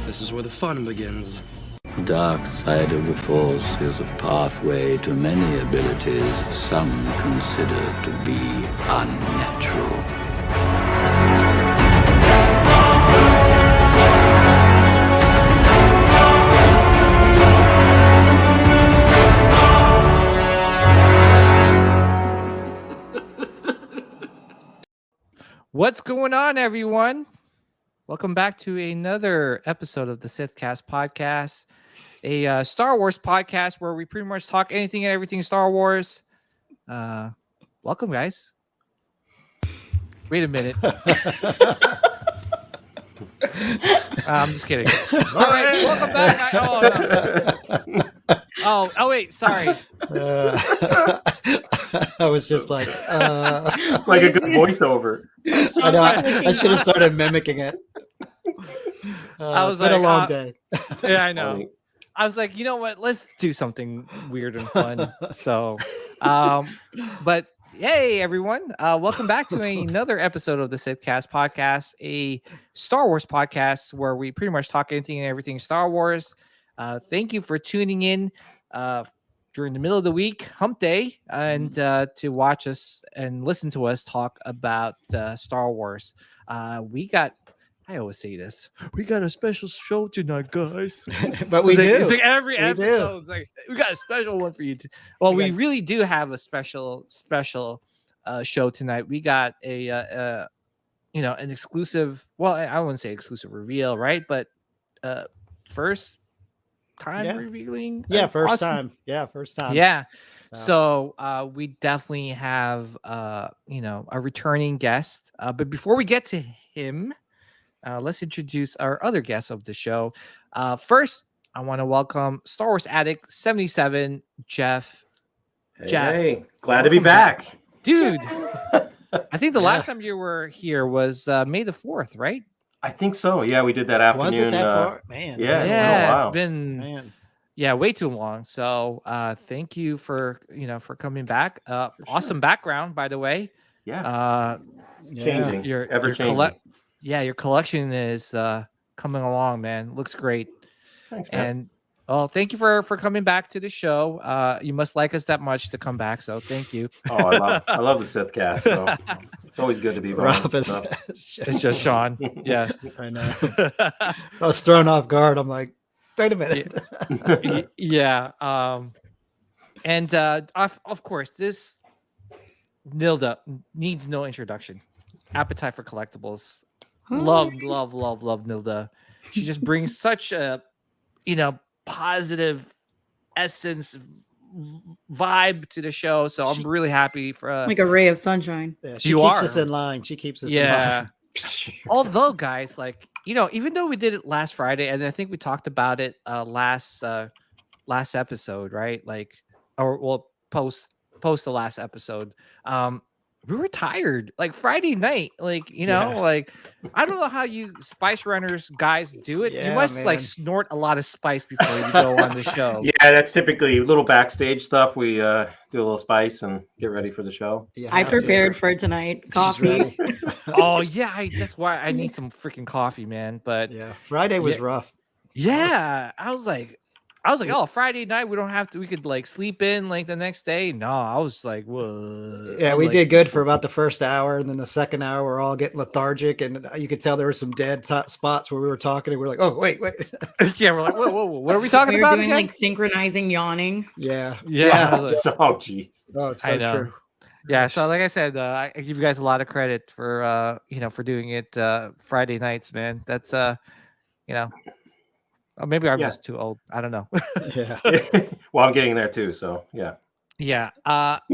This is where the fun begins. The dark side of the Force is a pathway to many abilities some consider to be unnatural. What's going on, everyone? Welcome back to another episode of the Sithcast podcast, a Star Wars podcast where we pretty much talk anything and everything Star Wars. Welcome, guys. Wait a minute. I'm just kidding. All right, welcome back. Oh, wait, sorry. I was just like a good voiceover. I know. I should have started mimicking it. It's been a long day. Yeah, I know. I was like, you know what? Let's do something weird and fun. So, but hey, everyone. Welcome back to another episode of the Sithcast podcast, a Star Wars podcast where we pretty much talk anything and everything Star Wars. Thank you for tuning in during the middle of the week, hump day, and to watch us and listen to us talk about Star Wars. I always say this. We got a special show tonight, guys. But we do. It's like every episode. It's like, we got a special one for you. Well, we really do have a special show tonight. We got an exclusive. Well, I wouldn't say exclusive reveal, right? But first time revealing. Yeah, first time. Yeah. So we definitely have a returning guest. But before we get to him, let's introduce our other guest of the show. First, I want to welcome Star Wars Addict 77, Jeff. Hey, glad to be back. Dude, I think the last time you were here was May the 4th, right? I think so. Yeah, we did that afternoon. Was it that far? Man. Yeah, it's been way too long. So thank you for coming back. Awesome background, by the way. Yeah. Changing. Ever changing. Your collection is coming along, man. Looks great. Thanks, man. And thank you for coming back to the show. You must like us that much to come back, so thank you. I love the Sithcast. So it's always good to be back. It's just Sean. Yeah, I know. I was thrown off guard. I'm like, wait a minute. Yeah. And of course, this Nilda needs no introduction. Appetite for collectibles. Love Nilda. She just brings such a positive essence vibe to the show. So I'm really happy for like a ray of sunshine. Yeah, she keeps us in line. She keeps us in line. Although, guys, even though we did it last Friday, and I think we talked about it last episode, right? Post the last episode. We were tired, Friday night, I don't know how you Spice Runners guys do it. You must snort a lot of spice before you go on the show. Yeah, that's typically a little backstage stuff. We do a little spice and get ready for the show. I prepared for tonight. Coffee. Oh yeah, that's why I need some freaking coffee, man. But Friday was rough. Yeah, I was like, oh, Friday night we could sleep in the next day. No, I was like, whoa. Yeah, we did good for about the first hour, and then the second hour we're all getting lethargic, and you could tell there were some dead spots where we were talking, and we're like, oh wait. Yeah, we're like, whoa, what are we talking about? We were doing synchronizing yawning. Yeah. Oh, geez. Oh, it's so true. Yeah, so like I said, I give you guys a lot of credit for for doing it Friday nights, man. That's or maybe I'm just too old. I don't know. Yeah. Well, I'm getting there too. So yeah. Yeah.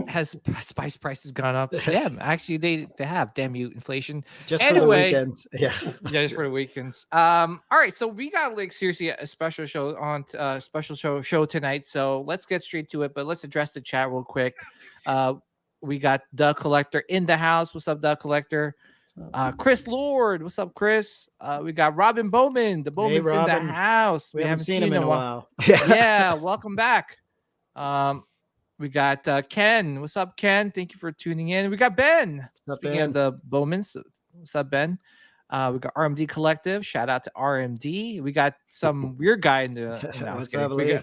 Has spice prices gone up? Yeah, actually they have. Damn you, inflation. Just for the weekends. Yeah. Yeah, just for the weekends. All right. So we got seriously a special show on show tonight. So let's get straight to it. But let's address the chat real quick. We got the Collector in the house. What's up, the Collector? Chris Lord, what's up, Chris? We got Robin Bowman. The Bowman's in the house. We haven't seen him in a while. Yeah, welcome back. We got Ken. What's up, Ken? Thank you for tuning in. We got Ben. Speaking of the Bowmans, what's up, Ben? We got RMD Collective. Shout out to RMD. We got some weird guy in the. No, I was What's kidding. up, Lee?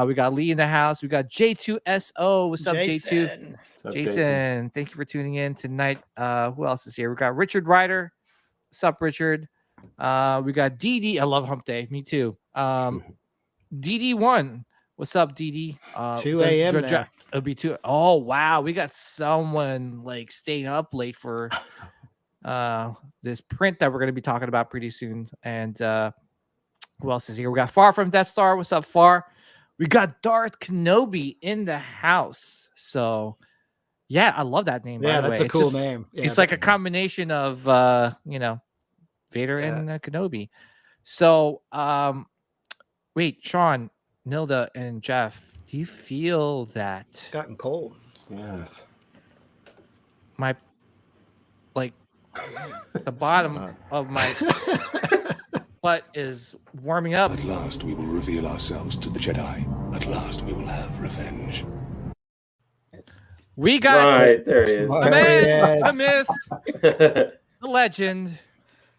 We got Lee in the house. We got J2SO. What's up, J2? Jason. What's up, Jason, thank you for tuning in tonight. Who else is here? We got Richard Ryder. What's up, Richard? We got DD. I love Hump Day. Me too. DD1. What's up, DD? 2 a.m. now. It'll be 2. Oh, wow. We got someone like staying up late for this print that we're going to be talking about pretty soon. And who else is here? We got Far from Death Star. What's up, Far? We got Darth Kenobi in the house. So, yeah, I love that name. Yeah, by the that's way. a cool name. Yeah, It's like a combination of, Vader and Kenobi. So, wait, Sean, Nilda, and Jeff, do you feel that it's gotten cold. Yes. my, like, the bottom of my butt is warming up? At last we will reveal ourselves to the Jedi. At last we will have revenge. We got Right, there he is. the There man, he the is. myth, the legend,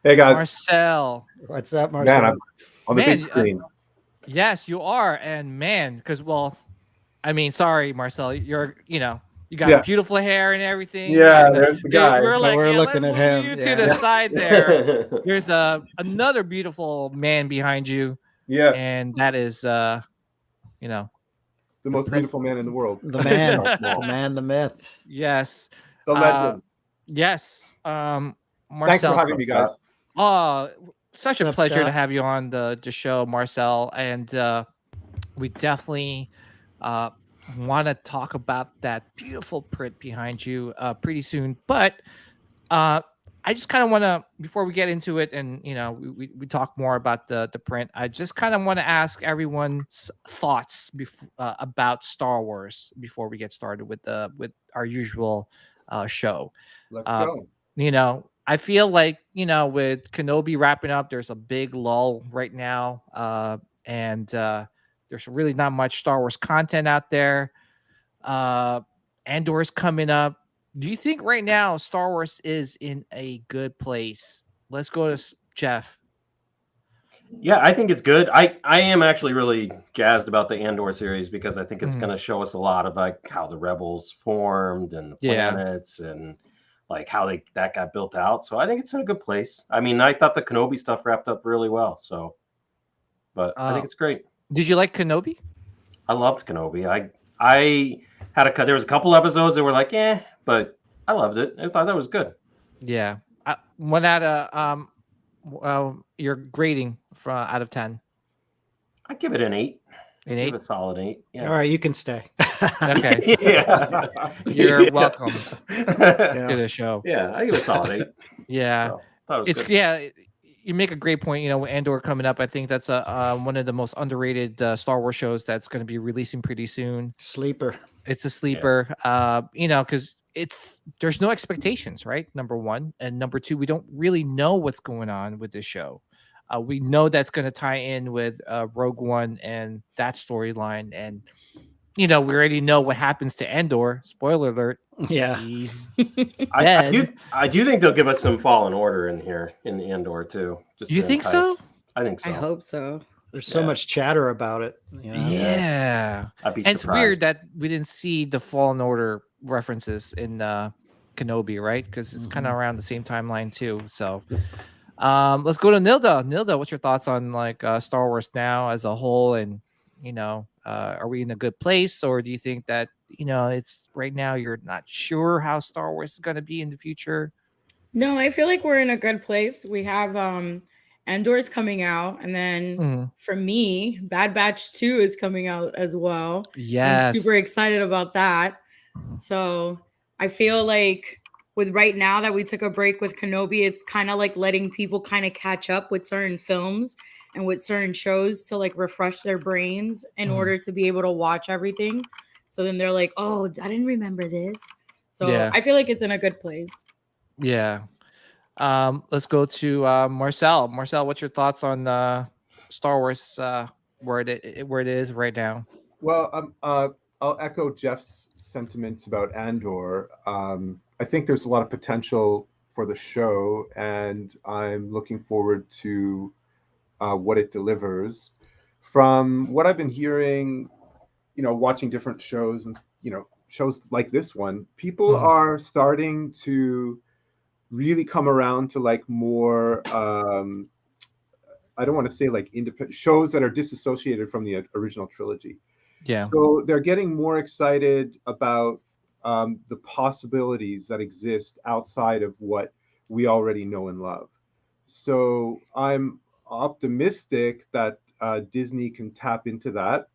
Hey guys, Marcel. What's up, Marcel? man, I'm on the big Man, screen. Yes, you are. And man, because, well, I mean, sorry, Marcel, you're, you got Yeah. beautiful hair and everything. Yeah, and, there's the guy. We're So like, we're yeah, looking let's at move him. you Yeah. to the side there. There's another beautiful man behind you, Yeah, and that is, the most beautiful man in the world. The man, Darth the Maul. man, the myth. yes, The legend. yes, Thanks Marcel. for having me, guys. Oh, such a What's up, pleasure to Scott? have you on the show, Marcel. And we definitely want to talk about that beautiful print behind you pretty soon. But I just kind of want to, before we get into it and, we talk more about the print, I just kind of want to ask everyone's thoughts about Star Wars before we get started with our usual show. Let's go. I feel like, with Kenobi wrapping up, there's a big lull right now. And there's really not much Star Wars content out there. Andor's coming up. Do you think right now Star Wars is in a good place? Let's go to Jeff. Yeah, I think it's good. I am actually really jazzed about the Andor series because I think it's going to show us a lot of like how the rebels formed and the planets and like how that got built out. So I think it's in a good place. I mean, I thought the Kenobi stuff wrapped up really well. So, but I think it's great. Did you like Kenobi? I loved Kenobi. I had there was a couple episodes that were like, but I loved it. I thought that was good. Yeah. What out of your grading out of 10? I give it an 8. An Give 8? it a solid 8. Yeah. All right, you can stay. Okay. Yeah. You're welcome Yeah. to the show. Yeah, I give it a solid 8. Yeah. So, thought it was It's good. you make a great point. With Andor coming up, I think that's one of the most underrated Star Wars shows that's going to be releasing pretty soon. Sleeper. It's a sleeper. Because there's no expectations, right? Number one, and number two, we don't really know what's going on with this show. We know that's going to tie in with Rogue One and that storyline, and we already know what happens to Andor. Spoiler alert. Yeah. He's I do think they'll give us some Fallen Order in here in the Andor too. Just You to think entice. so? I think so. I hope so. There's so much chatter about it. Yeah. I'd be And it's surprised. weird that we didn't see the Fallen Order references in Kenobi, right? Because it's kind of around the same timeline too. So let's go to Nilda. Nilda, what's your thoughts on like Star Wars now as a whole? And are we in a good place, or do you think that it's right now you're not sure how Star Wars is going to be in the future? No, I feel like we're in a good place. We have Andor's coming out, and then for me, Bad Batch 2 is coming out as well. Yes. I'm super excited about that. So I feel like with right now that we took a break with Kenobi, it's kind of like letting people kind of catch up with certain films and with certain shows to like refresh their brains in order to be able to watch everything. So then they're like, oh, I didn't remember this. So I feel like it's in a good place. Yeah. Let's go to Marcel. Marcel, what's your thoughts on Star Wars where it is right now? Well, I'll echo Jeff's sentiments about Andor. I think there's a lot of potential for the show, and I'm looking forward to what it delivers. From what I've been hearing, watching different shows and shows like this one, people are starting to really come around to like more. I don't want to say like independent shows that are disassociated from the original trilogy. Yeah. So they're getting more excited about the possibilities that exist outside of what we already know and love. So I'm optimistic that Disney can tap into that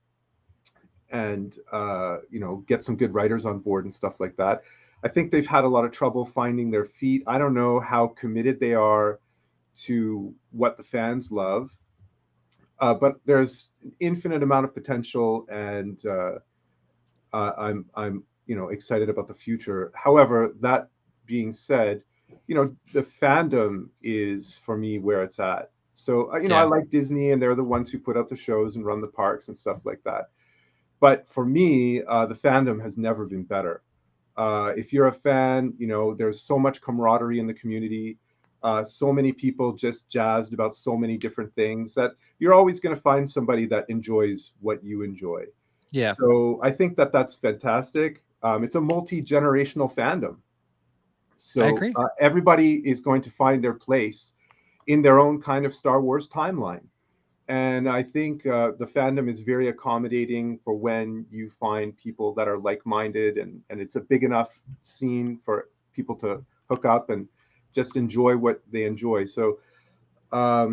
and get some good writers on board and stuff like that. I think they've had a lot of trouble finding their feet. I don't know how committed they are to what the fans love, but there's an infinite amount of potential, and I'm excited about the future. However, that being said, the fandom is for me where it's at. So I like Disney, and they're the ones who put out the shows and run the parks and stuff like that. But for me, the fandom has never been better. If you're a fan, there's so much camaraderie in the community. So many people just jazzed about so many different things that you're always going to find somebody that enjoys what you enjoy. Yeah. So I think that that's fantastic. It's a multi-generational fandom. So I agree. Everybody is going to find their place in their own kind of Star Wars timeline. And I think the fandom is very accommodating for when you find people that are like-minded, and it's a big enough scene for people to hook up and just enjoy what they enjoy. So I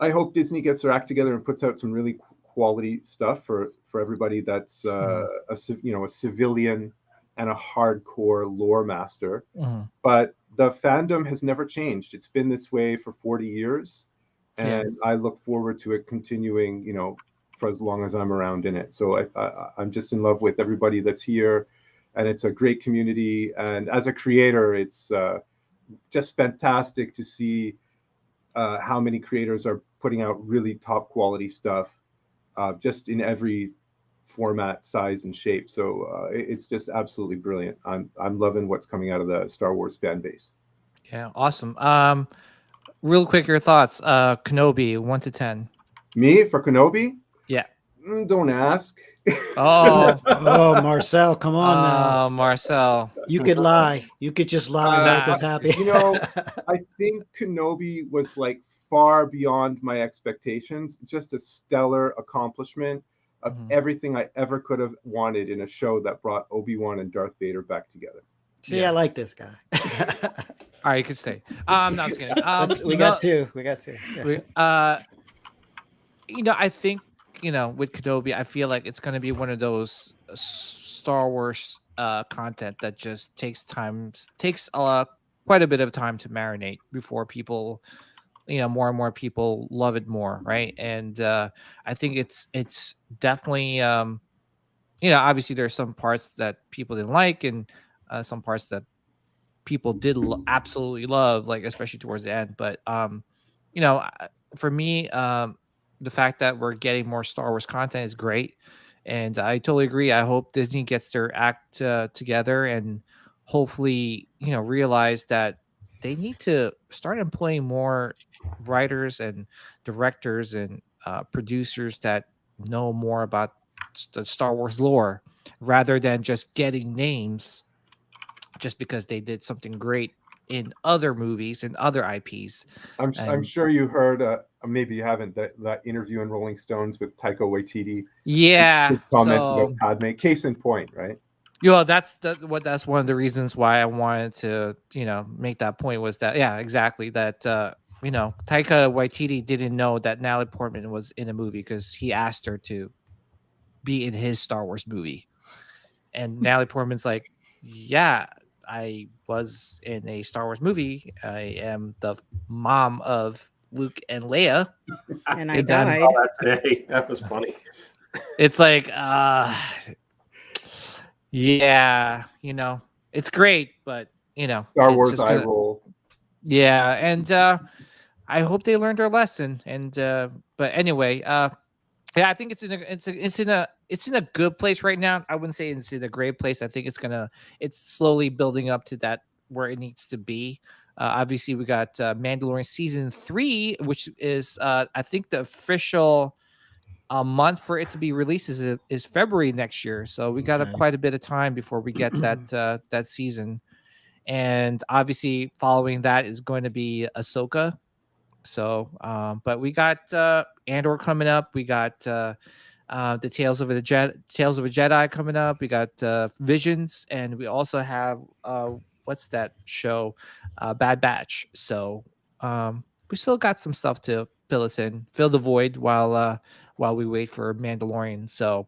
hope Disney gets their act together and puts out some really quality stuff for everybody that's a civilian and a hardcore lore master. But the fandom has never changed. It's been this way for 40 years. And I look forward to it continuing, for as long as I'm around in it. So I'm just in love with everybody that's here, and it's a great community. And as a creator, it's just fantastic to see how many creators are putting out really top quality stuff, just in every format, size, and shape. So it's just absolutely brilliant. I'm loving what's coming out of the Star Wars fan base. Yeah, awesome. Real quick, your thoughts. Kenobi, 1 to 10. Me for Kenobi? Yeah. Don't ask. Oh, Marcel, come on now. Marcel. You could lie. You could just lie and make us happy. I think Kenobi was like far beyond my expectations. Just a stellar accomplishment of everything I ever could have wanted in a show that brought Obi-Wan and Darth Vader back together. See, I like this guy. All right, you can stay. I'm not kidding. We got two. I think with Kenobi, I feel like it's going to be one of those Star Wars content that just takes quite a bit of time to marinate before people, more and more people love it more, right? And I think it's definitely, obviously there's some parts that people didn't like, and some parts that people did absolutely love, like especially towards the end. But for me, the fact that we're getting more Star Wars content is great, and I totally agree. I hope Disney gets their act together and hopefully realize that they need to start employing more writers and directors and producers that know more about the Star Wars lore, rather than just getting names just because they did something great in other movies and other IPs. I'm sure you heard, maybe you haven't, that interview in Rolling Stones with Taika Waititi. Yeah. His comments about Padme. Case in point, right? That's one of the reasons why I wanted to, make that point, was that, yeah, exactly. That, Taika Waititi didn't know that Natalie Portman was in a movie because he asked her to be in his Star Wars movie. And Natalie Portman's like, yeah, I was in a Star Wars movie. I am the mom of Luke and Leia. And I died. That today. That was funny. It's like, yeah, it's great, but Star Wars eye roll. Yeah, and I hope they learned their lesson. And but anyway, yeah, I think it's in a good place right now. I wouldn't say it's in a great place. I think it's slowly building up to that where it needs to be. Obviously, we got Mandalorian season 3, which is I think the official month for it to be released is February next year. So we got quite a bit of time before we get that season. And obviously, following that is going to be Ahsoka. So, but we got Andor coming up. We got the Tales of a Jedi coming up. We got Visions, and we also have what's that show, Bad Batch. So we still got some stuff to fill the void while we wait for Mandalorian. So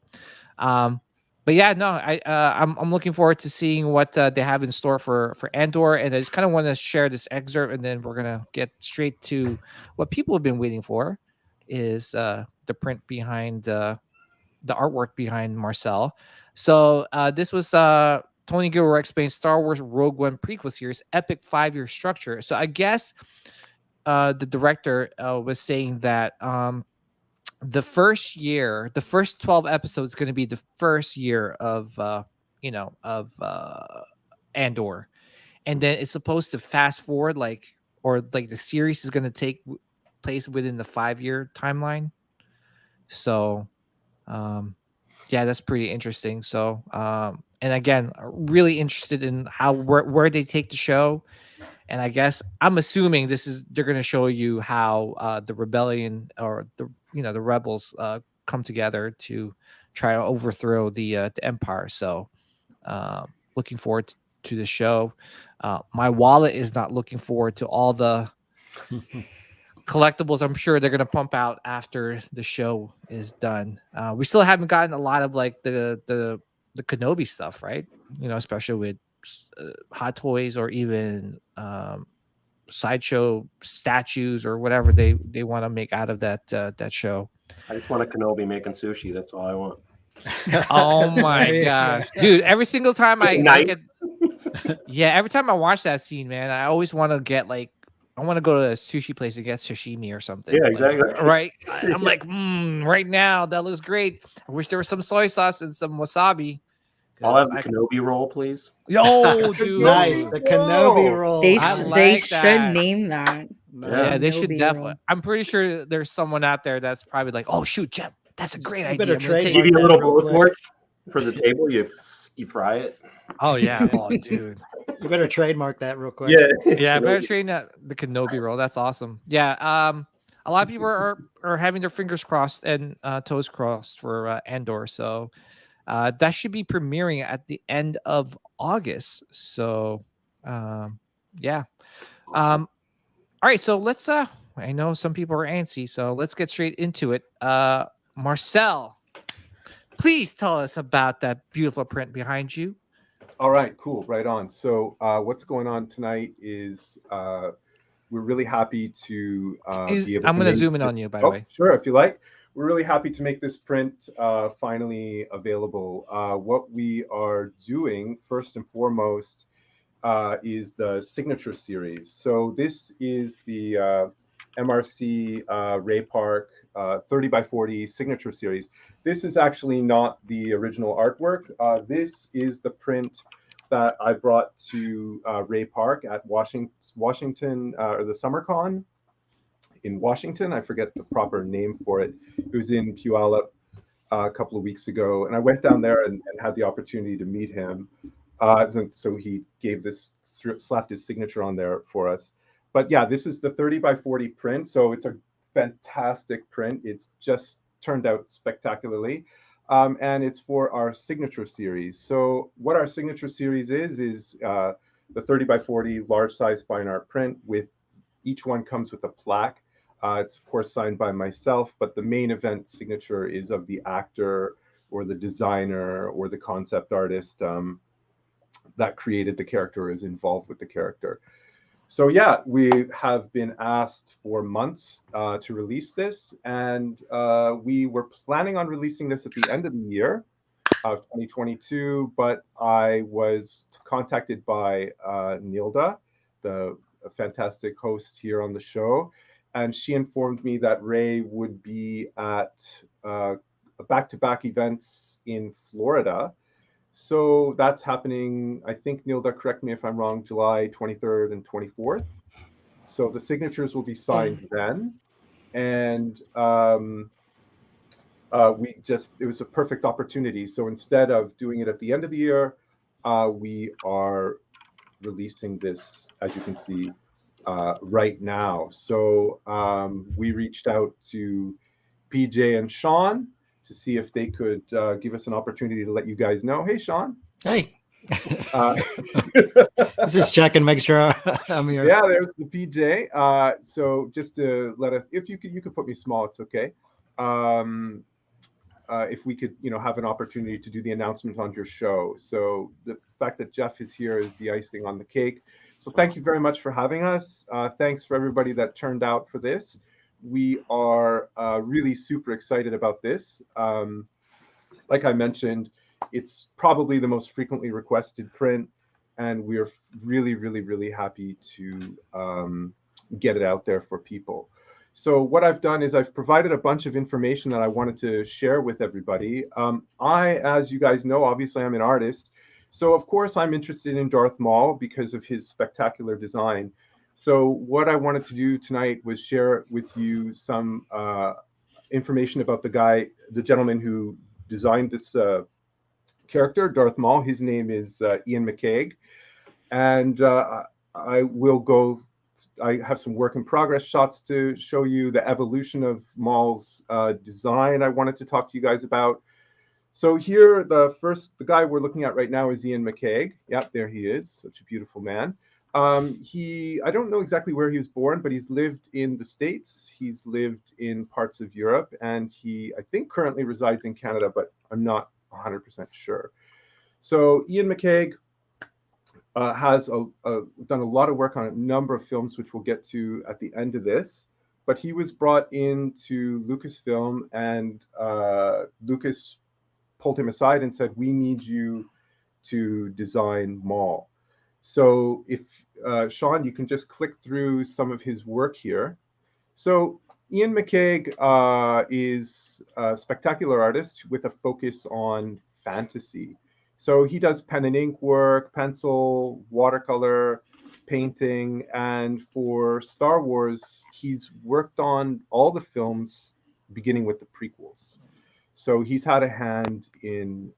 but yeah, no, I'm looking forward to seeing what they have in store for Andor, and I just kind of want to share this excerpt, and then we're gonna get straight to what people have been waiting for, is the print behind the artwork behind Marcel. So this was Tony Gilroy explains Star Wars Rogue One prequel series epic 5-year structure. So I guess the director was saying that the first 12 episodes is going to be the first year of Andor, and then it's supposed to fast forward or the series is going to take place within the 5-year timeline. So yeah, that's pretty interesting. So and again, really interested in how where they take the show. And I guess I'm assuming they're going to show you how the rebellion, or the rebels come together to try to overthrow the empire. So looking forward to the show. My wallet is not looking forward to all the collectibles I'm sure they're going to pump out after the show is done. We still haven't gotten a lot of the Kenobi stuff, right? Especially with Hot Toys, or even sideshow statues, or whatever they want to make out of that show. I just want a Kenobi making sushi. That's all I want. Oh my gosh, dude! Every single time I look at, every time I watch that scene, man, I always want to get I want to go to a sushi place and get sashimi or something. Yeah, exactly. Right? I'm like, right now that looks great. I wish there was some soy sauce and some wasabi. I'll have the Kenobi roll, please. Yo, dude. Nice. The Kenobi roll. They should name that. Yeah, they should Kenobi definitely. roll. I'm pretty sure there's someone out there that's probably like, oh, shoot, Jeff, that's a great idea. Better trade. Give you a little board for the table. You fry it. Oh, yeah. Oh, dude. You better trademark that real quick. Yeah, better train the Kenobi roll. That's awesome. Yeah. A lot of people are having their fingers crossed and toes crossed for Andor. So that should be premiering at the end of August. So yeah. All right. So let's I know some people are antsy, so let's get straight into it. Marcel, please tell us about that beautiful print behind you. All right, cool, right on. So what's going on tonight is we're really happy to be able I'm to going to zoom in on you, by the way. Sure, if you like. We're really happy to make this print finally available. What we are doing, first and foremost, is the signature series. So this is the MRC Ray Park 30 by 40 signature series. This is actually not the original artwork. This is the print that I brought to Ray Park at Washington, or the SummerCon in Washington. I forget the proper name for it. It was in Puyallup a couple of weeks ago, and I went down there and had the opportunity to meet him. So he gave this, slapped his signature on there for us. But yeah, this is the 30 by 40 print. So it's a fantastic print. It's just turned out spectacularly. And it's for our signature series. So what our signature series is the 30 by 40 large size fine art print. With each one comes with a plaque. It's of course signed by myself, but the main event signature is of the actor or the designer or the concept artist that created the character, or is involved with the character. So yeah, we have been asked for months to release this, and we were planning on releasing this at the end of the year of 2022, but I was contacted by Nilda, the fantastic host here on the show, and she informed me that Ray would be at back-to-back events in Florida So that's happening, I think, Nilda, correct me if I'm wrong, July 23rd and 24th. So the signatures will be signed then. And it was a perfect opportunity. So instead of doing it at the end of the year, we are releasing this, as you can see, right now. So we reached out to PJ and Sean to see if they could give us an opportunity to let you guys know. Hey, Sean. Hey. Uh, Just checking, make sure I'm here. Yeah, there's the PJ. So just to let us, if you could put me small, it's okay. If we could, have an opportunity to do the announcement on your show. So the fact that Jeff is here is the icing on the cake. So thank you very much for having us. Thanks for everybody that turned out for this. We are really super excited about this. Like I mentioned, it's probably the most frequently requested print, and we're really, really, really happy to get it out there for people. So what I've done is I've provided a bunch of information that I wanted to share with everybody. As you guys know, obviously I'm an artist. So of course I'm interested in Darth Maul because of his spectacular design. So what I wanted to do tonight was share with you some information about the gentleman who designed this character, Darth Maul. His name is Ian McCaig. And I have some work in progress shots to show you the evolution of Maul's design I wanted to talk to you guys about. So here, the guy we're looking at right now is Ian McCaig. Yep, there he is, such a beautiful man. I don't know exactly where he was born, but he's lived in the States. He's lived in parts of Europe, and he, I think, currently resides in Canada, but I'm not 100% sure. So Ian McCaig has done a lot of work on a number of films, which we'll get to at the end of this. But he was brought into Lucasfilm, and Lucas pulled him aside and said, "We need you to design Maul." So if Sean, you can just click through some of his work here. So Ian McCaig is a spectacular artist with a focus on fantasy. So he does pen and ink work, pencil, watercolor, painting, and for Star Wars, he's worked on all the films beginning with the prequels. So he's had a hand in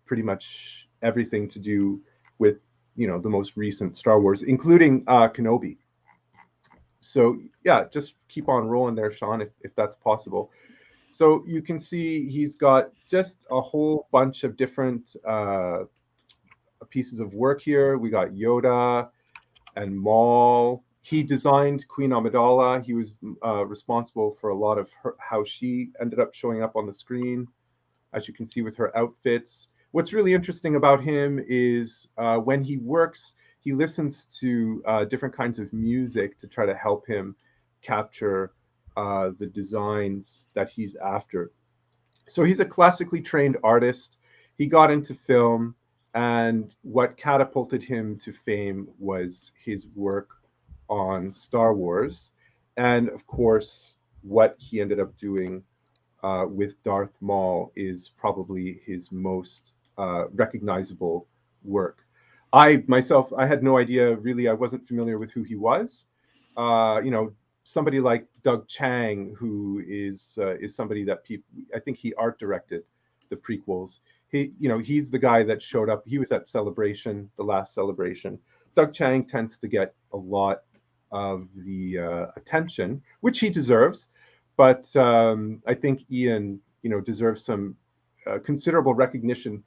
pretty much everything to do with, the most recent Star Wars, including Kenobi. So yeah, just keep on rolling there, Sean, if that's possible. So you can see he's got just a whole bunch of different pieces of work here. We got Yoda and Maul. He designed Queen Amidala. He was responsible for a lot of how she ended up showing up on the screen, as you can see with her outfits. What's really interesting about him is when he works, he listens to different kinds of music to try to help him capture the designs that he's after. So he's a classically trained artist. He got into film, and what catapulted him to fame was his work on Star Wars. And of course, what he ended up doing with Darth Maul is probably his most recognizable work. I myself, I had no idea, really, I wasn't familiar with who he was. Somebody like Doug Chang, who is somebody that I think he art directed the prequels. He's the guy that showed up. He was at Celebration, the last Celebration. Doug Chang tends to get a lot of the attention, which he deserves. But I think Ian, deserves some considerable recognition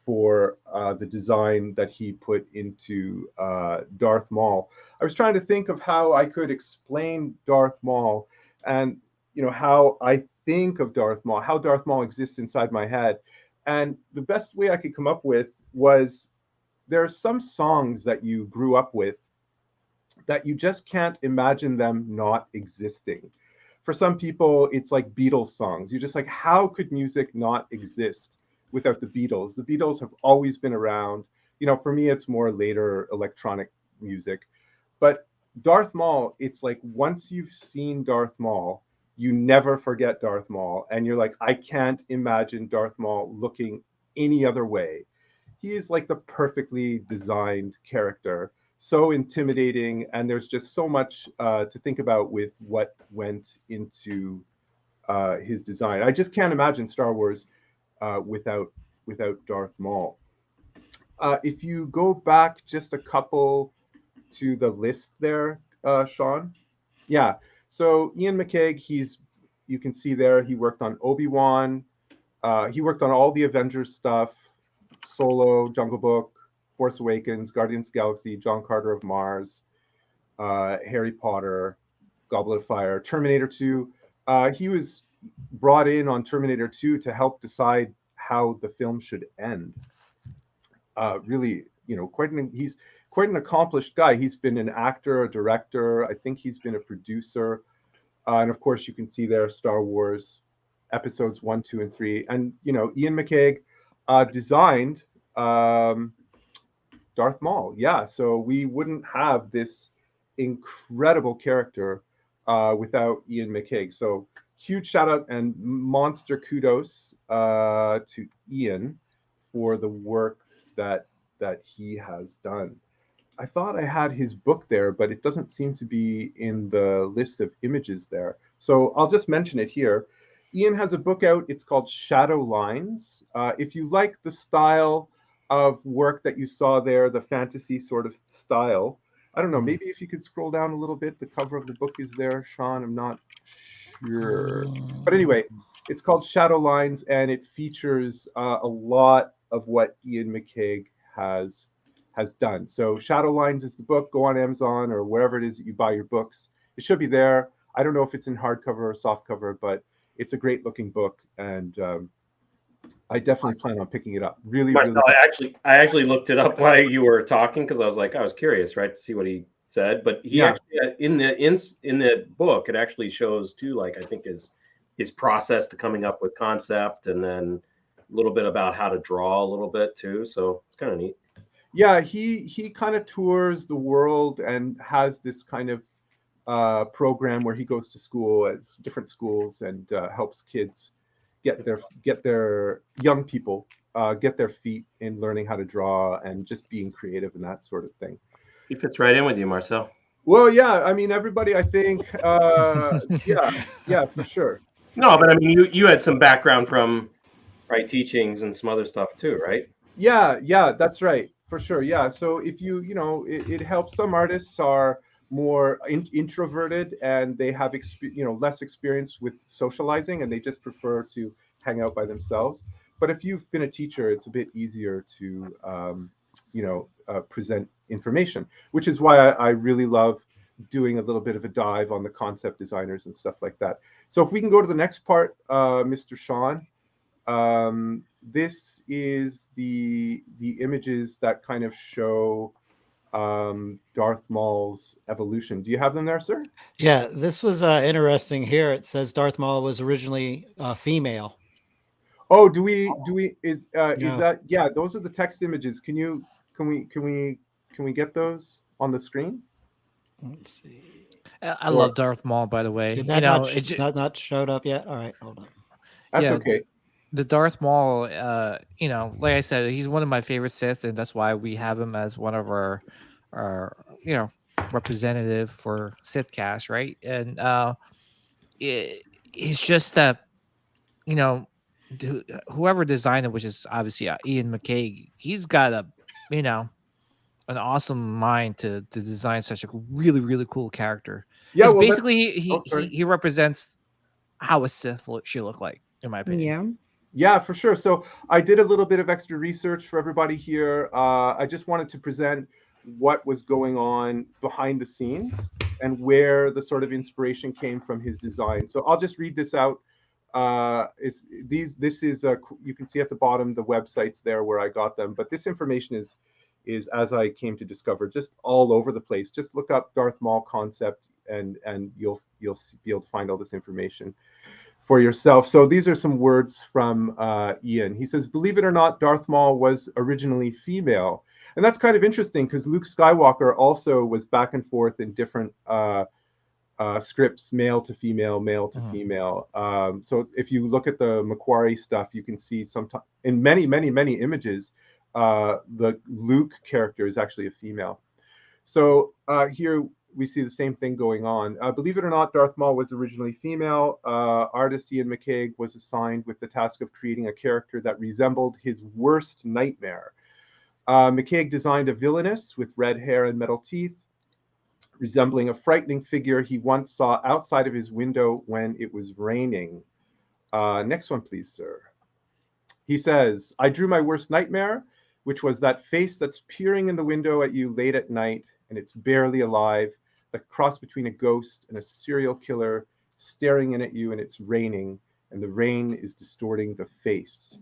for the design that he put into Darth Maul. I was trying to think of how I could explain Darth Maul and, how I think of Darth Maul, how Darth Maul exists inside my head. And the best way I could come up with was there are some songs that you grew up with that you just can't imagine them not existing. For some people, it's like Beatles songs. You're just like, how could music not exist without the Beatles? The Beatles have always been around. For me, it's more later electronic music. But Darth Maul, it's like once you've seen Darth Maul, you never forget Darth Maul. And you're like, I can't imagine Darth Maul looking any other way. he is like the perfectly designed character, so intimidating, and there's just so much to think about with what went into his design. I just can't imagine Star Wars without Darth Maul. If you go back just a couple to the list there, Sean. Yeah. So Ian McCaig, you can see there, he worked on Obi-Wan. He worked on all the Avengers stuff, Solo, Jungle Book, Force Awakens, Guardians of the Galaxy, John Carter of Mars, Harry Potter, Goblet of Fire, Terminator 2. He was brought in on Terminator 2 to help decide how the film should end. Really, he's quite an accomplished guy. He's been an actor, a director. I think he's been a producer. And of course, you can see there Star Wars episodes 1, 2, and 3. And, Ian McCaig designed Darth Maul. Yeah, so we wouldn't have this incredible character without Ian McCaig. So huge shout out and monster kudos to Ian for the work that he has done. I thought I had his book there, but it doesn't seem to be in the list of images there. So I'll just mention it here. Ian has a book out. It's called Shadow Lines. If you like the style of work that you saw there, the fantasy sort of style, I don't know, maybe if you could scroll down a little bit, the cover of the book is there, Sean. I'm not sure. But anyway, it's called Shadow Lines, and it features a lot of what Ian McCaig has done. So Shadow Lines is the book. Go on Amazon or wherever it is that you buy your books. It should be there. I don't know if it's in hardcover or softcover, but it's a great looking book, and I definitely plan on picking it up. Really, Marcel, really. I actually looked it up while you were talking because I was curious, right, to see what he said. But he actually in the book, it actually shows too, like I think his process to coming up with concept, and then a little bit about how to draw a little bit too. So it's kind of neat. Yeah, he kind of tours the world and has this kind of program where he goes to school at different schools and helps kids get their young people get their feet in learning how to draw and just being creative and that sort of thing. He fits right in with you, Marcel. Well, yeah, I mean, everybody, I think, yeah, for sure. No, but I mean, you had some background from teachings and some other stuff too, right? Yeah, that's right, for sure. Yeah, so if it helps. Some artists are more introverted and they have less experience with socializing, and they just prefer to hang out by themselves. But if you've been a teacher, it's a bit easier to present information, which is why I really love doing a little bit of a dive on the concept designers and stuff like that. So if we can go to the next part, Mr. Sean. This is the images that kind of show Darth Maul's evolution. Do you have them there, sir? Yeah, this was interesting here. It says Darth Maul was originally female. Oh, is that, yeah, those are the text images. Can we get those on the screen? Let's see. I love Darth Maul, by the way. Did that not showed up yet? All right, hold on. That's okay. The Darth Maul, like I said, he's one of my favorite Sith, and that's why we have him as one of our representative for Sith cast, right? And it's just that, whoever designed it, which is obviously Ian McCaig, he's got an awesome mind to design such a really, really cool character. Yeah, well, basically he represents how a Sith should look like, in my opinion. Yeah, for sure. So I did a little bit of extra research for everybody here. I just wanted to present what was going on behind the scenes and where the sort of inspiration came from his design. So I'll just read this out. This is you can see at the bottom the websites there where I got them, but this information is as I came to discover, just all over the place. Just look up Darth Maul concept and you'll be able to find all this information for yourself. So these are some words from Ian. He says, believe it or not, Darth Maul was originally female. And that's kind of interesting because Luke Skywalker also was back and forth in different scripts, male to female, male to female. So if you look at the Macquarie stuff, you can see in many, many, many images, the Luke character is actually a female. So here we see the same thing going on. Believe it or not, Darth Maul was originally female. Artist Ian McCaig was assigned with the task of creating a character that resembled his worst nightmare. McCaig designed a villainess with red hair and metal teeth, resembling a frightening figure he once saw outside of his window when it was raining. Next one, please, sir. He says, I drew my worst nightmare, which was that face that's peering in the window at you late at night, and it's barely alive, the cross between a ghost and a serial killer staring in at you, and it's raining, and the rain is distorting the face.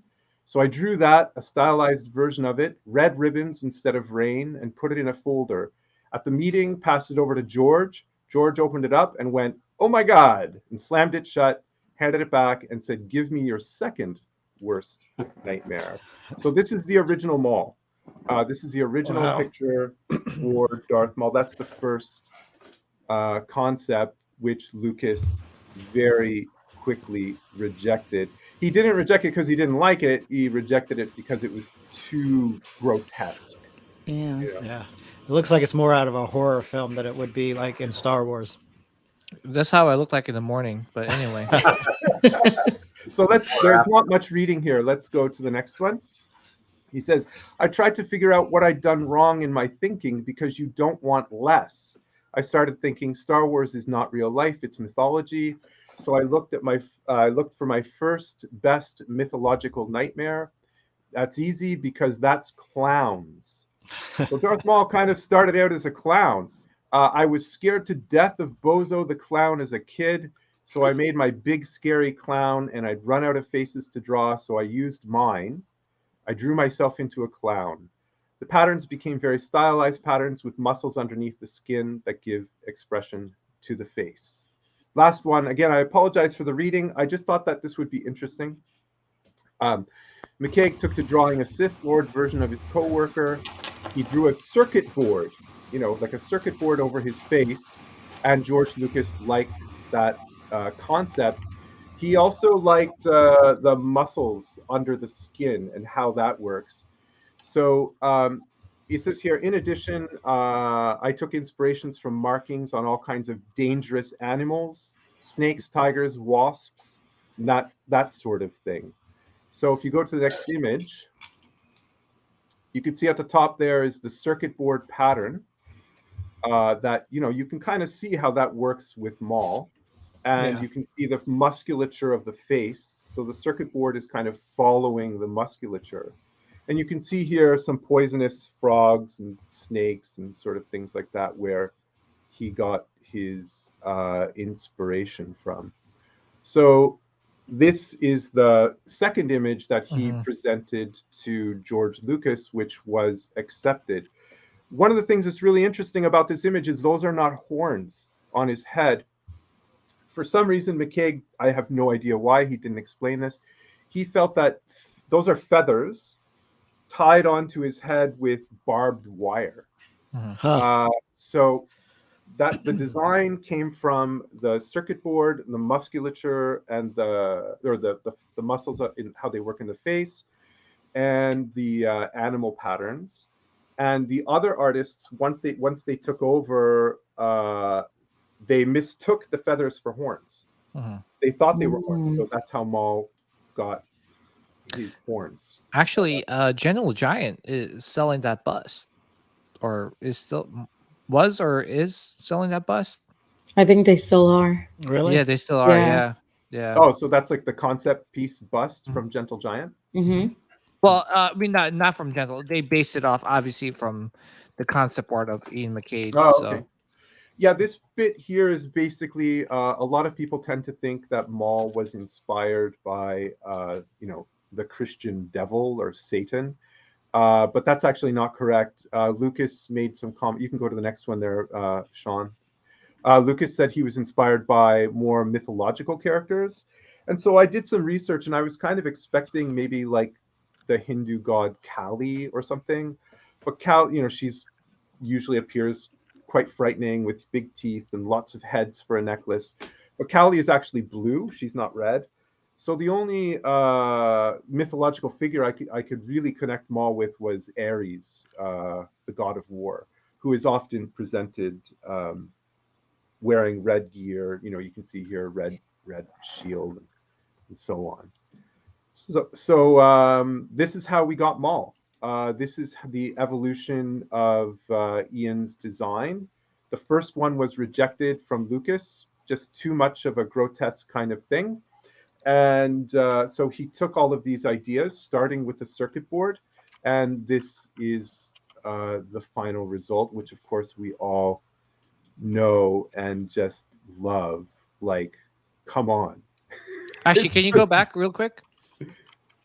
So I drew that, a stylized version of it, red ribbons instead of rain, and put it in a folder. At the meeting, passed it over to George. George opened it up and went, oh my God, and slammed it shut, handed it back, and said, give me your second worst nightmare. So this is the original Maul. This is the original picture for Darth Maul. That's the first concept which Lucas very quickly rejected. He didn't reject it because he didn't like it. He rejected it because it was too grotesque. Yeah. Yeah. It looks like it's more out of a horror film than it would be like in Star Wars. That's how I look like in the morning. But anyway. So there's not much reading here. Let's go to the next one. He says, I tried to figure out what I'd done wrong in my thinking because you don't want less. I started thinking Star Wars is not real life, it's mythology. So I looked for my first best mythological nightmare. That's easy because that's clowns. So Darth Maul kind of started out as a clown. I was scared to death of Bozo the clown as a kid. So I made my big scary clown and I'd run out of faces to draw. So I used mine. I drew myself into a clown. The patterns became very stylized patterns with muscles underneath the skin that give expression to the face. Last one. Again, I apologize for the reading. I just thought that this would be interesting. McCaig took to drawing a Sith Lord version of his co-worker. He drew a circuit board, like a circuit board over his face. And George Lucas liked that concept. He also liked the muscles under the skin and how that works. So he says here, in addition, I took inspirations from markings on all kinds of dangerous animals, snakes, tigers, wasps, that sort of thing. So if you go to the next image, you can see at the top there is the circuit board pattern that, you can kind of see how that works with Maul. And you can see the musculature of the face. So the circuit board is kind of following the musculature. And you can see here some poisonous frogs and snakes and sort of things like that where he got his inspiration from. So this is the second image that he presented to George Lucas, which was accepted. One of the things that's really interesting about this image is those are not horns on his head. For some reason, McCaig, I have no idea why, he didn't explain this. He felt that those are feathers tied onto his head with barbed wire. So that the design came from the circuit board, the musculature, and the muscles in how they work in the face, and the animal patterns. And the other artists, once they took over, they mistook the feathers for horns. They thought they were horns, so that's how Maul got his horns. Actually, General Giant is selling that bust, or is selling that bust. I think they still are. Really? Yeah, they still are. Yeah. Oh, so that's like the concept piece bust from Gentle Giant. Well, I mean, not from Gentle. They based it off, obviously, from the concept art of Ian McCaig. Oh, okay. Yeah, this bit here is basically a lot of people tend to think that Maul was inspired by, the Christian devil or Satan, but that's actually not correct. Lucas made some comment. You can go to the next one there, Sean. Lucas said he was inspired by more mythological characters, and so I did some research, and I was kind of expecting maybe like the Hindu god Kali or something, but Kali, she's usually appears quite frightening with big teeth and lots of heads for a necklace. But Kali is actually blue. She's not red. So the only mythological figure I could really connect Maul with was Ares, the god of war, who is often presented wearing red gear. You know, you can see here red shield and so on. So this is how we got Maul. This is the evolution of Ian's design. The first one was rejected from Lucas, just too much of a grotesque kind of thing. And so he took all of these ideas, starting with the circuit board, and this is the final result, which of course we all know and just love. Like, come on. Actually, can you go back real quick?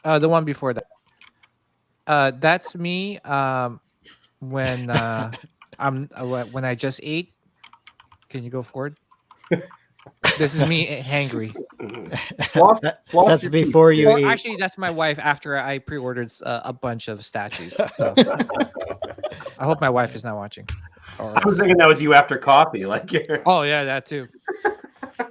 The one before that. That's me. When when I just ate. Can you go forward? This is me hangry. That's before you eat. Actually, that's my wife after I pre-ordered a bunch of statues. So I hope my wife is not watching. I was thinking that was you after coffee. Like, oh yeah, that too.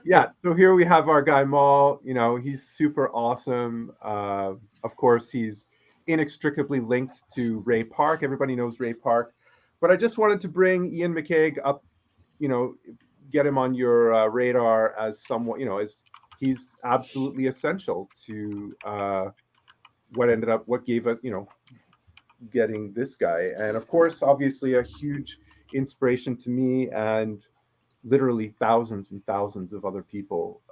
Yeah, so here we have our guy Maul. You know, he's super awesome. Of course, he's inextricably linked to Ray Park. Everybody knows Ray Park. But I just wanted to bring Ian McCaig up, you know, get him on your radar as someone, you know, as he's absolutely essential to what gave us, you know, getting this guy. And of course, obviously a huge inspiration to me and literally thousands and thousands of other people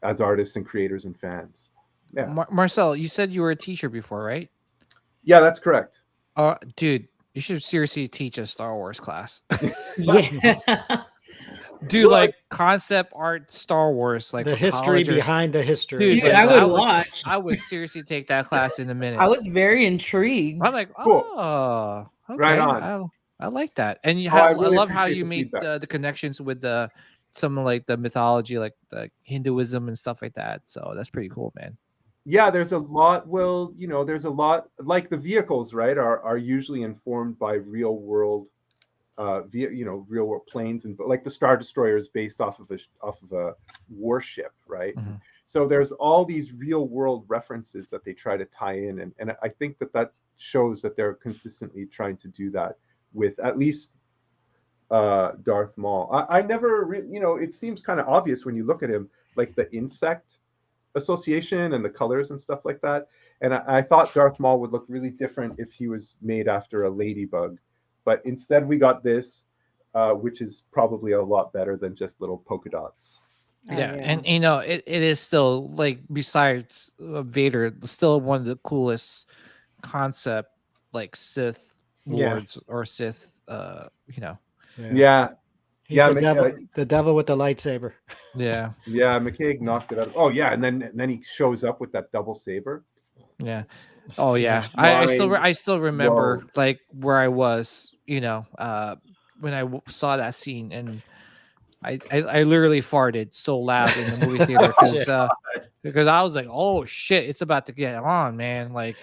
as artists and creators and fans. Yeah. Marcel, you said you were a teacher before, right? Yeah, that's correct. Dude, you should seriously teach a Star Wars class. Yeah. Dude, like concept art Star Wars, like the history behind the history. Dude, I would watch. I would seriously take that class in a minute. I was very intrigued. I'm like, Cool. oh, okay. Right on. I like that, and you I have, really I love how appreciate you the made feedback. the connections with some like the mythology, like the Hinduism and stuff like that. So that's pretty cool, man. Yeah, there's a lot. Well, you know, there's a lot, like the vehicles, right, are usually informed by real world, real world planes, and like the Star Destroyer is based off of a warship, right? Mm-hmm. So there's all these real world references that they try to tie in, and I think that shows that they're consistently trying to do that with at least Darth Maul. I never, you know, it seems kind of obvious when you look at him, like the insect association and the colors and stuff like that. And I thought Darth Maul would look really different if he was made after a ladybug, but instead we got this, which is probably a lot better than just little polka dots. Yeah, and you know, it is still, like, besides Vader, still one of the coolest concept, like Sith lords or Sith, you know. Yeah. He's the devil with the lightsaber. Yeah. Yeah, McCaig knocked it out. Oh yeah, and then he shows up with that double saber. Yeah. Oh yeah. I still remember like where I was, you know, when I saw that scene, and I literally farted so loud in the movie theater because I was like, oh shit, it's about to get on, man. Like,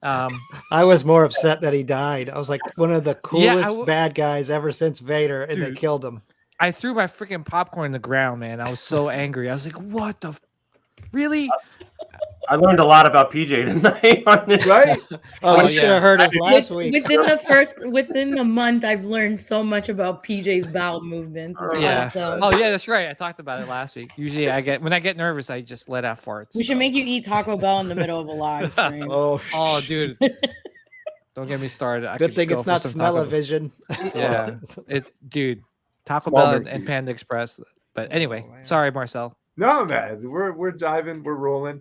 I was more upset that he died. I was like, one of the coolest bad guys ever since Vader, and they killed him. I threw my freaking popcorn in the ground, man. I was so angry. I was like, what the really? I learned a lot about PJ tonight on this. Right? You should have heard us last week. Within the month, I've learned so much about PJ's bowel movements. Yeah. Awesome. Oh yeah, that's right. I talked about it last week. Usually when I get nervous, I just let out farts. We should make you eat Taco Bell in the middle of a live stream. Oh, dude. Don't get me started. Good thing it's not smell-o-vision. Yeah. Dude. Taco Bell and Panda Express. But anyway, sorry, Marcel. No, man. We're diving, we're rolling.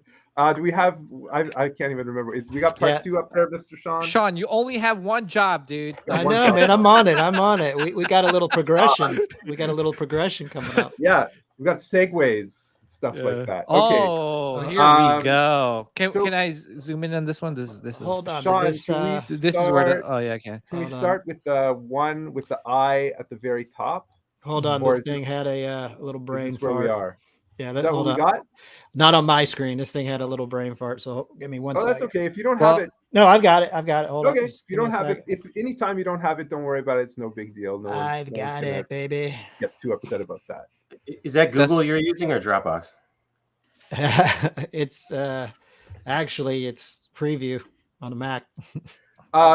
Do we have? I can't even remember. We got part 2 up there, Mr. Sean. Sean, you only have one job, dude. I know, man. I'm on it. We got a little progression. We got a little progression coming up. Yeah, we got segues, stuff like that. Okay. Oh, here we go. Can I zoom in on this one? This is. Hold on, Sean. this is where. Oh yeah, I can. Can we start with the one with the eye at the very top? Hold on, this thing had a little brain This is where fart. we are. Yeah, Is that what we got? Not on my screen. This thing had a little brain fart. So give me one second. That's okay. If you don't have it. No, I've got it. Hold on. Okay. If you don't have it, if anytime you don't have it, don't worry about it. It's no big deal. No, I've got it, baby. Get too upset about that. Is that Google you're using or Dropbox? It's actually it's preview on the Mac.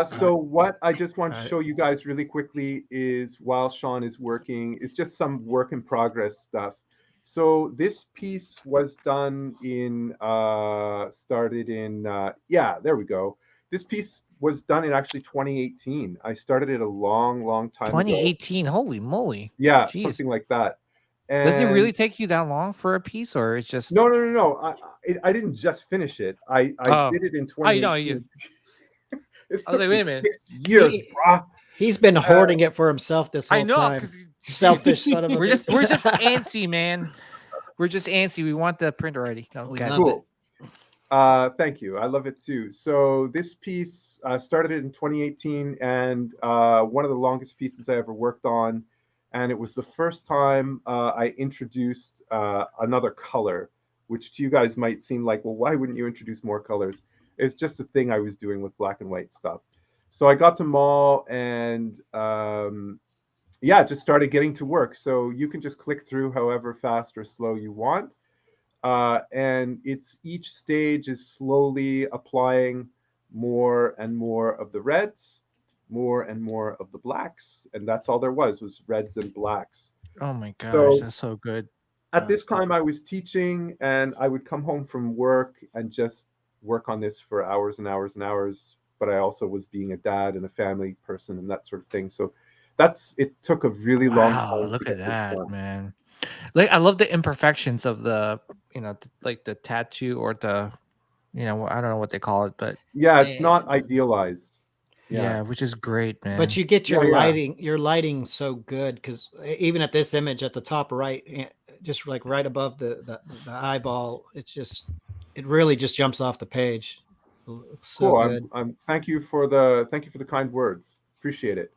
So what I just want to Alright. show you guys really quickly is while Sean is working, is just some work in progress stuff. So this piece was done in started in yeah, there we go. This piece was done in actually 2018. I started it a long time ago. 2018. Holy moly. Yeah, Jeez. something like that. Does it And really take you that long for a piece, or it's just no. I didn't just finish it. I Oh. did it in Oh, you 2018. know, you. This I was took like, me wait a minute. 6 years, brah. He's been hoarding it for himself this whole I know, time. because Selfish son of a we're bitch. just antsy, man. We're just antsy. We want the print already. We Okay. love Cool. Thank you. I love it too. So this piece started in 2018, and one of the longest pieces I ever worked on. And it was the first time I introduced another color, which to you guys might seem like, well, why wouldn't you introduce more colors? It's just a thing I was doing with black and white stuff. So I got to Maul and yeah, just started getting to work. So you can just click through however fast or slow you want. And it's each stage is slowly applying more and more of the reds, more and more of the blacks, and that's all there was reds and blacks. Oh my gosh, So- that's so good. At this time, I was teaching, and I would come home from work and just work on this for hours and hours and hours. But I also was being a dad and a family person and that sort of thing. So it took a really long time. Wow, to look get at this that, done. man. Like, I love the imperfections of the, like the tattoo or the, I don't know what they call it, but Yeah, it's not idealized. yeah, which is great, man. But you get your Yeah, yeah. your lighting so good because even at this image at the top right, just like right above the eyeball, it really just jumps off the page. Looks so Cool. good. Thank you for the kind words. Appreciate it.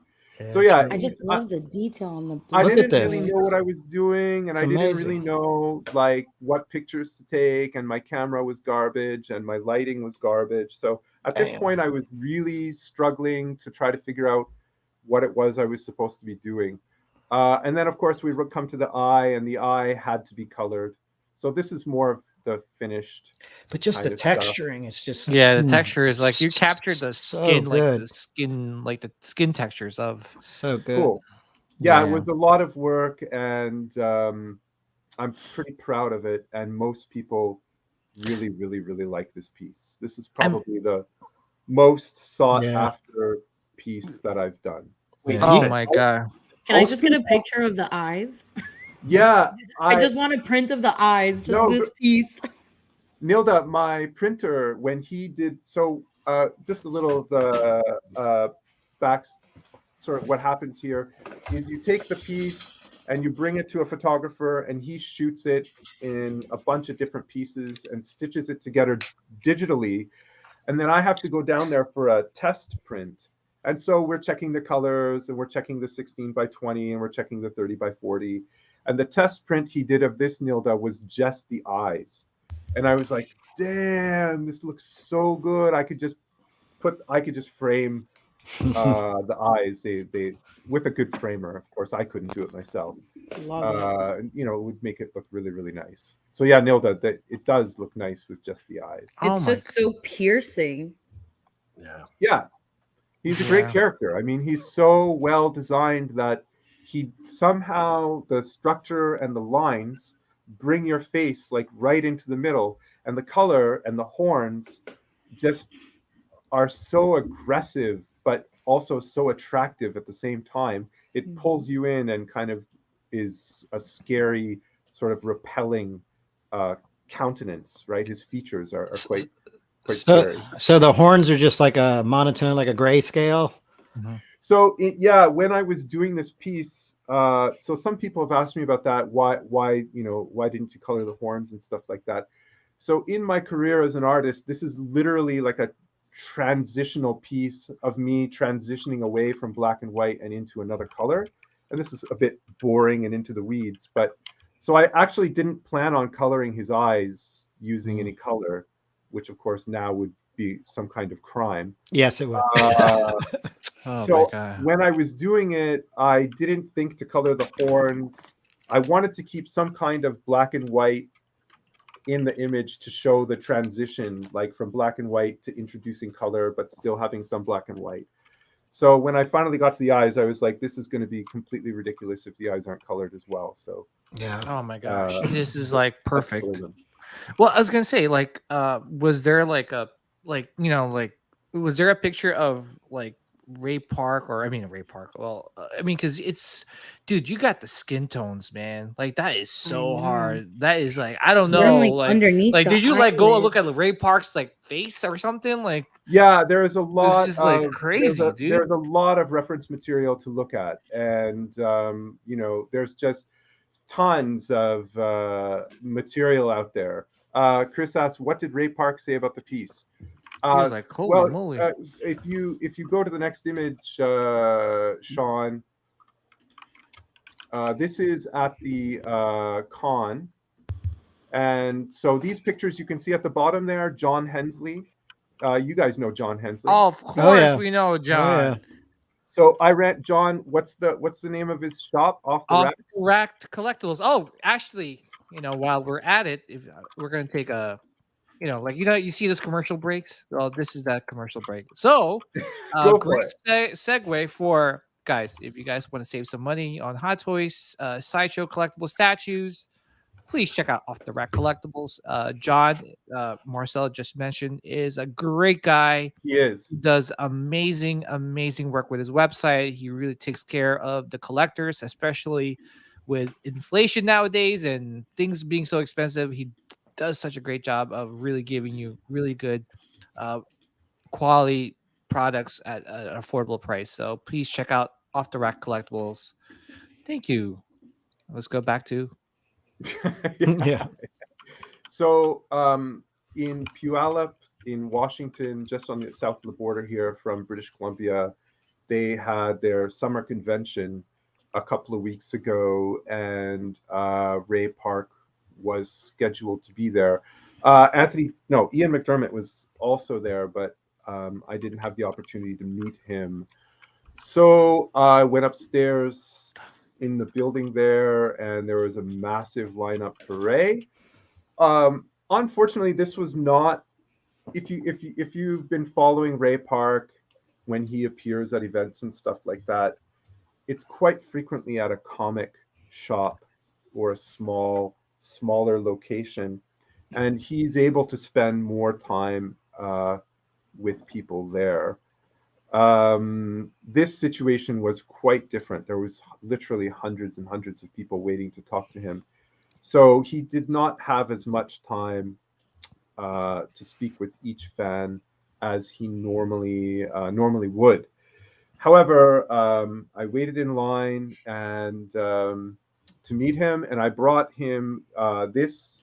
So it's yeah, really- I just love the detail on the. I Look at didn't this. really know what I was doing, and It's I didn't amazing. really know like what pictures to take, and my camera was garbage, and my lighting was garbage. So at this Damn. point, I was really struggling to try to figure out what it was I was supposed to be doing. And then, of course, we would come to the eye, and the eye had to be colored. So this is more of the finished. But just the kind of stuff. texturing, it's just yeah, the mm, texture is like you captured the so skin, good. like the skin textures of. so good. Cool. Yeah, Yeah. it was a lot of work, and I'm pretty proud of it. And most people really, really, really like this piece. This is probably the most sought Yeah. after piece that I've done. Yeah. Oh my god. Can I most just get a picture of the eyes? Yeah, I just want a print of the eyes, just No, this piece. Nilda, my printer, when he did just a little of the back, sort of what happens here is you take the piece and you bring it to a photographer, and he shoots it in a bunch of different pieces and stitches it together digitally. And then I have to go down there for a test print. And so we're checking the colors, and we're checking the 16 by 20, and we're checking the 30 by 40. And the test print he did of this Nilda was just the eyes. And I was like, damn, this looks so good. I could just frame the eyes. They with a good framer. Of course, I couldn't do it myself. Love it. It would make it look really, really nice. So yeah, Nilda, it does look nice with just the eyes. Oh It's my just so piercing. Yeah. Yeah, he's a great Yeah. character. I mean, he's so well designed that he somehow the structure and the lines bring your face like right into the middle, and the color and the horns just are so aggressive but also so attractive at the same time. It pulls you in and kind of is a scary, sort of repelling countenance, right? His features are quite scary. So the horns are just like a monotone, like a grayscale. So when I was doing this piece, so some people have asked me about that. Why didn't you color the horns and stuff like that? So in my career as an artist, this is literally like a transitional piece of me transitioning away from black and white and into another color. And this is a bit boring and into the weeds, but so I actually didn't plan on coloring his eyes using any color, which of course now would be some kind of crime. Yes, it would. Oh So my god. when I was doing it, I didn't think to color the horns. I wanted to keep some kind of black and white in the image to show the transition, like from black and white to introducing color, but still having some black and white. So when I finally got to the eyes, I was like, this is going to be completely ridiculous if the eyes aren't colored as well. So Yeah. Oh my gosh, this is like that's perfect. golden. Well, I was gonna say, like, was there like a like was there a picture of like Ray Park or I mean Ray Park? Well, I mean, because it's, dude, you got the skin tones, man. Like that is I so know. hard. That is like I don't Even, know, like, like underneath the did you like go and look at eyelids. Ray Park's like face or something? Like Yeah, there's a it's lot just like of crazy, dude. there's a lot of reference material to look at, and you know, there's just tons of material out there. Chris asked, what did Ray Park say about the piece? He was like, holy moly. If you go to the next image, Sean, this is at the con, and so these pictures you can see at the bottom there, John Hensley. You guys know John Hensley. Oh, of course yeah. we know John. yeah. So I ran John. What's the name of his shop? Off the Off Racks? the Rack Collectibles. Oh, actually, you know, while we're at it, if we're gonna take a, you know, like you see those commercial breaks. Well, this is that commercial break. So, Go for great segue for guys. If you guys want to save some money on Hot Toys, Sideshow collectible statues, please check out Off the Rack Collectibles. John, Marcel just mentioned, is a great guy. He is. He does amazing work with his website. He really takes care of the collectors, especially with inflation nowadays and things being so expensive. He does such a great job of really giving you really good quality products at an affordable price. So please check out Off the Rack Collectibles. Thank you. Let's go back to Yeah. So in Puyallup, in Washington, just on the south of the border here from British Columbia, they had their summer convention a couple of weeks ago, and Ray Park was scheduled to be there. Ian McDermott was also there, but I didn't have the opportunity to meet him. So I went upstairs in the building there, and there was a massive lineup for Ray. Unfortunately, this was not. If you've been following Ray Park when he appears at events and stuff like that, it's quite frequently at a comic shop or a smaller location, and he's able to spend more time with people there. This situation was quite different. There was literally hundreds and hundreds of people waiting to talk to him. So he did not have as much time to speak with each fan as he normally would. However, I waited in line and to meet him, and I brought him this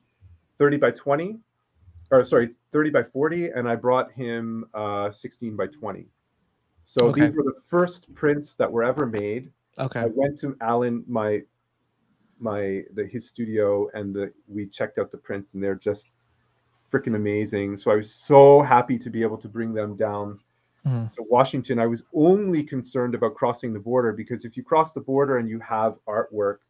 30 by 20, or sorry, 30 by 40, and I brought him 16 by 20. So Okay. these were the first prints that were ever made. okay. I went to Alan, his studio, and we checked out the prints, and they're just freaking amazing. So I was so happy to be able to bring them down to Washington. I was only concerned about crossing the border, because if you cross the border and you have artwork,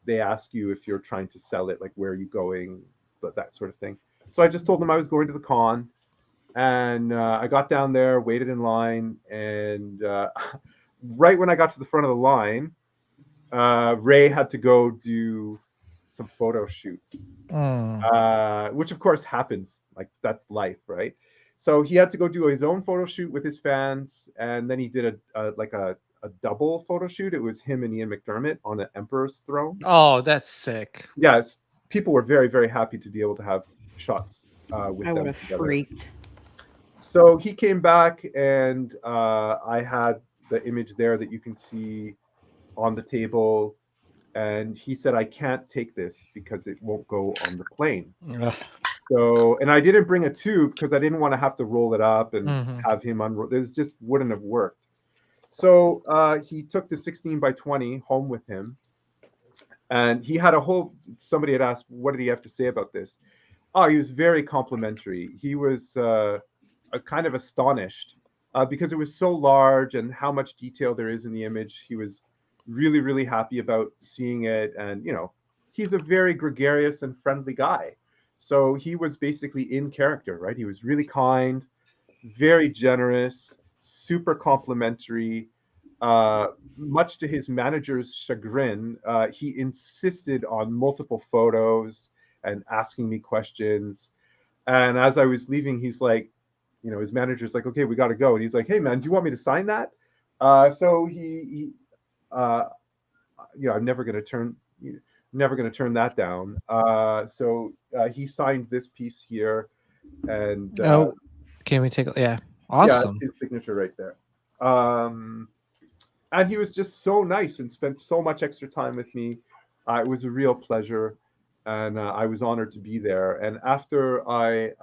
they ask you if you're trying to sell it, like where are you going, but that sort of thing. So I just told them I was going to the con, and I got down there, waited in line, and right when I got to the front of the line, Ray had to go do some photo shoots, which of course happens. Like, that's life, right? So he had to go do his own photo shoot with his fans, and then he did a double photo shoot. It was him and Ian McDermott on an Emperor's throne. Oh, that's sick. Yes, people were very, very happy to be able to have shots with I them would have together. freaked. So he came back, and I had the image there that you can see on the table, and he said, I can't take this because it won't go on the plane. So, and I didn't bring a tube because I didn't want to have to roll it up and have him unroll. This just wouldn't have worked. So he took the 16 by 20 home with him, and he had somebody had asked, what did he have to say about this? Oh, he was very complimentary. He was kind of astonished because it was so large and how much detail there is in the image. He was really, really happy about seeing it. And, you know, he's a very gregarious and friendly guy. So he was basically in character, right? He was really kind, very generous, super complimentary. Much to his manager's chagrin, he insisted on multiple photos and asking me questions. And as I was leaving, he's like, his manager's like, okay, we got to go. And he's like, hey, man, do you want me to sign that? So he I'm never going to turn that down. So he signed this piece here, and can we take? Yeah, yeah, awesome. his signature right there. And he was just so nice and spent so much extra time with me. It was a real pleasure, and I was honored to be there. And after I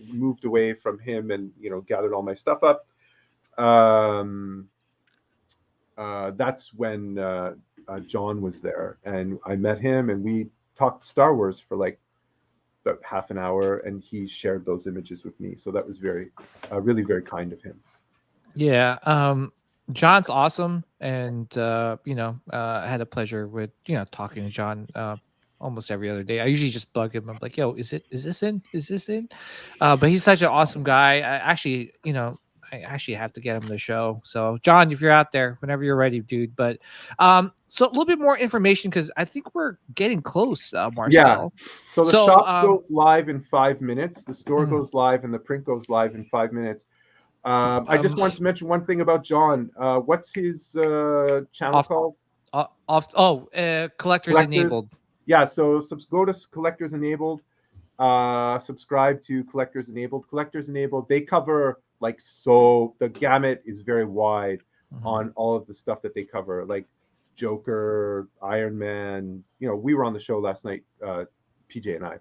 moved away from him and gathered all my stuff up, that's when John was there, and I met him, and we talked Star Wars for like about half an hour, and he shared those images with me. So that was really very kind of him. Yeah, John's awesome, and I had a pleasure with talking to John almost every other day. I usually just bug him. I'm like, yo, is this in? Is this in? But he's such an awesome guy. I actually have to get him the show. So John, if you're out there, whenever you're ready, dude. But so a little bit more information, because I think we're getting close, Marcel. Yeah. So the shop goes live in 5 minutes. The store goes live, and the print goes live in 5 minutes. I just want to mention one thing about John. What's his channel called? Collectors Enabled. Yeah, so go to Collectors Enabled. Subscribe to Collectors Enabled. Collectors Enabled, they cover the gamut is very wide on all of the stuff that they cover, like Joker, Iron Man. We were on the show last night, PJ and I.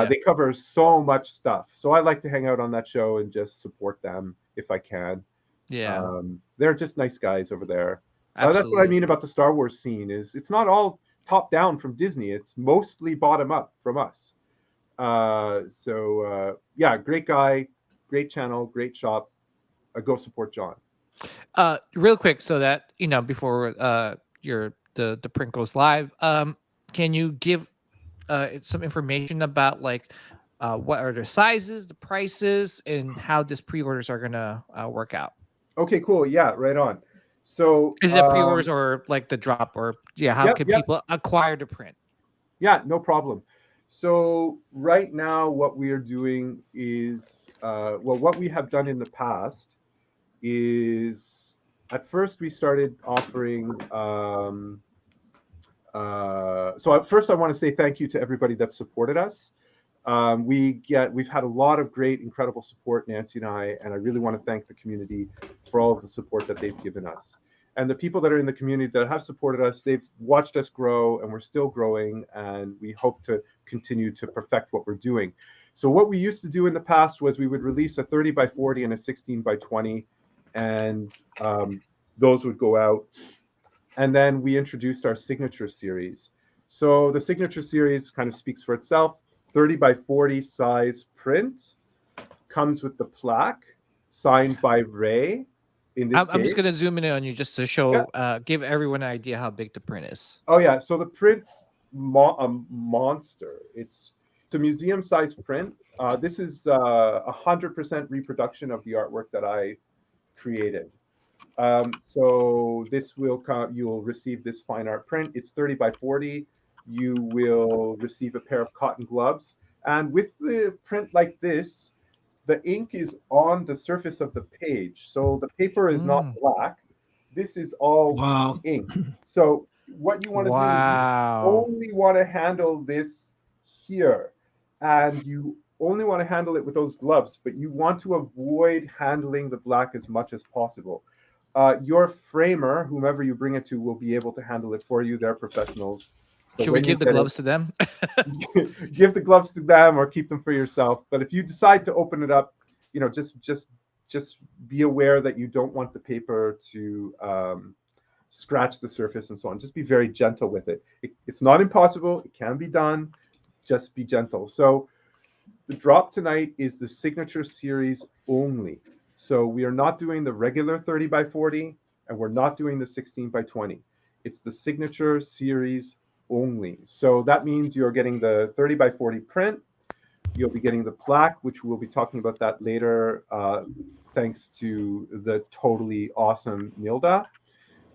They cover so much stuff. So I like to hang out on that show and just support them if I can. Yeah. They're just nice guys over there. That's what I mean about the Star Wars scene, is it's not all top down from Disney. It's mostly bottom up from us. Yeah, great guy, great channel, great shop. Go support John. Real quick, so that before the print goes live, can you give some information about what are the sizes, the prices, and how this pre-orders are gonna work out? Okay, cool. Yeah, right on. So is it pre-orders or the drop, or how can people acquire the print? Yeah, no problem. So right now what we are doing is what we have done in the past is, at first we started offering so at first I want to say thank you to everybody that supported us. We've had a lot of great, incredible support, Nancy and I really want to thank the community for all of the support that they've given us. And the people that are in the community that have supported us, they've watched us grow, and we're still growing, and we hope to continue to perfect what we're doing. So what we used to do in the past was we would release a 30 by 40 and a 16 by 20, and those would go out. And then we introduced our signature series. So the signature series kind of speaks for itself. 30 by 40 size print, comes with the plaque signed by Ray. I'm just going to zoom in on you just to show, give everyone an idea how big the print is. Oh yeah, so the print's a monster. It's a museum-sized print. This is 100% reproduction of the artwork that I created. So this will come. You will receive this fine art print. It's 30 by 40. You will receive a pair of cotton gloves, and with the print like this, the ink is on the surface of the page. So the paper is not black. This is all ink. So what you want to do is you only want to handle this here, and you only want to handle it with those gloves, but you want to avoid handling the black as much as possible. Your framer, whomever you bring it to, will be able to handle it for you. They're professionals. So should we give the gloves to them? Give the gloves to them or keep them for yourself. But if you decide to open it up, just be aware that you don't want the paper to scratch the surface and so on. Just be very gentle with it. It's not impossible. It can be done. Just be gentle. So the drop tonight is the signature series only. So we are not doing the regular 30 by 40, and we're not doing the 16 by 20. It's the signature series only. So that means you're getting the 30 by 40 print. You'll be getting the plaque, which we'll be talking about that later, thanks to the totally awesome Nilda.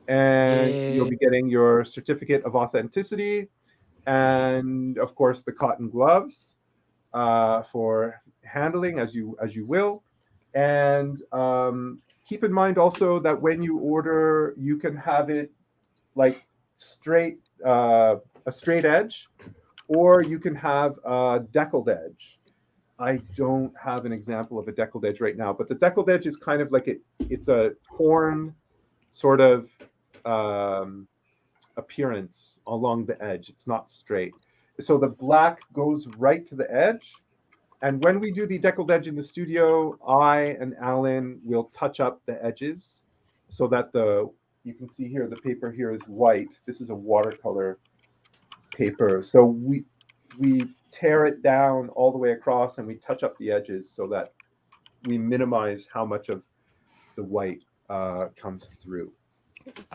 And you'll be getting your certificate of authenticity, and of course the cotton gloves for handling as you will. And keep in mind also that when you order, you can have it like straight, a straight edge, or you can have a deckled edge. I don't have an example of a deckled edge right now, but the deckled edge is kind of like it's a torn sort of appearance along the edge. It's not straight. So the black goes right to the edge. And when we do the deckled edge in the studio, I and Alan will touch up the edges so that you can see here, the paper here is white. This is a watercolor paper. So we tear it down all the way across and we touch up the edges so that we minimize how much of the white comes through.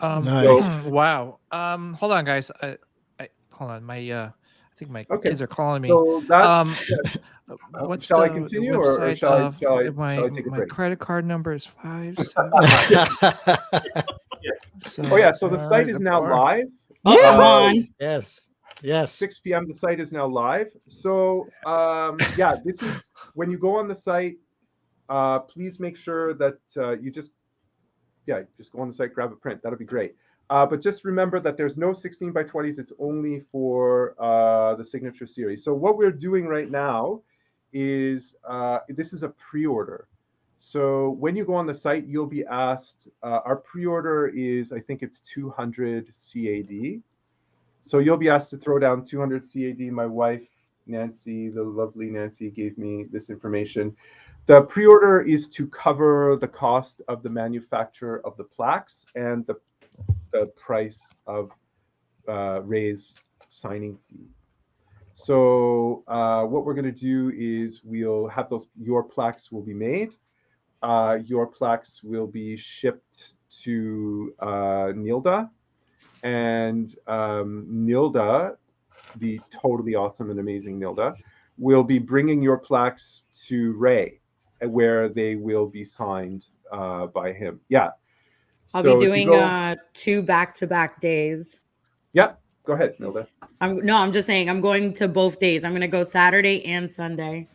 Nice. Wow. Hold on, guys. Hold on. I think my kids are calling me. So that's, what's shall I the continue, website or shall I of take a my break? credit card number is 5. Oh yeah, so the site is now live. Oh, come on. Yes. 6 p.m. The site is now live. So yeah, this is when you go on the site. Please make sure that you just go on the site, grab a print. That'll be great. But just remember that there's no 16 by 20s. It's only for the signature series. So what we're doing right now is this is a pre-order. So when you go on the site, you'll be asked, our pre-order is, I think it's 200 CAD. So you'll be asked to throw down 200 CAD. My wife, Nancy, the lovely Nancy, gave me this information. The pre-order is to cover the cost of the manufacture of the plaques and the price of Ray's signing fee. So what we're going to do is we'll have your plaques will be made. Your plaques will be shipped to Nilda, and Nilda, the totally awesome and amazing Nilda, will be bringing your plaques to Ray, where they will be signed by him. Yeah. I'll be doing 2 back-to-back days. Yeah, go ahead, Nilda. I'm just saying I'm going to both days. I'm going to go Saturday and Sunday.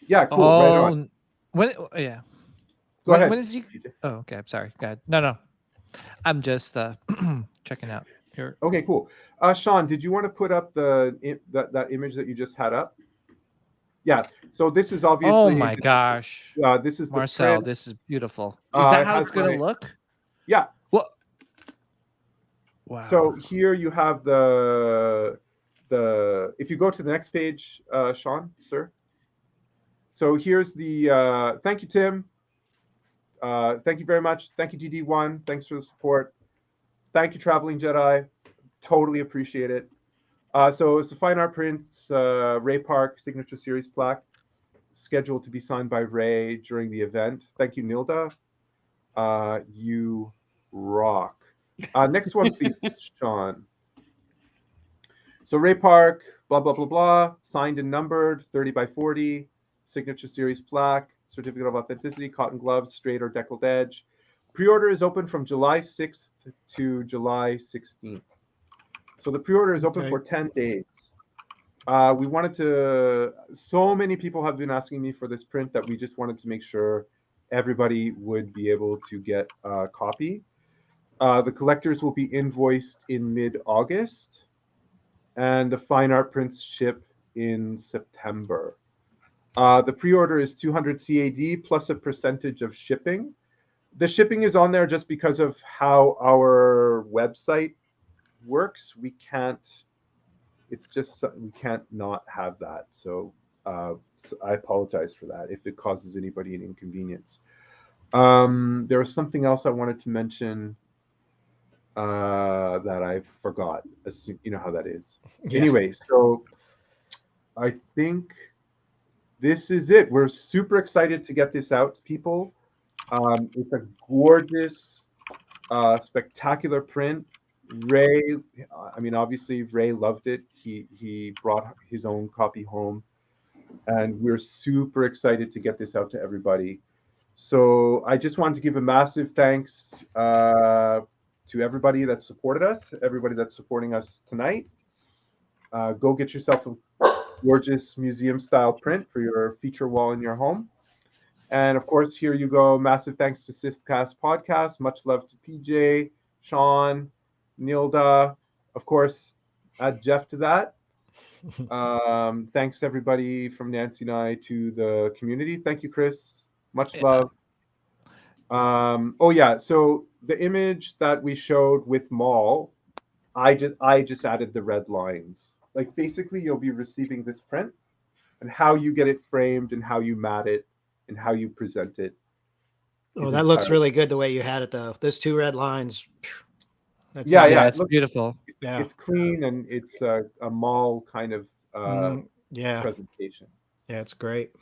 Yeah, cool. Right on. Go ahead. When is he? Oh, okay. I'm sorry. Go ahead. No. I'm just checking out here. Okay, cool. Sean, did you want to put up that image that you just had up? Yeah. So this is obviously. Oh my gosh. This is Marcel. print. This is beautiful. Is that how it's going to look? Yeah. What? Wow. So here you have the. If you go to the next page, Sean, sir. So here's the. Thank you, Tim. Thank you very much. Thank you, DD1. Thanks for the support. Thank you, Traveling Jedi. Totally appreciate it. So it's the Fine Art Prints Ray Park Signature Series plaque, scheduled to be signed by Ray during the event. Thank you, Nilda. You rock. Next one, please, Sean. So Ray Park, blah, blah, blah, blah, signed and numbered, 30 by 40, Signature Series plaque, certificate of authenticity, cotton gloves, straight or deckled edge. Pre-order is open from July 6th to July 16th. So the pre-order is open for 10 days. We wanted to, so many people have been asking me for this print that we just wanted to make sure everybody would be able to get a copy. The collectors will be invoiced in mid-August, and the fine art prints ship in September. The pre-order is 200 CAD plus a percentage of shipping. The shipping is on there just because of how our website works. We can't not have that. So I apologize for that if it causes anybody an inconvenience. There was something else I wanted to mention that I forgot. You know how that is. Yeah. Anyway, so I think this is it. We're super excited to get this out to people. It's a gorgeous, spectacular print. Ray, I mean, obviously Ray loved it. He brought his own copy home, and we're super excited to get this out to everybody. So I just wanted to give a massive thanks to everybody that supported us, everybody that's supporting us tonight. Go get yourself a gorgeous museum-style print for your feature wall in your home. And of course, here you go. Massive thanks to Sithcast Podcast. Much love to PJ, Sean, Nilda. Of course, add Jeff to that. Thanks everybody from Nancy and I to the community. Thank you, Chris. Much love. Oh yeah, so the image that we showed with Maul, I just added the red lines. Like basically you'll be receiving this print, and how you get it framed and how you mat it and how you present it. Oh, that looks really good the way you had it though. Those 2 red lines. That's yeah, it's beautiful. It's clean and it's a Maul kind of presentation. Yeah, it's great.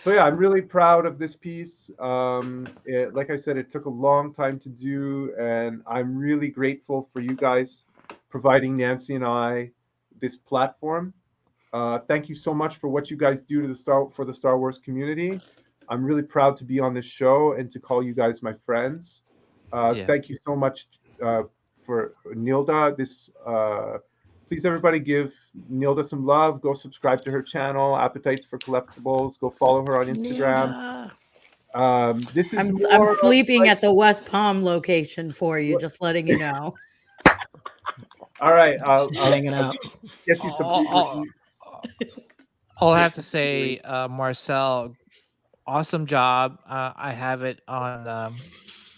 So yeah, I'm really proud of this piece. Like I said, it took a long time to do, and I'm really grateful for you guys providing Nancy and I this platform. Thank you so much for what you guys do to the Star Wars community. I'm really proud to be on this show and to call you guys my friends. Thank you so much for Nilda. Please, everybody, give Nilda some love. Go subscribe to her channel, Appetites for Collectibles. Go follow her on Instagram. I'm sleeping at the West Palm location for you, just letting you know. All right, I'll hanging out. Get you some. All I have to say, Marcel, awesome job. I have it on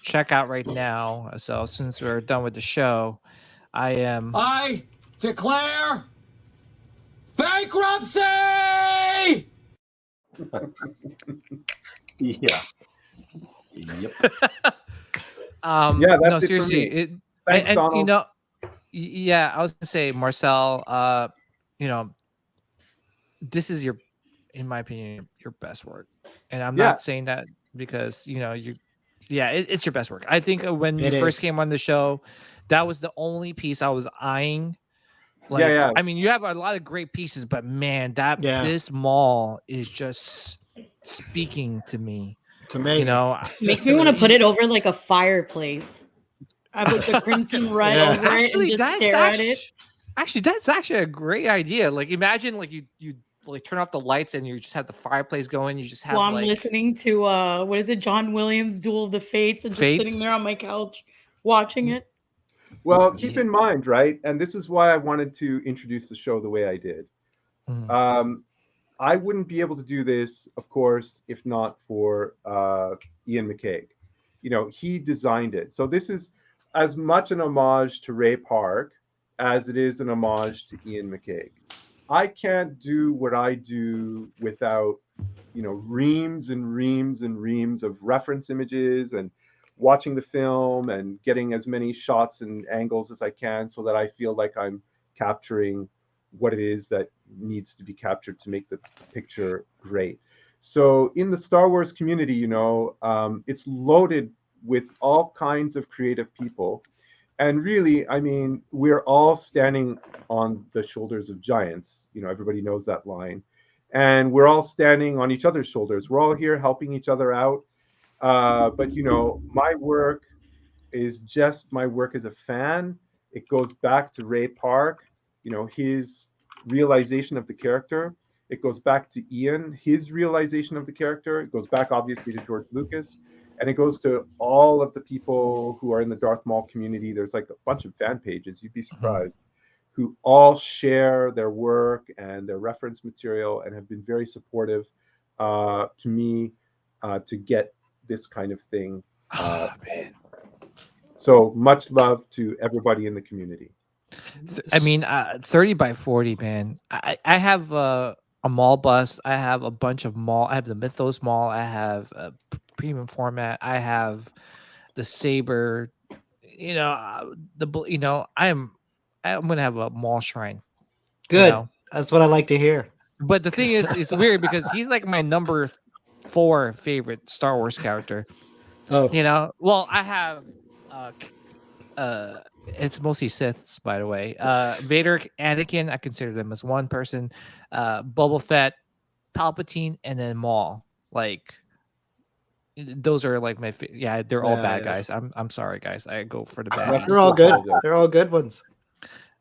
checkout right now. So since we're done with the show, I declare bankruptcy. Yeah. Yep. Yeah, that's no, it seriously. Thanks, and Donald. you know, yeah, I was gonna say, Marcel, you know, this is in my opinion, your best work. And I'm not saying that because, you know, it's your best work. I think when you first came on the show, that was the only piece I was eyeing. Like, I mean, you have a lot of great pieces, but man, this Maul is just speaking to me. It's amazing. You know, makes me want to put it over like a fireplace. I put the crimson red over it and just stare at it. Actually, that's actually a great idea. Like, imagine like you like turn off the lights and you just have the fireplace going. You just have. Well, I'm listening to what is it, John Williams' Duel of the Fates, and just sitting there on my couch watching it. Well, keep in mind, right? And this is why I wanted to introduce the show the way I did. I wouldn't be able to do this, of course, if not for Ian McCaig. You know, he designed it. So this is as much an homage to Ray Park as it is an homage to Ian McCaig. I can't do what I do without, you know, reams and reams and reams of reference images and watching the film and getting as many shots and angles as I can so that I feel like I'm capturing what it is that needs to be captured to make the picture great. So in the Star Wars community, you know, it's loaded with all kinds of creative people. And really, I mean, we're all standing on the shoulders of giants. You know, everybody knows that line. And we're all standing on each other's shoulders. We're all here helping each other out. But, you know, my work is just my work as a fan. It goes back to Ray Park, you know, his realization of the character. It goes back to Ian, his realization of the character. It goes back, obviously, to George Lucas. And it goes to all of the people who are in the Darth Maul community. There's like a bunch of fan pages, you'd be surprised, who all share their work and their reference material and have been very supportive to me to get this kind of thing. So much love to everybody in the community. I mean, 30 by 40, man. I have a Maul bust. I have a bunch of Maul. I have the Mythos Maul. I have a premium format. I have the saber. You know, I'm gonna have a Maul shrine. Good. You know? That's what I like to hear. But the thing is, it's weird because he's like my number 4 favorite Star Wars character. Oh, You know, well, I have it's mostly Siths, by the way. Vader, Anakin, I consider them as one person. Boba Fett, Palpatine, and then Maul. Like those are like yeah, they're all bad guys. I'm sorry, guys. I go for the bad. They're all good. They're all good ones.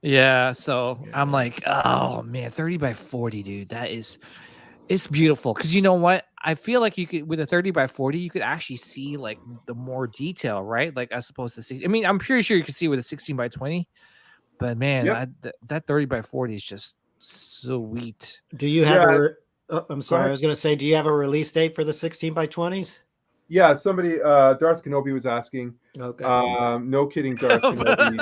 Yeah, so I'm like, oh man, 30 by 40, dude. It's beautiful because you know what? I feel like you could with a 30 by 40, you could actually see like the more detail, right? Like as opposed to 60. I mean, I'm pretty sure you could see with a 16 by 20, but man, that 30 by 40 is just sweet. Do you have I'm sorry, I was gonna say, do you have a release date for the 16 by 20s? Yeah, somebody, Darth Kenobi was asking. Okay. No kidding, Darth Kenobi.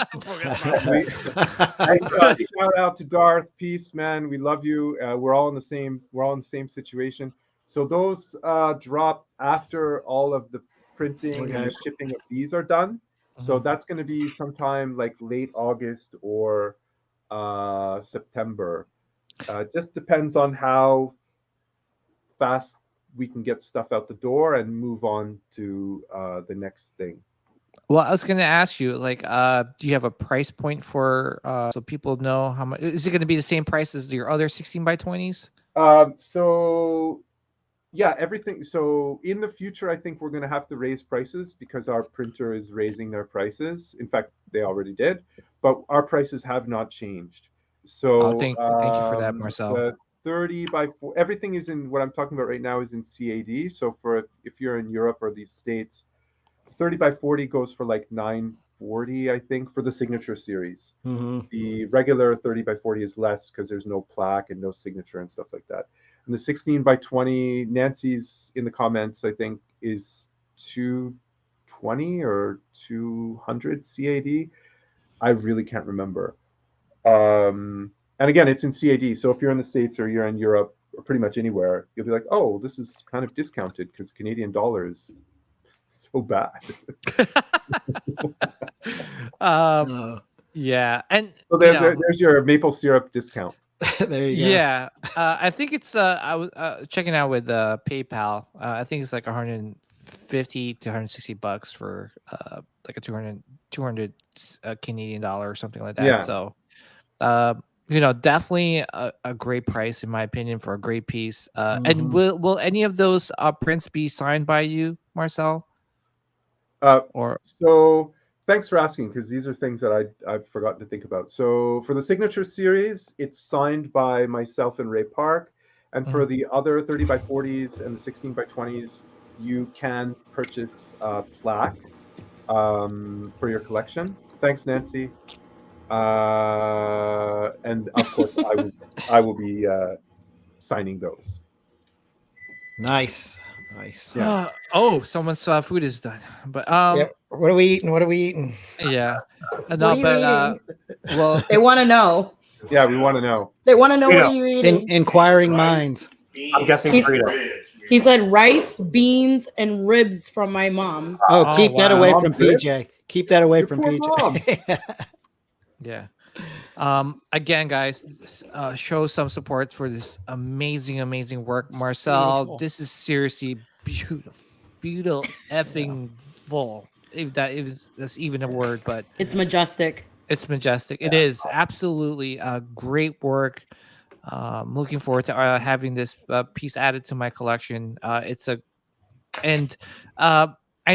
Shout out to Darth. Peace, man. We love you. We're all in the same situation. So those drop after all of the printing and the shipping of these are done. So that's going to be sometime like late August or September. Just depends on how fast we can get stuff out the door and move on to the next thing. Well, I was going to ask you, like, do you have a price point for so people know how much? Is it going to be the same price as your other 16 by 20s? So yeah, everything. So in the future, I think we're going to have to raise prices because our printer is raising their prices. In fact, they already did, but our prices have not changed. So thank you for that, Marcel. The 30 by 4, everything is in what I'm talking about right now is in CAD. So for if you're in Europe or the States, 30 by 40 goes for like $940, I think, for the signature series. The regular 30 by 40 is less because there's no plaque and no signature and stuff like that. And the 16 by 20, Nancy's in the comments, I think, is 220 or 200 CAD. I really can't remember. And again, it's in CAD. So if you're in the States or you're in Europe or pretty much anywhere, you'll be like, oh, this is kind of discounted because Canadian dollars is so bad. Yeah. And so there's your maple syrup discount. There you go. Yeah. I think it's I was checking out with PayPal. I think it's like 150 to 160 bucks for like a 200 Canadian dollar or something like that. Yeah. So definitely a great price in my opinion for a great piece. And will any of those prints be signed by you, Marcel? So thanks for asking, because these are things that I've forgotten to think about. So for the signature series, it's signed by myself and Ray Park. And for the other 30 by 40s and the 16 by 20s, you can purchase a plaque for your collection. Thanks, Nancy. And of course, I will be signing those. Nice. Yeah. Someone's food is done. But what are we eating? Yeah. Well, they want to know. Yeah, we want to know. They want to know what you're eating. Inquiring minds. I'm guessing Frito. He said rice, beans, and ribs from my mom. Keep that away from PJ. Keep that away from PJ. Yeah. Again, guys, show some support for this amazing work. Marcel, beautiful. This is seriously beautiful effing full. If that's even a word, but it's majestic. It's majestic. It is absolutely great work. Looking forward to having this piece added to my collection. I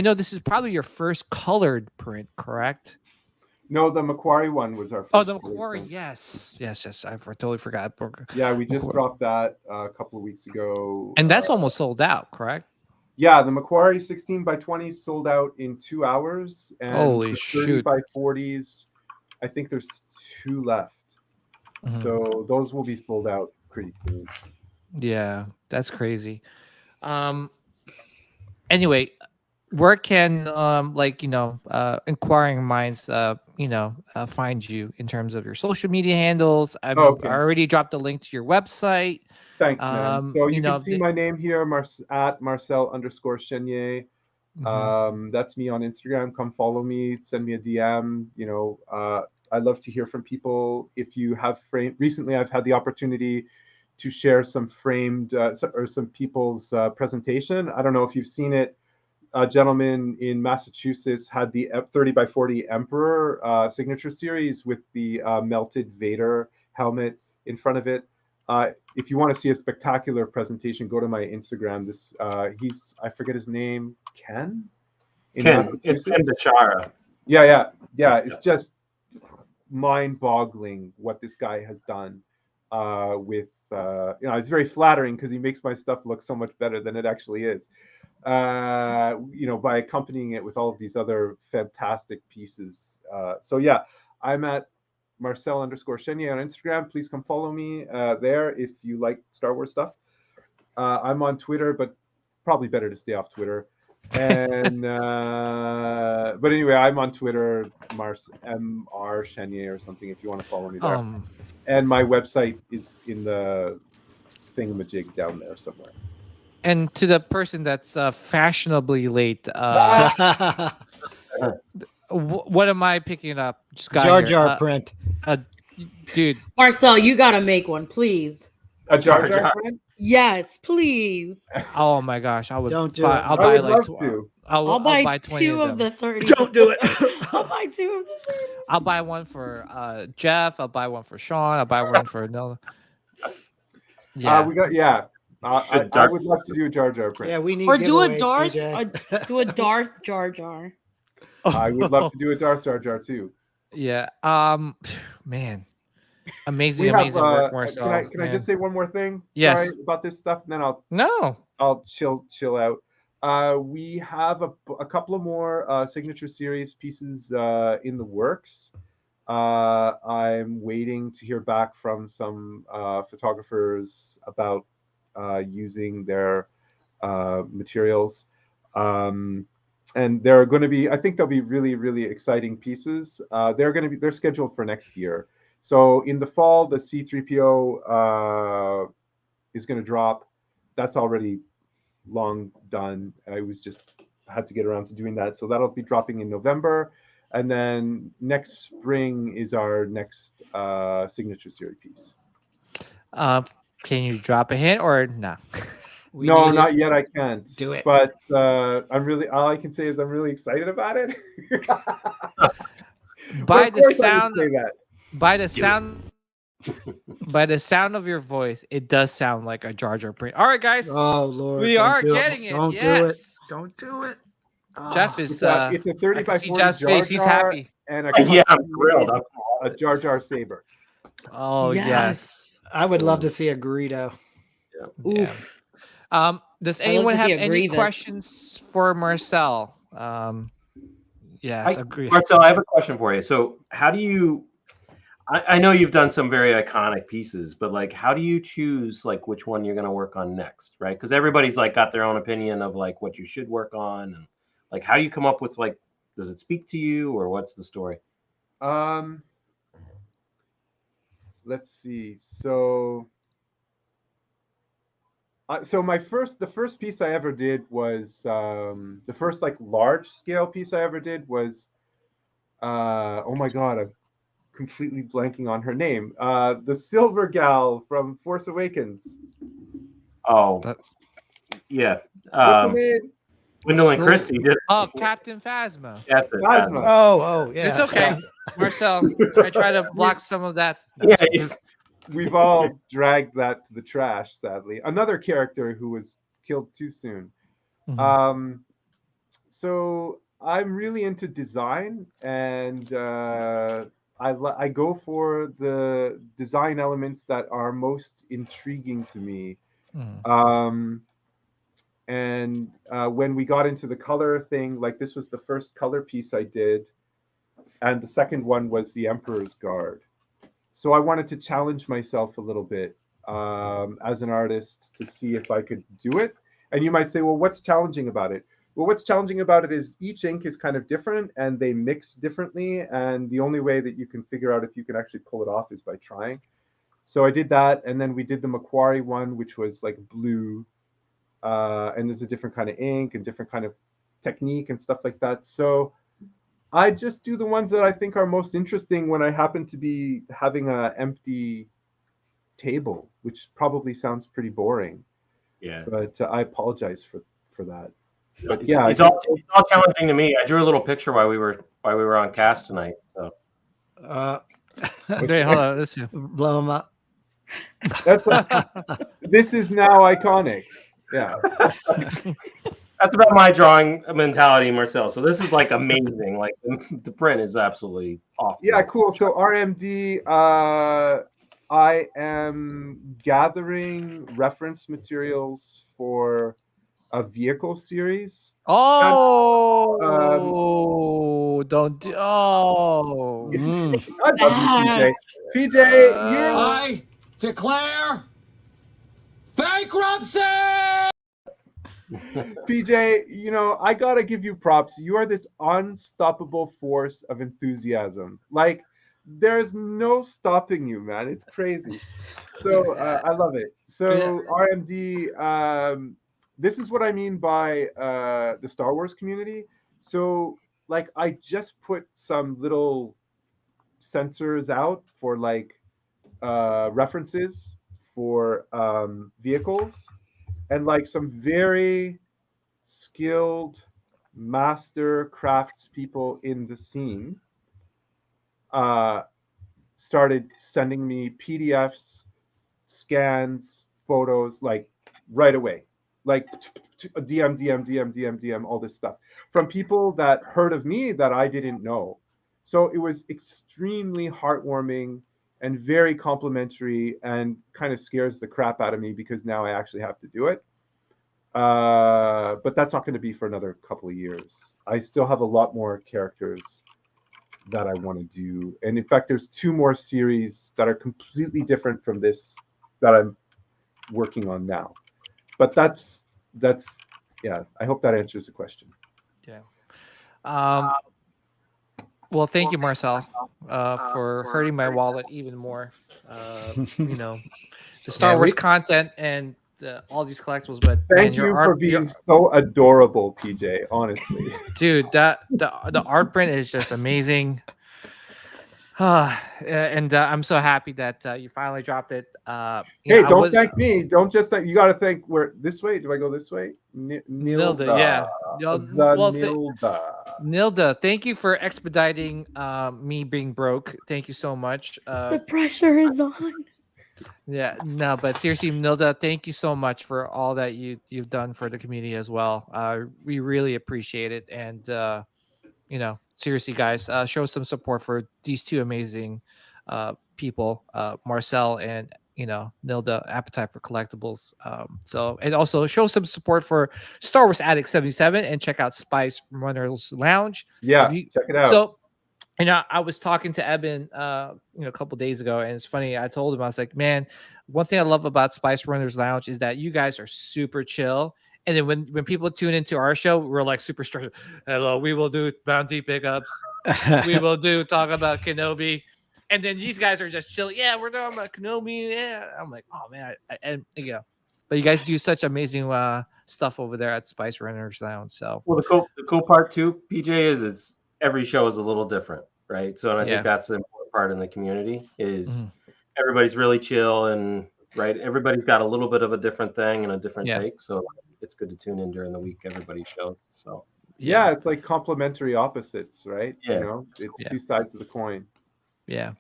know this is probably your first colored print, correct? No, the Macquarie one was our first. Oh, the Macquarie, yes. I totally forgot. Yeah, we just dropped that a couple of weeks ago. And that's almost sold out, correct? Yeah, the Macquarie 16 by 20s sold out in 2 hours. And holy the 30 shoot. by 40s, I think there's 2 left. So those will be sold out pretty soon. Yeah, that's crazy. Anyway, where can inquiring minds find you in terms of your social media handles? I already dropped a link to your website. Thanks, man. So you can see my name here, at Marcel_Chenier. That's me on Instagram. Come follow me, send me a DM. I love to hear from people. If you have recently I've had the opportunity to share some framed or some people's presentation. I don't know if you've seen it. a gentleman in Massachusetts had the 30 by 40 Emperor signature series with the melted Vader helmet in front of it. If you want to see a spectacular presentation, go to my Instagram. This I forget his name, Ken. It's Ken Bechara. Yeah. It's just mind-boggling what this guy has done with. It's very flattering because he makes my stuff look so much better than it actually is. By accompanying it with all of these other fantastic pieces. So yeah, I'm at Marcel_Chenier on Instagram. Please come follow me there if you like Star Wars stuff. I'm on Twitter, but probably better to stay off Twitter. And but anyway, I'm on Twitter, MR Chenier or something if you want to follow me there. And my website is in the thingamajig down there somewhere. And to the person that's fashionably late, what am I picking up? Just got Jar here. Jar print. Dude. Marcel, you gotta make one, please. A Jar Jar print? Yes, please. Oh my gosh, I would. Don't do it. I'll I buy would like. love to. I'll buy 20 two of the 30. Don't do it. I'll buy 2 of the 30. I'll buy one for Jeff. I'll buy one for Sean. I'll buy one for Noah. Yeah. I would love to do a Jar Jar print. Yeah, we need Or do a giveaways, Darth, PJ. do a Darth Jar Jar. I would love to do a Darth Jar Jar too. Yeah. Man. Amazing, We amazing have, work, Marcel. Can I just say one more thing? Yes. Sorry about this stuff, and then No. I'll chill out. We have a couple of more signature series pieces in the works. I'm waiting to hear back from some photographers about using their materials. And they're going to be, I think they'll be really, really exciting pieces. They're scheduled for next year. So in the fall, the C-3PO is going to drop. That's already long done. I had to get around to doing that. So that'll be dropping in November. And then next spring is our next signature series piece. Can you drop a hint or no? No, not yet. I can't do it. But all I can say is I'm really excited about it. By the sound of your voice, it does sound like a Jar Jar print. All right, guys. Oh Lord, we are getting it. Don't do it. Don't do it. Jeff is. It's a 30 by 40 Jeff's Jar face. He's happy. And I'm thrilled. A Jar Jar saber. Oh yes. I would love to see a Greedo. Yeah. Oof. Does I'd love anyone to have see a any Grievous. questions for Marcel? Yes, agree. Marcel, I have a question for you. So how do you, I know you've done some very iconic pieces, but like, how do you choose like which one you're going to work on next, right? Because everybody's like got their own opinion of like what you should work on. And like, how do you come up with like, does it speak to you or what's the story? Let's see. So the first piece I ever did was the first like large scale piece I ever did was oh my god, I'm completely blanking on her name. The silver gal from Force Awakens. Oh, yeah. What's her name? Gwendolyn Christie did. Oh, Captain Phasma. That's it. Phasma. Oh, yeah. It's okay, Marcel. I try to block some of that. Yeah, we've all dragged that to the trash, sadly. Another character who was killed too soon. Mhm. So I'm really into design, and I go for the design elements that are most intriguing to me. And when we got into the color thing, like this was the first color piece I did, and the second one was the Emperor's Guard. So I wanted to challenge myself a little bit as an artist to see if I could do it. And you might say, well, what's challenging about it? Well, what's challenging about it is each ink is kind of different and they mix differently. And the only way that you can figure out if you can actually pull it off is by trying. So I did that. And then we did the Macquarie one, which was like blue. And there's a different kind of ink and different kind of technique and stuff like that. So I just do the ones that I think are most interesting when I happen to be having an empty table, which probably sounds pretty boring. Yeah. But I apologize for that. But it's, Yeah, it's all challenging to me. I drew a little picture while we were on cast tonight. So Okay, hold on. Let's see. Blow them up. This is now iconic. Yeah. that's about my drawing mentality, Marcel. So this is like amazing. Like the print is absolutely off. Yeah, cool. So RMD, I am gathering reference materials for a vehicle series. Oh, don't do. Oh, I love you, PJ. PJ, you're I declare bankruptcy! PJ, you know, I gotta give you props. You are this unstoppable force of enthusiasm. Like, there's no stopping you, man. It's crazy. So I love it. So RMD, this is what I mean by the Star Wars community. So, like, I just put some little sensors out for like references for vehicles, and like some very skilled master craftspeople in the scene started sending me PDFs, scans, photos, like right away, like DM, all this stuff from people that heard of me that I didn't know. So it was extremely heartwarming and very complimentary, and kind of scares the crap out of me because now I actually have to do it. But that's not going to be for another couple of years. I still have a lot more characters that I want to do. And in fact, there's 2 more series that are completely different from this that I'm working on now. But that's yeah, I hope that answers the question. yeah. Well, thank you, Marcel, for hurting my wallet even more. You know, the Star Wars content and all these collectibles. But thank you for being so adorable, PJ. Honestly, dude, the art print is just amazing. And I'm so happy that you finally dropped it. Hey, don't thank me. Don't just thank. You got to thank where this way. Do I go this way? Nilda, yeah. Nilda, thank you for expediting me being broke. Thank you so much. The pressure is on. Yeah, no, but seriously, Nilda, thank you so much for all that you've done for the community as well. We really appreciate it, and you know, seriously, guys, show some support for these 2 amazing people, Marcel and, you know, Nilda, Appetite for Collectibles. So, and also show some support for Star Wars Addict 77 and check out Spice Runners Lounge. Yeah, check it out. So, you know, I was talking to Eben, you know, a couple days ago, and it's funny. I told him, I was like, man, one thing I love about Spice Runners Lounge is that you guys are super chill. And then when people tune into our show, we're like super stressed. Hello, we will do bounty pickups. We will talk about Kenobi. And then these guys are just chill. Yeah, we're talking about Kenobi. Yeah. I'm like, oh man. And you know, but you guys do such amazing stuff over there at Spice Runners Lounge. So well, the cool part too, PJ, is it's every show is a little different, right? So and I think that's the important part in the community is everybody's really chill, and right, everybody's got a little bit of a different thing and a different take. So it's good to tune in during the week, everybody's show. So yeah, it's like complementary opposites, right? Yeah, you know, it's 2 sides of the coin. Yeah.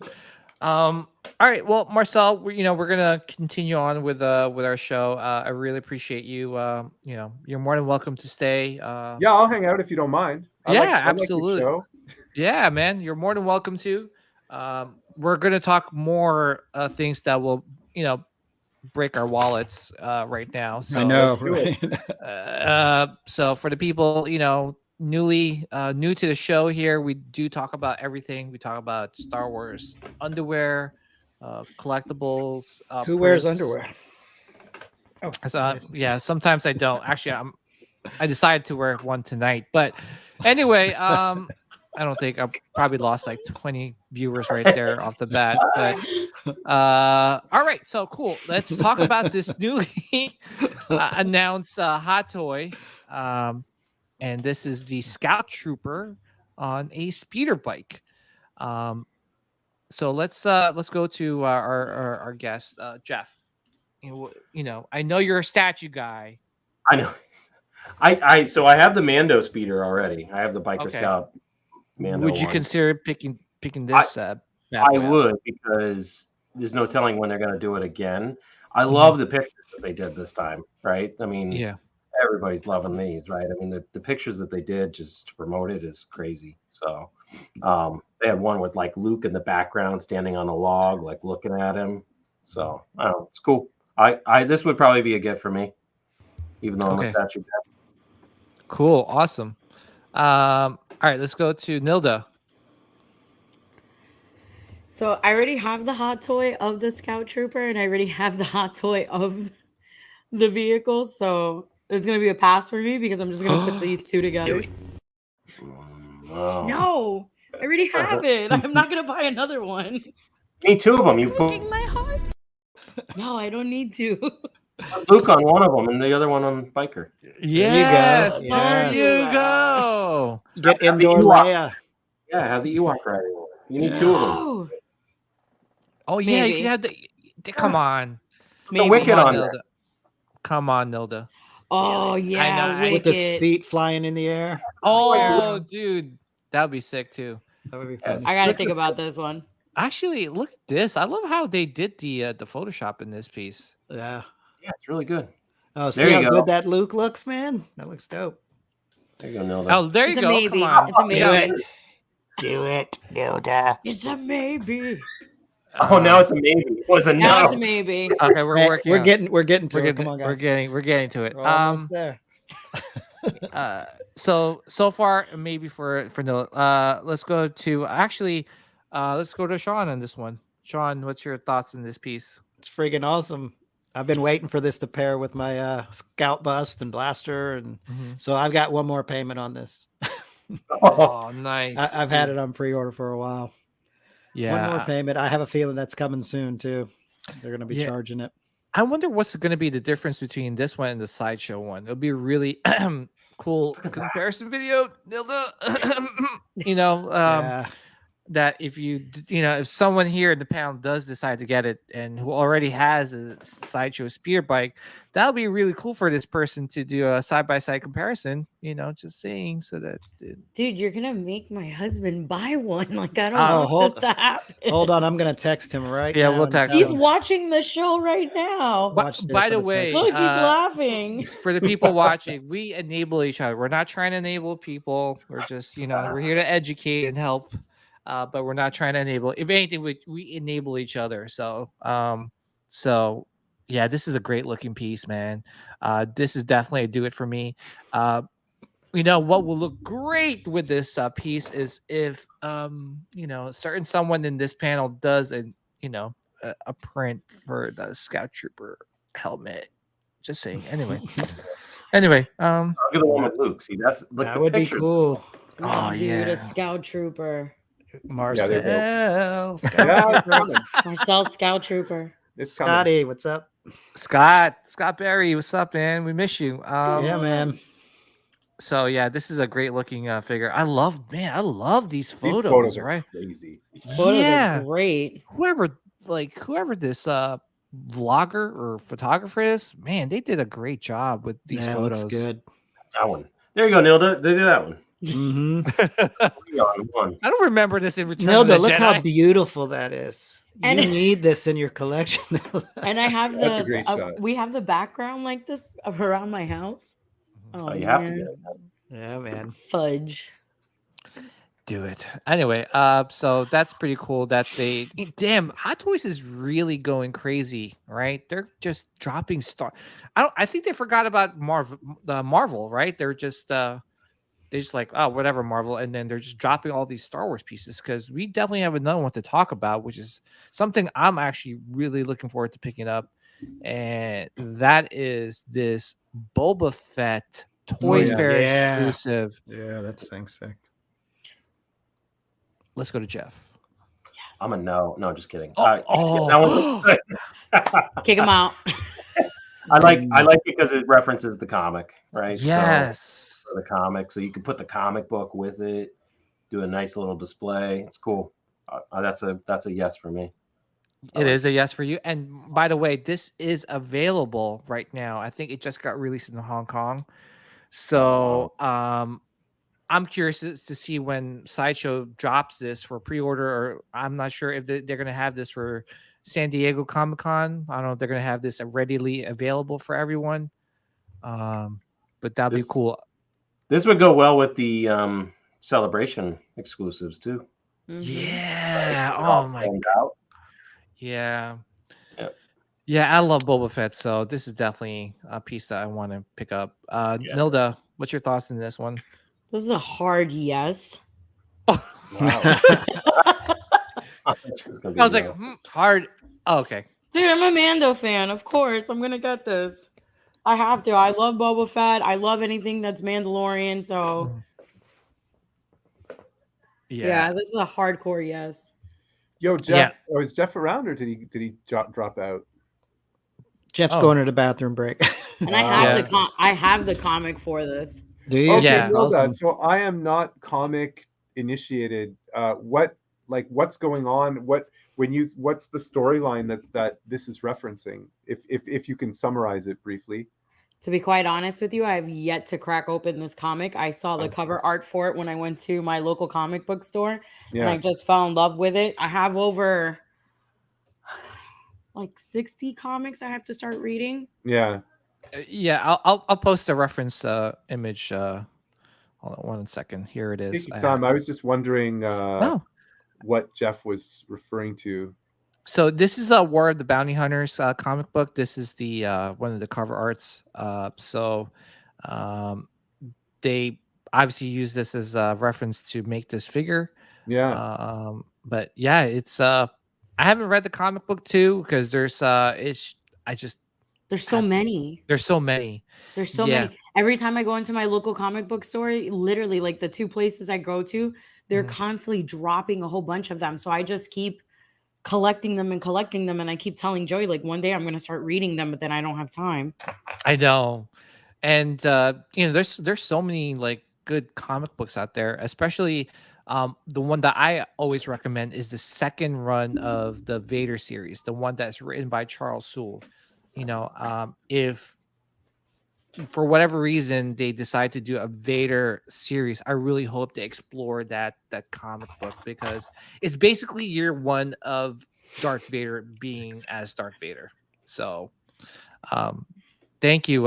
All right. Well, Marcel, we're gonna continue on with our show. I really appreciate you. You know, you're more than welcome to stay. Yeah, I'll hang out if you don't mind. I absolutely. Like yeah, man, you're more than welcome to. We're gonna talk more things that will, you know, break our wallets right now. So I know, right? So for the people, you know, new to the show here, we do talk about everything. We talk about Star Wars underwear, collectibles. Who wears underwear? Oh, yeah, sometimes I don't. Actually, I decided to wear one tonight, but anyway, I don't think I probably lost like 20 viewers right there off the bat. But all right, so cool. Let's talk about this newly announced hot toy. And this is the Scout Trooper on a speeder bike. So let's go to our guest, Jeff. You know, I know you're a statue guy. I know. So I have the Mando speeder already. I have the Biker Okay. Scout Mando. Would you one. consider picking this? Bad I boy up? would, because there's no telling when they're going to do it again. I Mhm. love the pictures that they did this time, right? I mean, Yeah. everybody's loving these, right? I mean, the pictures that they did just to promote it is crazy. So they had one with like Luke in the background standing on a log, like looking at him. So I don't know, it's cool. I this would probably be a gift for me, even though I'm Okay. a statue guy. Cool. Awesome. All right, let's go to Nilda. So I already have the hot toy of the Scout Trooper, and I already have the hot toy of the vehicle. So it's gonna be a pass for me because I'm just gonna put these two together. Oh. No, I already have it. I'm not gonna buy another one. You need two of them. You put No, I don't need to. Luke on one of them and the other one on Biker. Yes, go. there Yes. you go. Get Have the indoor Ewok. Leia. Yeah, have the Ewok riding one. You need two of them. Oh, Oh yeah, Maybe. you had the. Come on, The maybe. Wicked come on, on there. Nilda. Come on, Nilda. Oh I yeah, know, With his Wicked. feet flying in the air. Oh, dude, that would be sick too. That would be Yes. funny. I gotta think about this one. Actually, look at this. I love how they did the Photoshop in this piece. Yeah. Yeah, it's really good. Oh, There see you how go. good that Luke looks, man? That looks dope. There you go, Nilda. Oh, there you It's a go. maybe. Come on. It's a Do maybe. it. Do it, Yoda. It's a maybe. Oh, now it's a maybe. It was a Now no. it's a maybe. okay. We're Hey, working. we're on it. getting to We're it. getting. Come on, guys. We're getting to it. We're almost there. So far maybe for no. Let's go to let's go to Sean on this one. Sean, what's your thoughts on this piece? It's freaking awesome. I've been waiting for this to pair with my Scout Bust and Blaster, and so I've got one more payment on this. Oh, nice. I've had it on pre-order for a while. Yeah. One more payment. I have a feeling that's coming soon too. They're going to be Yeah. charging it. I wonder what's going to be the difference between this one and the sideshow one. It'll be a really cool comparison video. Yeah. That if if someone here in the panel does decide to get it and who already has a sideshow speeder bike, that'll be really cool for this person to do a side-by-side comparison. Just saying, so that Dude, you're gonna make my husband buy one. Like I don't Oh, want this to happen. Hold on, I'm going to text him right Yeah, now. we'll and text tell He's him. watching the show right now. Watch this, by the I'm gonna way, text Look, he's him. laughing. for the people watching, we enable each other. We're not trying to enable people. We're just, we're here to educate and help. But we're not trying to enable. If anything, we enable each other. So, yeah, this is a great looking piece, man. This is definitely a do it for me. What will look great with this piece is if certain someone in this panel does a print for the Scout Trooper helmet. Just saying. Anyway, I'll get the one with Luke. See, That would be cool. Oh, dude, yeah. a Scout Trooper. Marcel. Yeah, Marcel Scout Trooper. it's coming. Scotty, what's up? Scott Berry, what's up, man? We miss you. Yeah, man. So yeah, this is a great looking figure. I love these These photos, photos are right? crazy. These photos Yeah. are great. Whoever this vlogger or photographer is, man, they did a great job with these Yeah, photos. looks good. That one. There you go, Nilda. They do that one. Mm-hmm. 3 on 1. I don't remember this in Return of the Nelda, look how Jedi. beautiful that is. And- You need this in your collection. And I have That's a great shot. we have the background like this around my house. Oh, You have to man. get it. Yeah, man. Fudge. Do it anyway. So that's pretty cool. That they damn Hot Toys is really going crazy, right? They're just dropping I think they forgot about Marvel, right? They're just like, oh, whatever, Marvel, and then they're just dropping all these Star Wars pieces because we definitely have another one to talk about, which is something I'm actually really looking forward to picking up, and that is this Boba Fett Toy Fair exclusive. Yeah, that thing's sick. Let's go to Jeff. Yes. I'm a no. No, just kidding. Oh, That one looks good. Kick him out. I like it because it references the comic, right? Yes. So, the comic, so you can put the comic book with it, do a nice little display. It's cool. That's a yes for me. It is a yes for you. And by the way, this is available right now. I think it just got released in Hong Kong. So I'm curious to see when Sideshow drops this for pre-order, or I'm not sure if they're going to have this for San Diego Comic-Con. I don't know if they're going to have this readily available for everyone. But that'd be cool. This would go well with the Celebration exclusives too. Yeah. Right? Oh my God. Yeah. Yeah, I love Boba Fett, so this is definitely a piece that I want to pick up. Nilda, what's your thoughts on this one? This is a hard yes. Wow. I was like, hard. Oh, okay. Dude, I'm a Mando fan. Of course, I'm gonna get this. I have to. I love Boba Fett. I love anything that's Mandalorian. So, yeah, this is a hardcore yes. Yo, Jeff, is Jeff around, or did he drop out? Jeff's going to the bathroom break. And I have I have the comic for this. Do you? Okay, Yeah. awesome. So I am not comic initiated. What's going on? What's the storyline that this is referencing? If you can summarize it briefly. To be quite honest with you, I have yet to crack open this comic. I saw the cover art for it when I went to my local comic book store, and I just fell in love with it. I have over like 60 comics I have to start reading. Yeah, I'll post a reference image. Hold on 1 second. Here it is. Take your time. I was just wondering what Jeff was referring to. So this is a War of the Bounty Hunters comic book. This is the one of the cover arts. They obviously use this as a reference to make this figure. Yeah. But yeah, it's I haven't read the comic book too because there's so many. There's so many. Every time I go into my local comic book store, literally like the two places I go to, they're constantly dropping a whole bunch of them. So I just keep collecting them, and I keep telling Joey like one day I'm going to start reading them, but then I don't have time. I know. And there's so many like good comic books out there, especially the one that I always recommend is the second run of the Vader series, the one that's written by Charles Soule. If for whatever reason they decide to do a Vader series, I really hope they explore that comic book because it's basically year one of Darth Vader being as Darth Vader. So thank you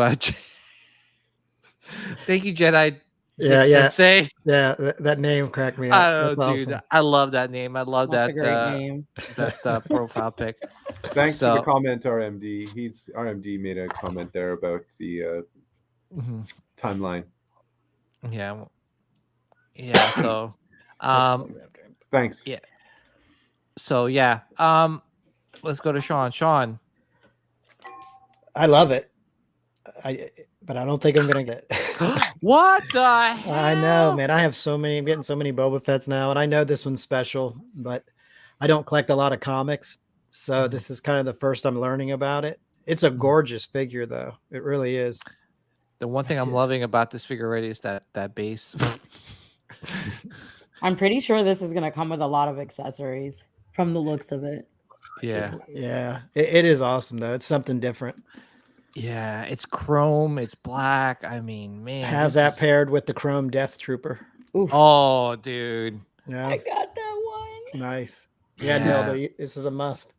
thank you, Jedi. Sensei. Yeah, that name cracked me up. Oh, dude, awesome. I love that name. I love that name. That profile pic. Thanks for the comment, RMD. RMD made a comment there about the timeline. Yeah. So, thanks. Yeah. So yeah, let's go to Sean. Sean, I love it. But I don't think I'm gonna get What the hell? I know, man. I'm getting so many Boba Fetts now, and I know this one's special, but I don't collect a lot of comics, so this is kind of the first I'm learning about it. It's a gorgeous figure, though. It really is. The one thing I'm loving about this figure already is that base. I'm pretty sure this is gonna come with a lot of accessories from the looks of it. Yeah. It is awesome though. It's something different. Yeah, it's chrome, it's black. I mean, man. Have that paired with the chrome Death Trooper. Oof. Oh, dude. Yeah. I got that one. Nice. Yeah, no, this is a must.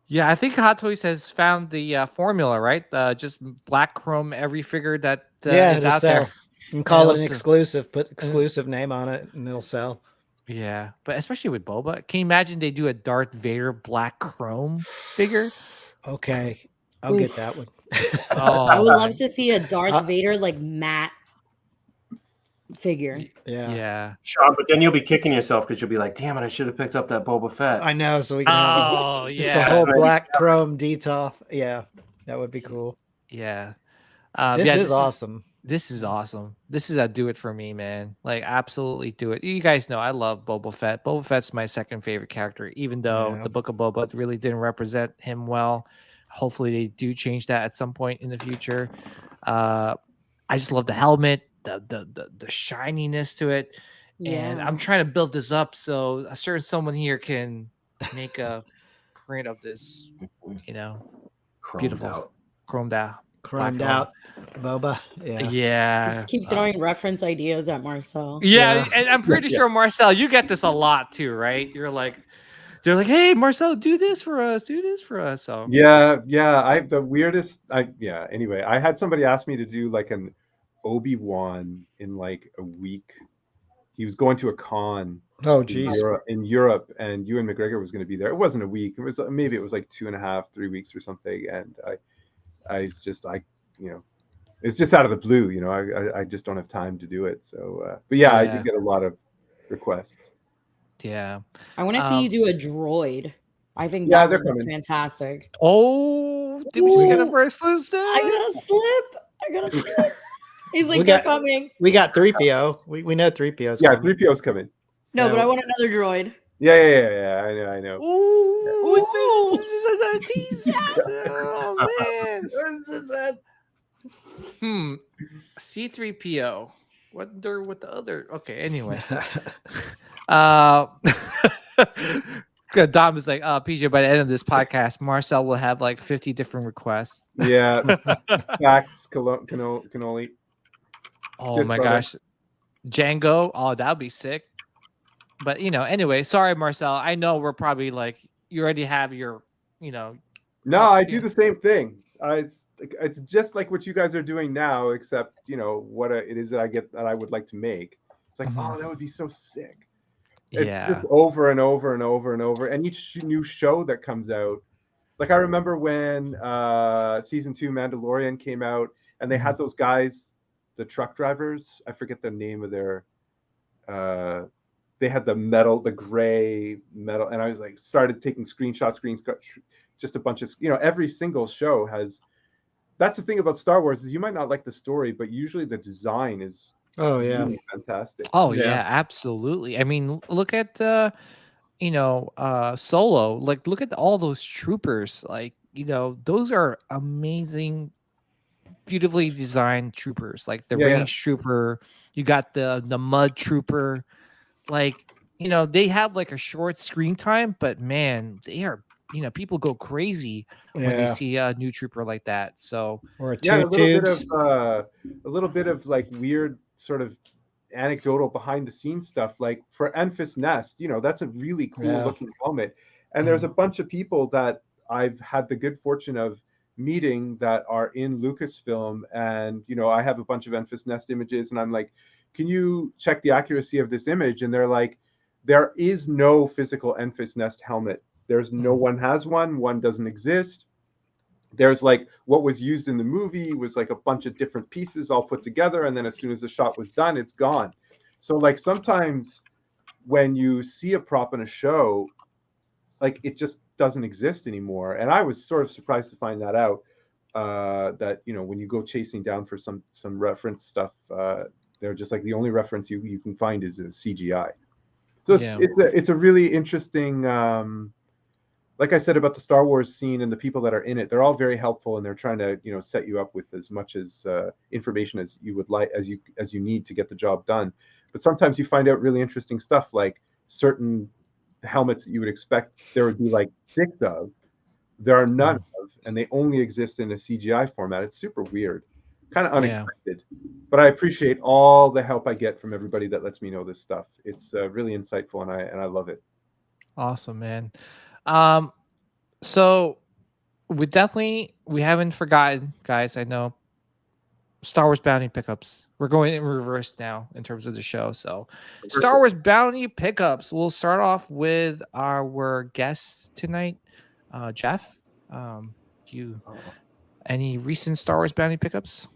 Yeah, I think Hot Toys has found the formula, right? Just black chrome every figure that is out there. You can call it an exclusive, put exclusive name on it, and it'll sell. Yeah, but especially with Boba. Can you imagine they do a Darth Vader black chrome figure? Okay. I'll get that one. I would love to see a Darth Vader like matte figure. Yeah. Sean, but then you'll be kicking yourself because you'll be like, damn it, I should have picked up that Boba Fett. I know, so we can have just a whole black chrome DTOF. Yeah, that would be cool. Yeah. This is awesome. This is awesome. This is a do it for me, man. Like, absolutely do it. You guys know I love Boba Fett. Boba Fett's my second favorite character, even though the Book of Boba really didn't represent him well. Hopefully they do change that at some point in the future. I just love the helmet, the shininess to it. And I'm trying to build this up so a certain someone here can make a print of this, beautiful chromed out. Chromed out Boba. Yeah. Yeah. Just keep throwing reference ideas at Marcel. Yeah, and I'm pretty sure Marcel, you get this a lot too, right? You're like, they're like, hey, Marcel, do this for us, do this for us. So Yeah. Anyway, I had somebody ask me to do like an Obi-Wan in like a week. He was going to a con in Europe, and Ewan McGregor was going to be there. It wasn't a week. It was maybe it was like 2.5, 3 weeks or something. And it's just out of the blue, I just don't have time to do it. So, but yeah, I do get a lot of requests. Yeah. I want to see you do a droid. I think they're would coming. be fantastic. Oh, did we just get a first exclusive? I got a slip. He's like, they're coming. We got 3PO. We know 3PO's Yeah, coming. 3PO's coming. No, but I want another droid. Yeah. I know. Ooh, this is a tease. Oh man. C3PO. What the other? Okay, anyway. Dom is like, PJ, by the end of this podcast, Marcel will have like 50 different requests. Yeah. Facts, cannoli. Oh my gosh. Django. Oh, that would be sick. But anyway, sorry, Marcel. I know we're probably like, you already have your, No, I do the same thing. It's just like what you guys are doing now, except what it is that I would like to make. It's like, oh, that would be so sick. It's just over and over and over and over. And each new show that comes out, like I remember when season 2 Mandalorian came out, and they had those guys, the truck drivers. I forget the name of their. They had the gray metal, and I was like, started taking screenshots, just a bunch of, every single show has. That's the thing about Star Wars is you might not like the story, but usually the design is really fantastic. Oh yeah, absolutely. I mean, look at Solo. Like, look at all those troopers. Like, those are amazing, beautifully designed troopers. Like the range trooper, you got the mud trooper. Like, they have like a short screen time, but man, they are, people go crazy when they see a new trooper like that. So, or a little bit of like weird sort of anecdotal behind the scenes stuff. Like for Enfys Nest, that's a really cool looking helmet. And there's a bunch of people that I've had the good fortune of meeting that are in Lucasfilm, and I have a bunch of Enfys Nest images, and I'm like, can you check the accuracy of this image? And they're like, there is no physical Enfys Nest helmet. There's no one has one doesn't exist. There's like what was used in the movie was like a bunch of different pieces all put together, and then as soon as the shot was done, it's gone. So like sometimes when you see a prop in a show, like it just doesn't exist anymore. And I was sort of surprised to find that out, that when you go chasing down for some reference stuff, they're just like the only reference you can find is a CGI. So it's a really interesting, like I said about the Star Wars scene and the people that are in it, they're all very helpful, and they're trying to set you up with as much as information as you would like, as you need to get the job done. But sometimes you find out really interesting stuff, like certain helmets that you would expect there would be like 6 of, there are none of, and they only exist in a CGI format. It's super weird, kind of unexpected. But I appreciate all the help I get from everybody that lets me know this stuff. It's really insightful, and I love it. Awesome, man. So we haven't forgotten, guys. I know Star Wars Bounty pickups. We're going in reverse now in terms of the show. So Star Wars Bounty pickups. We'll start off with our guest tonight, Jeff. Any recent Star Wars Bounty pickups?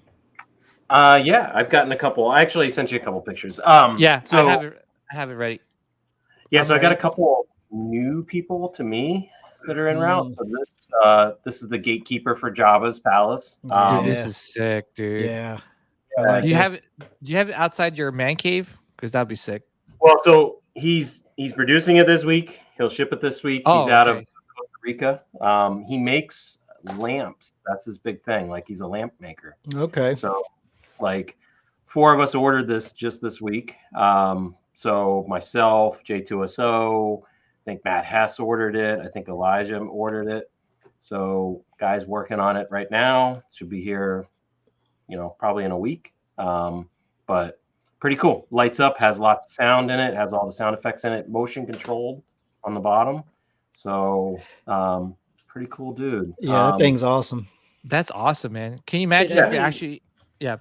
Yeah, I've gotten a couple. I actually sent you a couple pictures. So I have it ready. Yeah, so I got a couple new people to me that are en route. So this is the gatekeeper for Jabba's palace. Dude, this is sick, dude. Yeah. Do you have it outside your man cave? Because that'd be sick. Well, so he's producing it this week. He'll ship it this week. He's out of Costa Rica. He makes lamps. That's his big thing. Like, he's a lamp maker. Okay. So like 4 of us ordered this just this week. So myself, J2SO, I think Matt Hess ordered it. I think Elijah ordered it. So Guy's working on it right now. Should be here, probably in a week. But pretty cool. Lights up, has lots of sound in it, has all the sound effects in it, motion controlled on the bottom. So pretty cool dude. Yeah, that thing's awesome. That's awesome, man. Can you imagine Did if you I- actually? Yeah.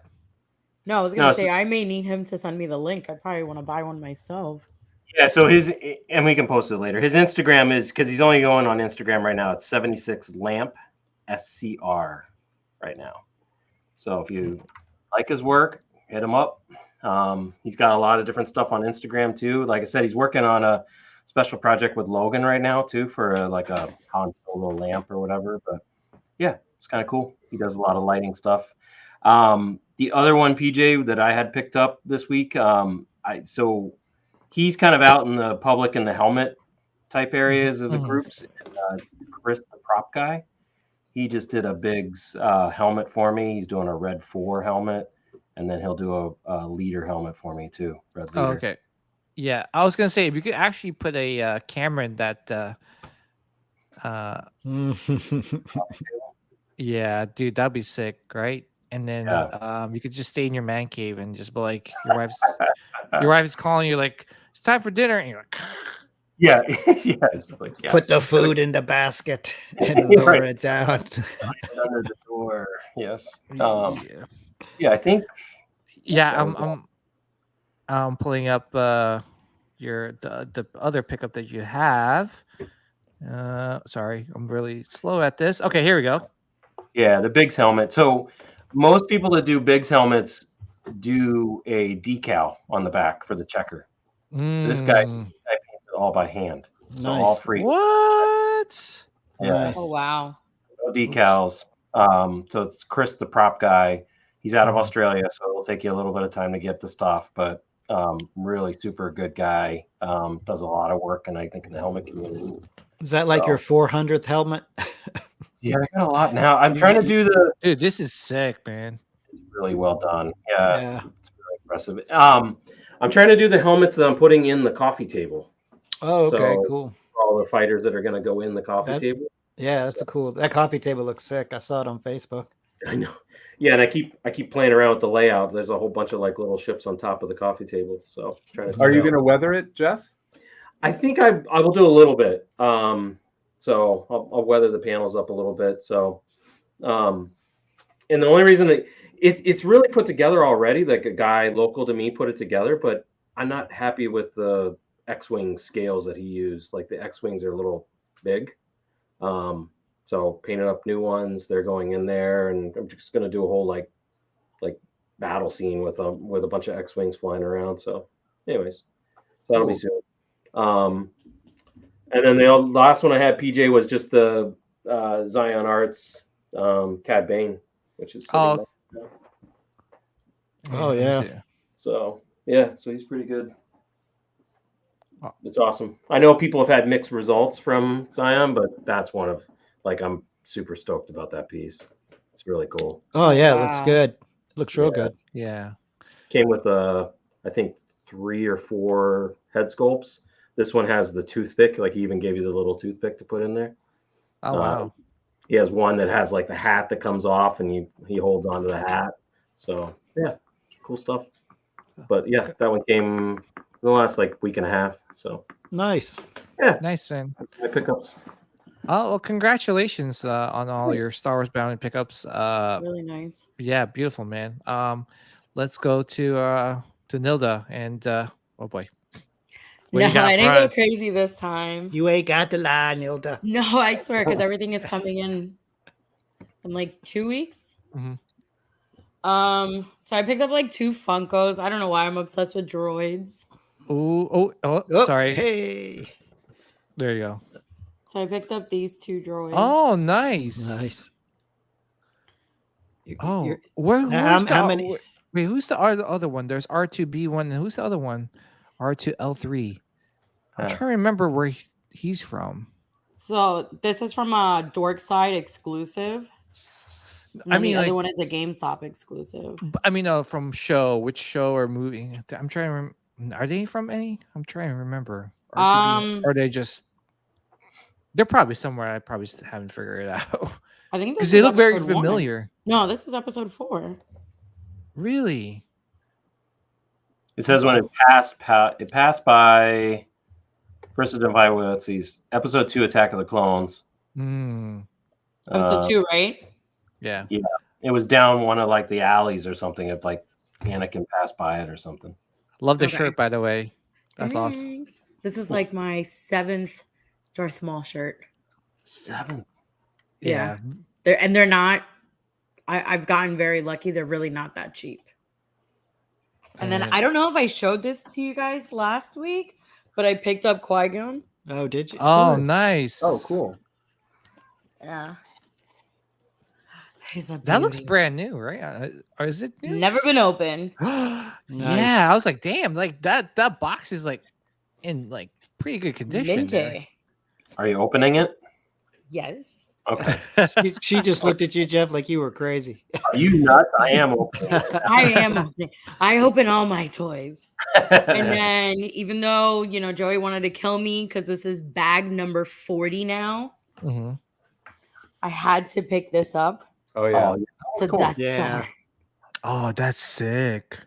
No, I was gonna say I may need him to send me the link. I probably want to buy one myself. Yeah, so and we can post it later. His Instagram is, because he's only going on Instagram right now, it's 76 lamp SCR right now. So if you like his work, hit him up. He's got a lot of different stuff on Instagram too. Like I said, he's working on a special project with Logan right now too for like a Han Solo lamp or whatever. But yeah, it's kind of cool. He does a lot of lighting stuff. The other one, PJ, that I had picked up this week, so he's kind of out in the public in the helmet type areas of the groups. And, it's Chris, the prop guy. He just did a Biggs helmet for me. He's doing a Red 4 helmet, and then he'll do a leader helmet for me too. Red leader. Oh, okay. Yeah, I was gonna say if you could actually put a camera in that. Yeah, dude, that'd be sick, right? And then you could just stay in your man cave and just be like, your wife's calling you like, it's time for dinner, and you're like, yeah, it's like, yes. Put the food in the basket and lower it down. Under the door. Yes. Yeah, I think. Yeah, I'm pulling up the other pickup that you have. Sorry, I'm really slow at this. Okay, here we go. Yeah, the Biggs helmet. So most people that do Biggs helmets do a decal on the back for the checker. This guy paints it all by hand. So all free. What? Yeah. Nice. Oh wow. No decals. So it's Chris, the prop guy. He's out of Australia, so it'll take you a little bit of time to get the stuff, but really super good guy. Does a lot of work, and I think in the helmet community. Is that like your 400th helmet? Yeah, I got a lot now. I'm trying to do Dude, this is sick, man. It's really well done. Yeah. Yeah. It's really impressive. I'm trying to do the helmets that I'm putting in the coffee table. Oh, okay, So, cool. For all the fighters that are going to go in the coffee table. Yeah, that's a cool. That coffee table looks sick. I saw it on Facebook. I know. Yeah, and I keep playing around with the layout. There's a whole bunch of like little ships on top of the coffee table. So are you going to weather it, Jeff? I think I will do a little bit. So I'll weather the panels up a little bit. So, and the only reason it's really put together already, like a guy local to me put it together, but I'm not happy with the X-wing scales that he used. Like the X-wings are a little big. So painted up new ones. They're going in there, and I'm just gonna do a whole like battle scene with a bunch of X-wings flying around. So, anyways, so that'll be soon. And then the last one I had, PJ, was just the Zion Arts Cad Bane, which is oh yeah. So yeah, so he's pretty good. It's awesome. I know people have had mixed results from Zion, but that's one of I'm super stoked about that piece. It's really cool. Oh yeah, it looks good. Looks real good. Yeah. Came with I think 3 or 4 head sculpts. This one has the toothpick. Like he even gave you the little toothpick to put in there. Oh wow. He has one that has like the hat that comes off, and he holds onto the hat. So yeah, cool stuff. But yeah, that one came in the last week and a half. So nice. Yeah, nice, man. My pickups. Oh well, congratulations on all your Star Wars Bounty pickups. Really nice. Yeah, beautiful, man. Let's go to Nilda and oh boy. No, I didn't go crazy this time. You ain't got the lie, Nilda. No, I swear, because everything is coming in like 2 weeks. Mm-hmm. So I picked up 2 Funkos. I don't know why I'm obsessed with droids. Oh, sorry. Hey. There you go. So I picked up these 2 droids. Oh, nice. Nice. How many? Wait, who's the other one? There's R2B1. And who's the other one? R2L3. I'm trying to remember where he's from. So this is from a Dork Side exclusive. I mean, the other one is a GameStop exclusive. I mean, from which show or movie? I'm trying to remember. Are they from any? I'm trying to remember. Or are they just? They're probably somewhere. I probably just haven't figured it out I think because this they is look very episode 1. familiar. No, this is episode 4. Really? It says when it passed by First of Divine. Let's see, episode 2, Attack of the Clones. Episode 2, right? Yeah. Yeah, it was down one of like the alleys or something. If like Anakin passed by it or something. Love the Okay. shirt, by the way. That's awesome. Thanks. This is like my 7th Darth Maul shirt. 7th. Yeah. They're not. I've gotten very lucky. They're really not that cheap. And then I don't know if I showed this to you guys last week, but I picked up Qui-Gon. Oh, did you? Oh, nice. Oh, cool. Yeah. He's a That looks beauty. brand new, right? Or is it new? Never been open. Yeah, I was like, damn, like that box is like in like pretty good condition. there. Minty. Are you opening it? Yes. Okay. She just looked at you, Jeff, like you were crazy. Are you nuts? I am opening it. I am opening. I open all my toys. And then even though, Joey wanted to kill me because this is bag number 40 now, Mhm. I had to pick this up. Oh yeah. It's a cool. Death Yeah. Star. Oh, that's sick.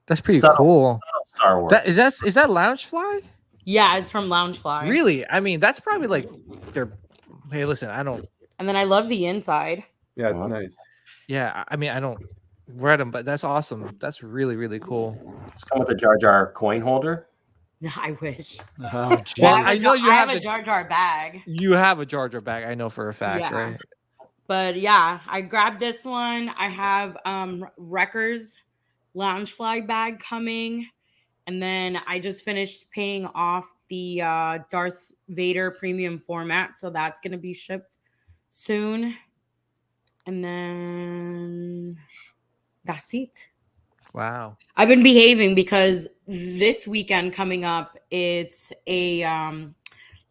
That's pretty Subtle- cool. subtle Star Wars. Is that Loungefly? Yeah, it's from Loungefly. Really? I mean, that's probably like their. Hey, listen, I don't. And then I love the inside. Yeah, it's nice. Yeah, I mean, I don't read them, but that's awesome. That's really, really cool. It's come with a Jar Jar coin holder. I wish. Oh, gee. Well, I I know you have a the- Jar Jar bag. You have a Jar Jar bag, I know for a fact, Yeah. right? But yeah, I grabbed this one. I have Wrecker's Loungefly bag coming. And then I just finished paying off the Darth Vader premium format. So that's going to be shipped soon. And then that's it. Wow. I've been behaving because this weekend coming up, it's a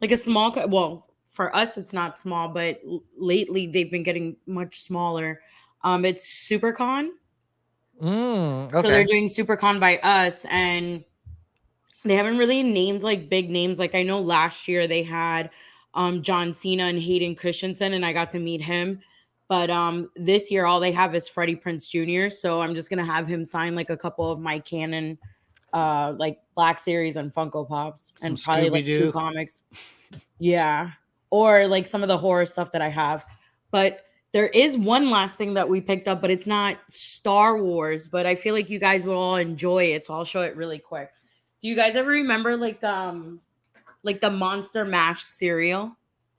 like a small. Well, for us, it's not small, but lately they've been getting much smaller. It's SuperCon. Okay. So they're doing SuperCon by us, and they haven't really named like big names. Like I know last year they had John Cena and Hayden Christensen, and I got to meet him. But this year all they have is Freddie Prinze Jr. So I'm just gonna have him sign like a couple of my canon like Black Series and Funko Pops and Some probably like 2 Scooby-Doo. comics. Yeah. Or like some of the horror stuff that I have. But there is one last thing that we picked up, but it's not Star Wars, but I feel like you guys will all enjoy it. So I'll show it really quick. Do you guys ever remember like the Monster Mash cereal?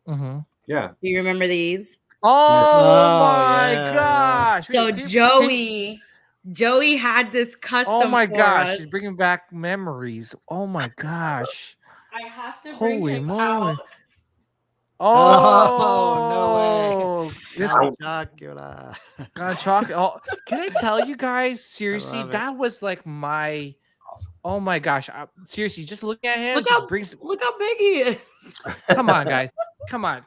Mm-hmm. Yeah. Do you remember these? Oh my yeah. gosh. So Joey had this custom. Oh my for gosh. us. She's bringing back memories. Oh my gosh. I have to bring Holy him moly. out. Oh, no way. This Chocula. Got chocolate. Oh, can I tell you guys? Seriously, love it. that was like my. Oh my gosh! Seriously, just looking at him Look just how brings. Look how big he is. Come on, guys! Come on!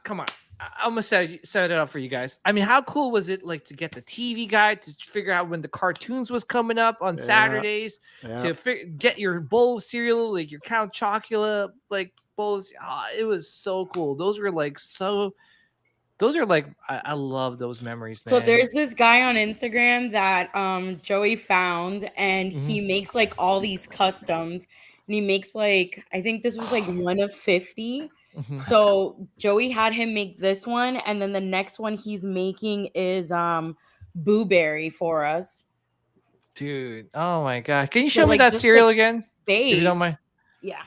I'm gonna set it up for you guys. I mean, how cool was it like to get the TV guide to figure out when the cartoons was coming up on Yeah. Saturdays Yeah. to get your bowl of cereal, like your Count Chocula, like bowls. It was so cool. Those are like I love those memories, man. So there's this guy on Instagram that Joey found, and he makes like all these customs, and he makes like I think this was like one of 50. Mhm. So Joey had him make this one, and then the next one he's making is Boo Berry for us. Dude, oh my god! Can you So, show me like, that just, cereal like, again? Base. If you don't mind. Yeah.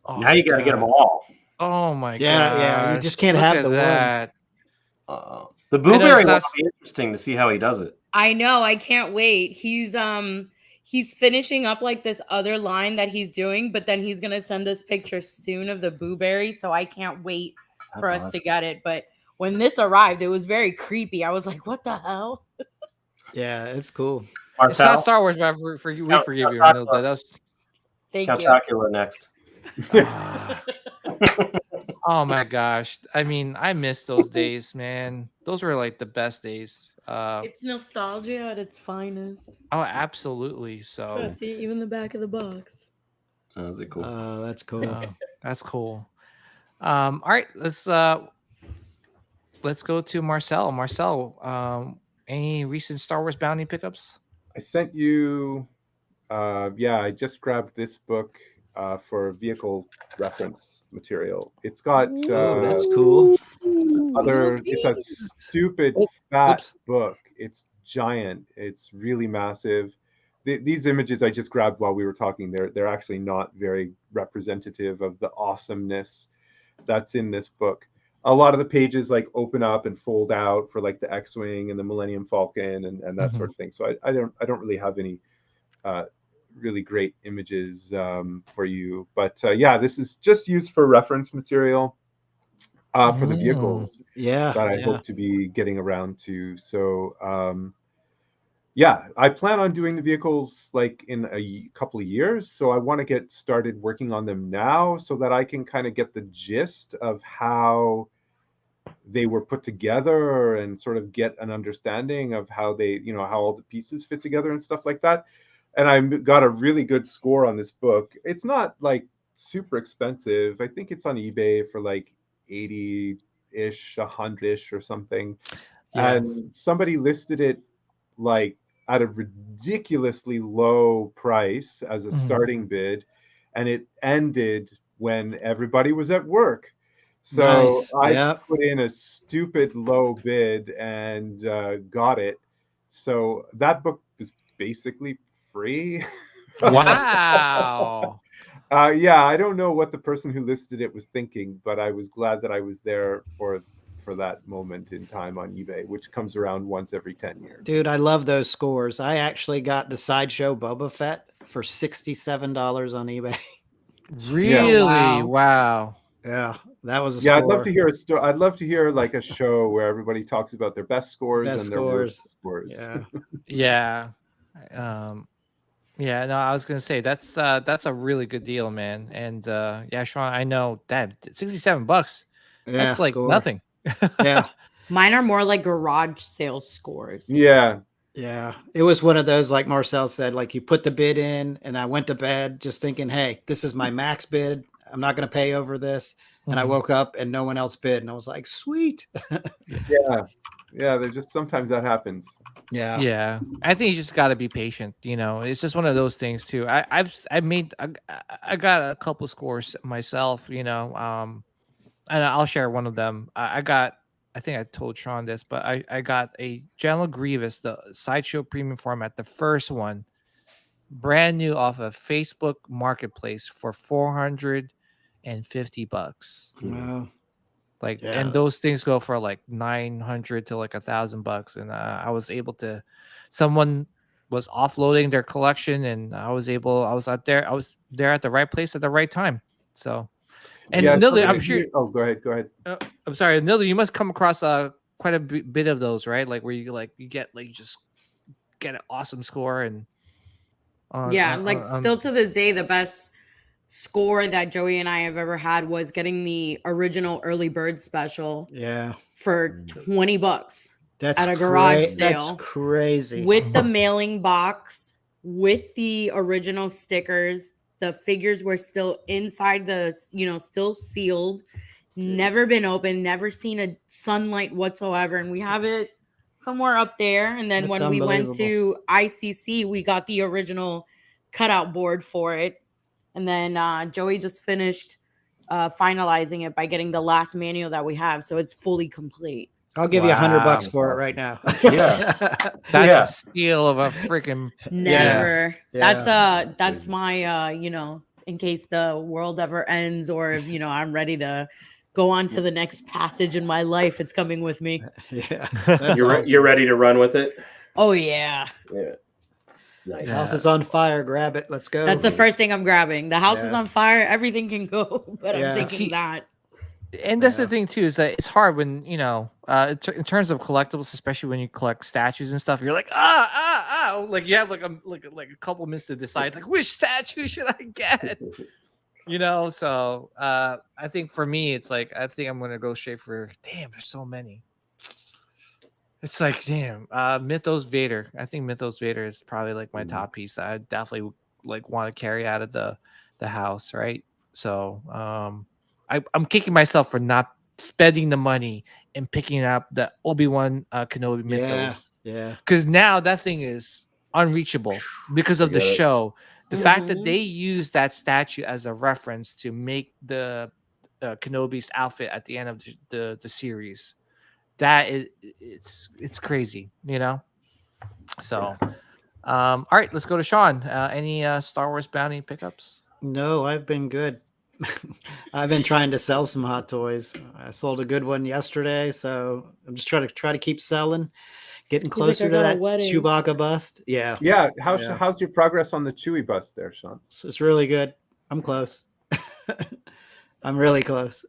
Oh Now you got to get them all. Oh my god! Yeah, you just can't Look have at the one. that. The know Blueberry it's one not- will be interesting to see how he does it. I know. I can't wait. He's finishing up like this other line that he's doing, but then he's gonna send us pictures soon of the Boo Berry. So I can't wait for That's us awesome. to get it. But when this arrived, it was very creepy. I was like, "What the hell?" Yeah, it's cool. It's not Marcel, Star Wars, but for you, we Count- forgive you. Count- I know that. That's Thank Count you. Chocula next. Ah. Oh my gosh! I mean, I miss those days, man. Those were like the best days. It's nostalgia at its finest. Oh, absolutely. So See, even the back of the box. That was cool. That's cool. that's cool. All right, let's go to Marcel. Marcel, any recent Star Wars bounty pickups? I sent you. Yeah, I just grabbed this book for vehicle reference material. It's got Oh, that's cool. other. It's a stupid fat Whoops. book. It's giant. It's really massive. These images I just grabbed while we were talking. They're actually not very representative of the awesomeness that's in this book. A lot of the pages like open up and fold out for like the X-wing and the Millennium Falcon and that sort of thing. So I don't really have any really great images for you, but yeah, this is just used for reference material for the vehicles Yeah, that I hope to be getting around to. So yeah, I plan on doing the vehicles like in a couple of years. So I want to get started working on them now so that I can kind of get the gist of how they were put together and sort of get an understanding of how they, how all the pieces fit together and stuff like that. And I got a really good score on this book. It's not like super expensive. I think it's on eBay for like 80-ish, 100-ish or something. Yeah. And somebody listed it like at a ridiculously low price as a starting bid, and it ended when everybody was at work. So Nice. I Yep. put in a stupid low bid and got it. So that book is basically free. Wow. Yeah, I don't know what the person who listed it was thinking, but I was glad that I was there for that moment in time on eBay, which comes around once every 10 years. Dude, I love those scores. I actually got the Sideshow Boba Fett for $67 on eBay. Really? Wow. Yeah, that was a Yeah, score. I'd love to hear a story. I'd love to hear like a show where everybody talks about their best scores and their worst scores. Yeah. Yeah. Yeah, no, I was gonna say that's a really good deal, man. And yeah, Sean, I know that $67. Yeah, That's like score. nothing. Yeah. Mine are more like garage sale scores. Yeah. Yeah. It was one of those, like Marcel said, like you put the bid in and I went to bed just thinking, hey, this is my max bid. I'm not going to pay over this. And I woke up and no one else bid. And I was like, sweet. Yeah. Yeah. There's just sometimes that happens. Yeah. Yeah. I think you just got to be patient. It's just one of those things too. I got a couple scores myself, and I'll share one of them. I think I told Sean this, but I got a General Grievous, the Sideshow Premium format, the first one, brand new off of Facebook Marketplace for $450. Wow. Like, Yeah. and those things go for like 900 to like $1,000. And I was able to, someone was offloading their collection and I was there at the right place at the right time. So, and Yeah, Nilda, I'm sure. Oh, go ahead. I'm sorry, Nilda, you must come across quite a bit of those, right? Like where you get like you just get an awesome score and still to this day, the best score that Joey and I have ever had was getting the original early bird special. Yeah. For $20. That's at a garage sale. That's crazy. With the mailing box, with the original stickers. The figures were still inside still sealed, never been opened, never seen a sunlight whatsoever. And we have it somewhere up there. And then when we went to ICC, we got the original cutout board for it. And then Joey just finished finalizing it by getting the last manual that we have. So it's fully complete. I'll give you $100 for it right now. Yeah. That's a steal of a freaking never. Yeah. That's my in case the world ever ends or if I'm ready to go on to the next passage in my life, it's coming with me. Yeah. You're ready to run with it? Oh yeah. Yeah. Nice. The house is on fire. Grab it. Let's go. That's the first thing I'm grabbing. The house is on fire. Everything can go, but I'm thinking that. And that's the thing too, is that it's hard when in terms of collectibles, especially when you collect statues and stuff. You're like like you have like a couple minutes to decide like which statue should I get. So I think for me, it's like I think I'm gonna go straight for. Damn, there's so many. It's like damn, Mythos Vader. I think Mythos Vader is probably like my top piece. I definitely like want to carry out of the house, right? So I'm kicking myself for not spending the money and picking up the Obi-Wan Kenobi mythos. Yeah. Because now that thing is unreachable because of the Forget it. show. The fact that Mhm. they use that statue as a reference to make the Kenobi's outfit at the end of the series, that is it's crazy, you know. So, all right, let's go to Sean. Any Star Wars bounty pickups? No, I've been good. I've been trying to sell some hot toys. I sold a good one yesterday, so I'm just trying to keep selling, getting He's like, closer I to got a that wedding. Chewbacca bust. Yeah, Yeah. Yeah. How's your progress on the Chewy bus there, Sean? it's really good. I'm close. I'm really close.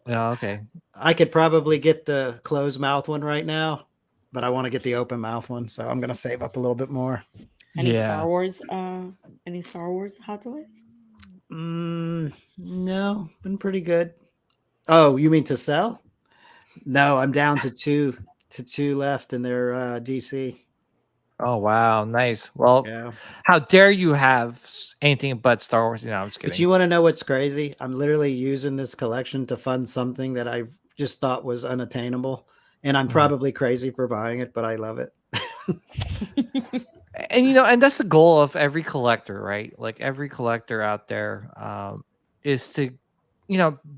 Yeah, okay. I could probably get the closed mouth one right now, but I want to get the open mouth one, so I'm gonna save up a little bit more. Any Yeah. Star Wars? Any Star Wars hot toys? No, been pretty good. Oh, you mean to sell? No, I'm down to two left, and they're DC. Oh wow, nice. Well, Yeah. how dare you have anything but Star Wars? I'm just kidding. But you want to know what's crazy? I'm literally using this collection to fund something that I just thought was unattainable. And I'm probably crazy for buying it, but I love it. And and that's the goal of every collector, right? Like every collector out there is to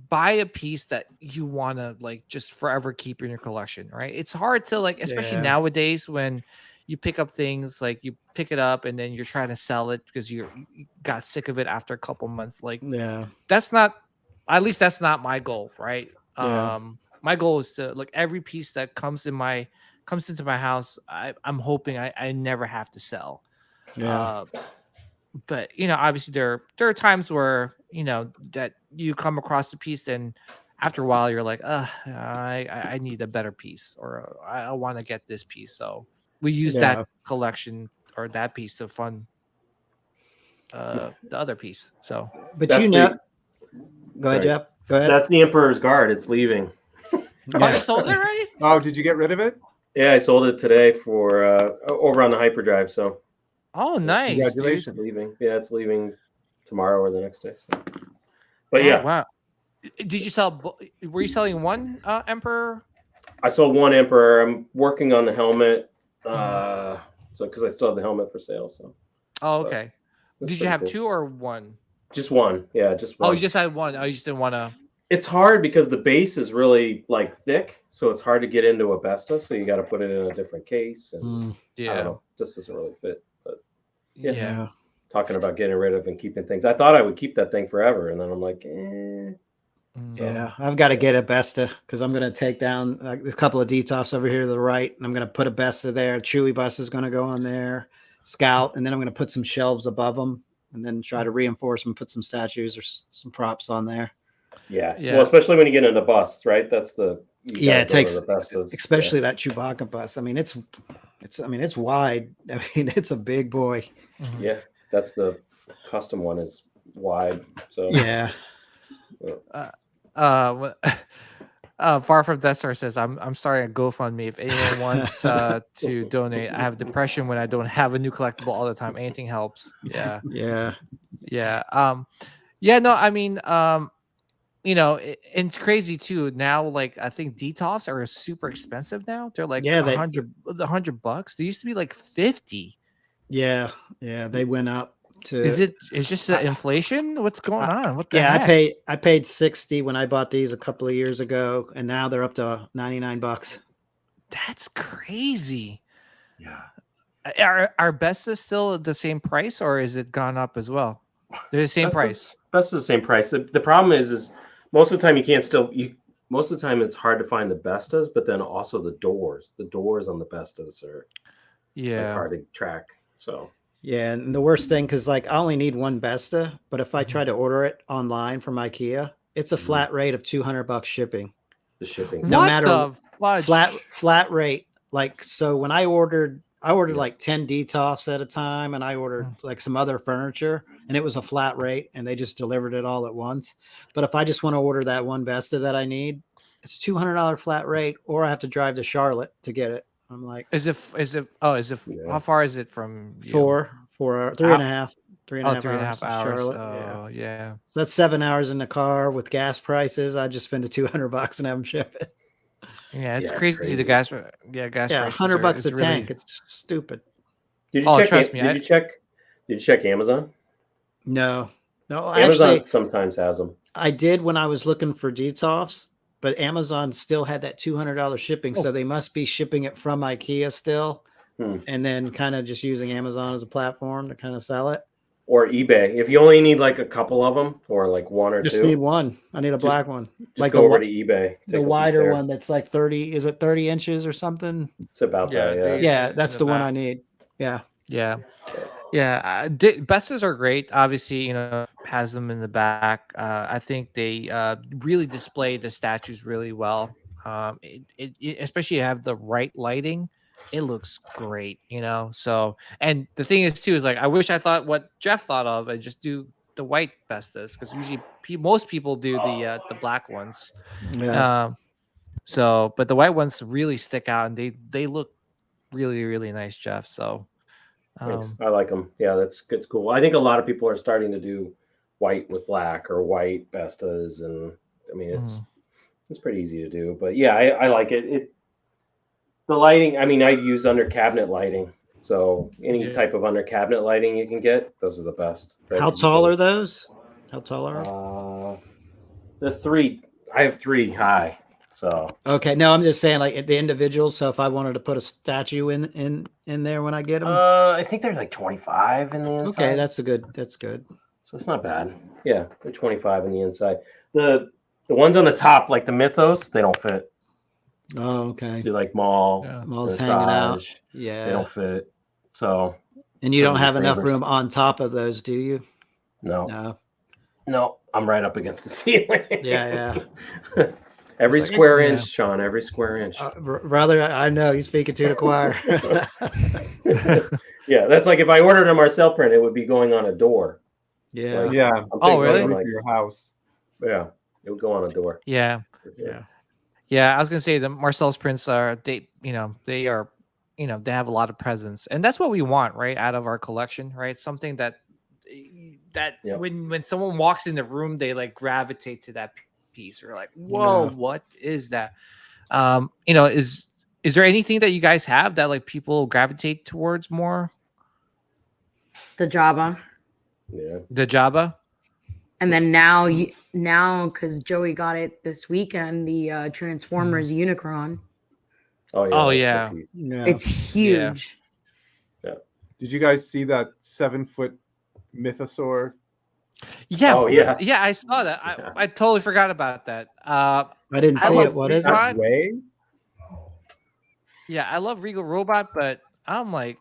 buy a piece that you want to like just forever keep in your collection, right? It's hard to like, especially Yeah. nowadays when you pick up things, like you pick it up and then you're trying to sell it because you got sick of it after a couple months. Like Yeah. that's not, at least that's not my goal, right? Yeah. My goal is to like every piece that comes into my house, I'm hoping I never have to sell. Yeah. But obviously there are times where that you come across a piece and after a while you're like, I need a better piece, or I want to get this piece. So we use Yeah. that collection or that piece to fund the other piece. So But That's go ahead, sorry. Jeff. Go ahead. That's the Emperor's Guard. It's leaving. Oh, Yeah. you sold it already? Oh, did you get rid of it? Yeah, I sold it today for over on the hyperdrive. So Oh, nice, dude. Congratulations. it's leaving. Yeah, it's leaving tomorrow or the next day. So. But Oh, yeah, wow. Did you sell? Were you selling one Emperor? I sold one Emperor. I'm working on the helmet. So because I still have the helmet for sale. So Oh, But okay. it's Did you pretty have cool. two or one? Just one. Yeah, just one. Oh, you just had one. Oh, you just didn't want to. It's hard because the base is really like thick, so it's hard to get into a Besta. So you got to put it in a different case, and I don't Yeah. know, just doesn't really fit. But Yeah. Yeah. talking about getting rid of and keeping things, I thought I would keep that thing forever, and then I'm like, So, Yeah, I've got to get a Besta because I'm going to take down like, a couple of detoffs over here to the right, and I'm going to put a Besta there. Chewy bus is going to go on there, Scout, and then I'm going to put some shelves above them, and then try to reinforce them, put some statues or some props on there. yeah. Yeah. Well, especially when you get into busts, right? That's the Yeah, it takes the Bestas. especially that Chewbacca bus. I mean, it's wide. I mean, it's a big boy. Yeah, that's the custom one is wide. So Yeah. Far from Death Star says, I'm starting a GoFundMe if anyone wants to donate. I have depression when I don't have a new collectible all the time. Anything helps. Yeah. Yeah. Yeah. No, I mean, it's crazy too. Now, like I think detoffs are super expensive now. They're like Yeah, $100. They used to be like 50. Yeah. They went up to. It's just the inflation? What's going on? What the Yeah, heck? I paid 60 when I bought these a couple of years ago, and now they're up to $99. That's crazy. Yeah. Are Bestas still the same price, or is it gone up as well? They're the same price. That's the same price. The problem is most of the time you can't most of the time it's hard to find the Bestas, but then also the doors. The doors on the Bestas are like, hard to track. So Yeah, and the worst thing, because like I only need one Besta, but if I try to order it online from IKEA, it's a flat rate of $200 shipping. the shipping. No What matter the fudge? flat rate. Like so, when I ordered like 10 detoffs at a time, and I ordered like some other furniture, and it was a flat rate, and they just delivered it all at once. But if I just want to order that one Besta that I need, it's $200 flat rate, or I have to drive to Charlotte to get it. I'm like, How far is it from you? three and a half 3 and a half 3.5 hours. in hours. Charlotte. Yeah. So that's 7 hours in the car with gas prices. I just spend $200 and have them ship it. Yeah, it's Yeah, it's crazy. crazy. The gas prices $100 a is really- tank. It's stupid. Did you Oh, check? trust me, Did you check Amazon? No, Amazon actually, sometimes has them. I did when I was looking for Detox, but Amazon still had that $200 shipping, so they must be shipping it from IKEA still, and then kind of just using Amazon as a platform to kind of sell it. Or eBay. If you only need like a couple of them, or like one or Just two, need one. I need a black one, just like go over to eBay. the wider one that's like 30. Is it 30 inches or something? It's about that. Yeah. Yeah, that's the one I need. Yeah. Yeah. Bestas are great. Obviously, has them in the back. I think they really display the statues really well. Especially have the right lighting. It looks great, So, and the thing is too is like I wish I thought what Jeff thought of and just do the white Bestas because usually most people do the black ones. Yeah. So, but the white ones really stick out and they look really really nice, Jeff. So. Thanks. I like them. Yeah, that's cool. I think a lot of people are starting to do white with black or white Bestas, and I mean it's pretty easy to do. But yeah, I like it. The lighting. I mean, I use under cabinet lighting, so any type of under cabinet lighting you can get, those are the best. How tall are those? How tall are? The 3. I have 3 high. So okay, no, I'm just saying like the individuals. So if I wanted to put a statue in there when I get them, I think they're like 25 in the inside. Okay, that's good. So it's not bad. Yeah, they're 25 in the inside. The ones on the top, like the Mythos, they don't fit. Oh, okay. See, like Maul, Maul's hanging out. Yeah, they don't fit. So and you don't have enough room on top of those, do you? No, I'm right up against the ceiling. Yeah. Every square inch, Sean. Every square inch. Brother, I know you're speaking to the choir. Yeah, that's like if I ordered a Marcel print, it would be going on a door. Yeah. Like, Yeah. Oh, really? Like your house. Yeah, it would go on a door. Yeah. I was gonna say the Marcel's prints are they are they have a lot of presence, and that's what we want, right, out of our collection, right? Something that when someone walks in the room, they like gravitate to that piece or like, whoa, what is that? Is there anything that you guys have that like people gravitate towards more? The Jabba. Yeah. The Jabba. And then now because Joey got it this weekend, the Transformers Unicron. Oh yeah. It's huge. Yeah. Did you guys see that 7-foot mythosaur? Yeah. Oh yeah. Yeah, I saw that. I totally forgot about that. I didn't see it. What is it? Way? Yeah, I love Regal Robot, but I'm like,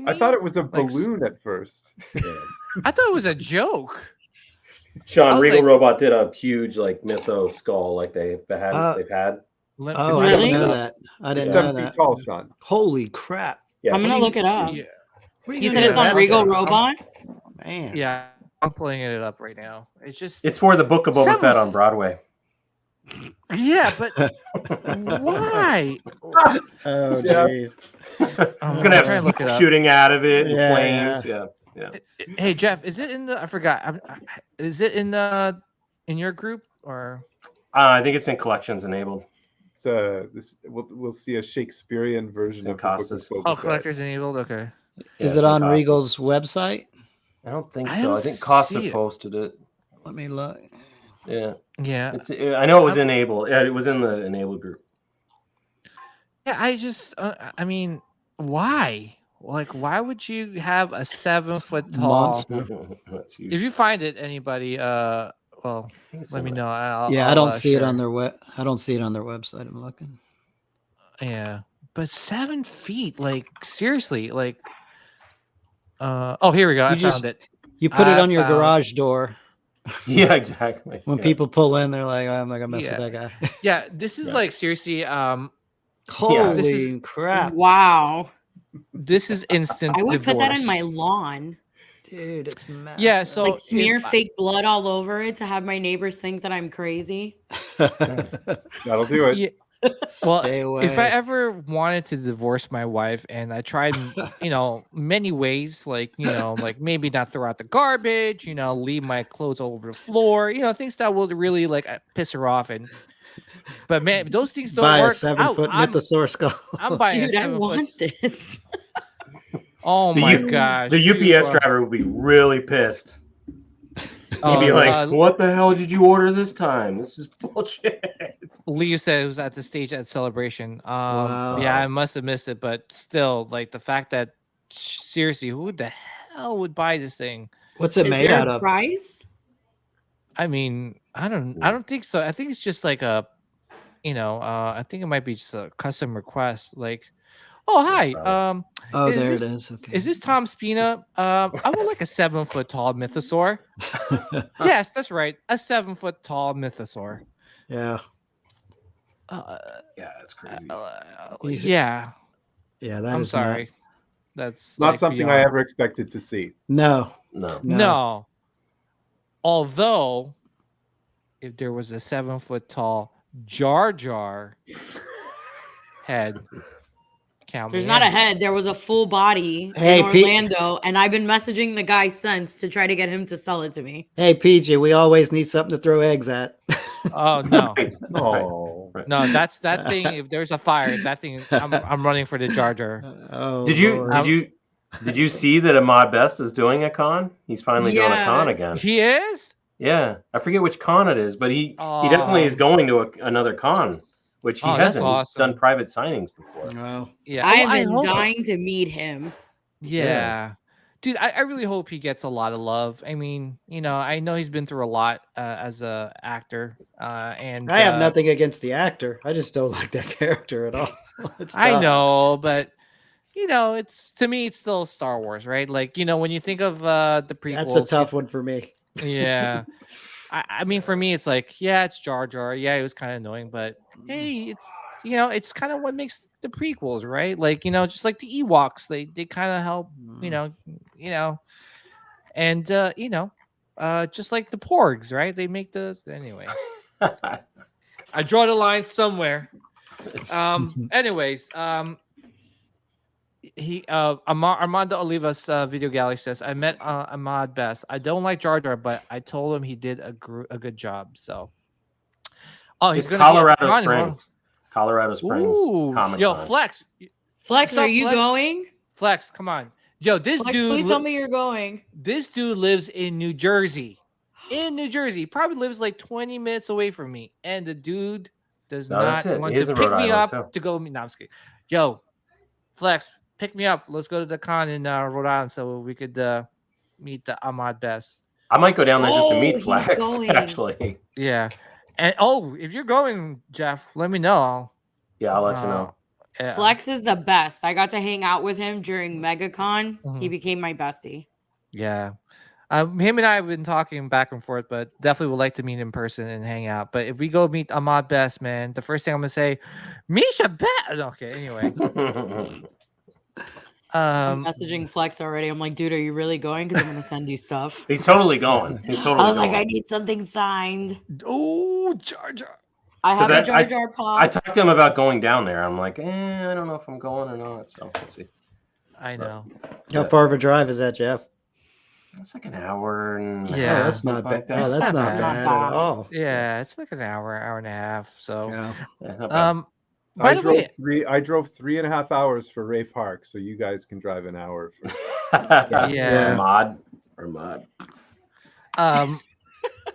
I thought it was a balloon at first. I thought it was a joke. Sean, Regal Robot did a huge like mythos skull like they've had. I didn't know that. I didn't know 7 that. feet tall, Sean. Holy crap! Yeah, I'm gonna look it up. Yeah. You said it's on Regal Robot? Man. Yeah, I'm pulling it up right now. It's for the Book of Boba Fett on Broadway. Yeah, but why? Oh, jeez. It's gonna have smoke shooting out of it and flames. Yeah. Hey Jeff, is it in the? I forgot. Is it in your group or? I think it's in collections enabled. We'll see a Shakespearean version of Costas. Oh, collectors enabled. Okay. Is it on Regal's website? I don't think so. I think Costa posted it. Let me look. Yeah. Yeah. I know it was enabled. Yeah, it was in the enabled group. Yeah, I just, I mean, why? Like, why would you have a 7-foot tall? That's huge. If you find it, anybody, well, let me know. I don't see it on their I don't see it on their website. I'm looking. Yeah, but 7 feet, like seriously, like. Oh, here we go. I found it. You put it on your garage door. Yeah, exactly. When people pull in, they're like, I'm not gonna mess with that guy. Yeah, this is like seriously. Holy crap! Wow. This is instant. I would divorce. put that in my lawn. Dude, it's massive. Yeah, so like smear fake blood all over it to have my neighbors think that I'm crazy. That'll do it. Well, Stay away. if I ever wanted to divorce my wife, and I tried, many ways, like like maybe not throw out the garbage, leave my clothes all over the floor, things that will really like piss her off, but man, if those things don't Buy a work, 7-foot mythosaur skull. I'm buying Dude, a I 7 want foot. this. Oh The my U- gosh, The UPS driver would be really pissed. He'd be like, "What the hell did you order this time? This is bullshit." Leo said it was at the stage at Celebration. Wow. Yeah, I must have missed it, but still, like the fact that seriously, who the hell would buy this thing? What's it Is made there out a of? price? I mean, I don't think so. I think it's just like a, I think it might be just a custom request. Like, oh hi, Oh, is there this, it is. Okay. is this Tom Spina? I would like a 7 foot tall mythosaur. Yes, that's right, a 7 foot tall mythosaur. Yeah. Yeah, it's crazy. Yeah, Yeah, that I'm is sorry. That's Not like something I beyond. ever expected to see. No. No. Although, if there was a 7 foot tall Jar Jar head, count There's me not in. a head. There was a full body Hey, in Orlando, and I've been messaging the guy since to try to get him to sell it to me. Hey, PJ, we always need something to throw eggs at. Oh no, Oh, no, that's that thing. If there's a fire, that thing, I'm running for the Jar Jar. Oh, Did you Lord. did you see that Ahmad Best is doing a con? He's finally doing a con Yes. again. He is. Yeah, I forget which con it is, but he definitely is going to another con, which he that's hasn't. awesome. He's done private signings before. Wow. Yeah, I well, have been hope- dying to meet him. Yeah. Dude, I really hope he gets a lot of love. I mean, I know he's been through a lot as a actor, and I have nothing against the actor. I just don't like that character at all. It's I tough. know, but it's, to me, it's still Star Wars, right? Like, when you think of the prequels, That's a tough one for me. Yeah. I mean, for me, it's like, yeah, it's Jar Jar. Yeah, it was kind of annoying, but hey, it's it's kind of what makes the prequels, right? Like, just like the Ewoks, they kind of help, and just like the Porgs, right? They make anyway. I draw the line somewhere. Anyways, Armando Olivas Video Galley says, I met Ahmad Best. I don't like Jar Jar, but I told him he did a good job. So, he's It's going to be at the Colorado con, Springs. Colorado Springs Ooh, Comic yo, Con. Flex, Flex, What's up, are you Flex? going? Flex, come on, yo, this Flex, dude, please tell me you're going. this dude lives in New Jersey. He probably lives like 20 minutes away from me, and the dude does No, that's not it. want He is to in pick Rhode me Island, up too. to go meet. No, I'm just kidding. Yo, Flex, pick me up. Let's go to the con in Rhode Island so we could meet the Ahmad Best. I might go down there just to meet he's Flex, going. actually. Yeah, and if you're going, Jeff, let me know. Yeah, I'll let you know. Yeah. Flex is the best. I got to hang out with him during MegaCon. Mhm. He became my bestie. Yeah. Him and I have been talking back and forth, but definitely would like to meet in person and hang out. But if we go meet Ahmad Best, man, the first thing I'm gonna say, Misha Best. Okay, anyway. I'm messaging Flex already. I'm like, dude, are you really going? Because I'm gonna send you stuff. He's totally going. He's totally I was going. like, I need something signed. Oh, Jar Jar. I have 'Cause a Jar Jar pop. I talked to him about going down there. I'm like, I don't know if I'm going or not. So we'll see. I know. How far of a drive is that, Jeff? It's like an hour and Yeah. Oh, that's not bad. Like that. Oh, that's not Not bad at bad. all. Yeah, it's like an hour and a half. So, Yeah. Yeah, not bad. by the way, I drove 3.5 hours for Ray Park, so you guys can drive an hour. Yeah. Or mod.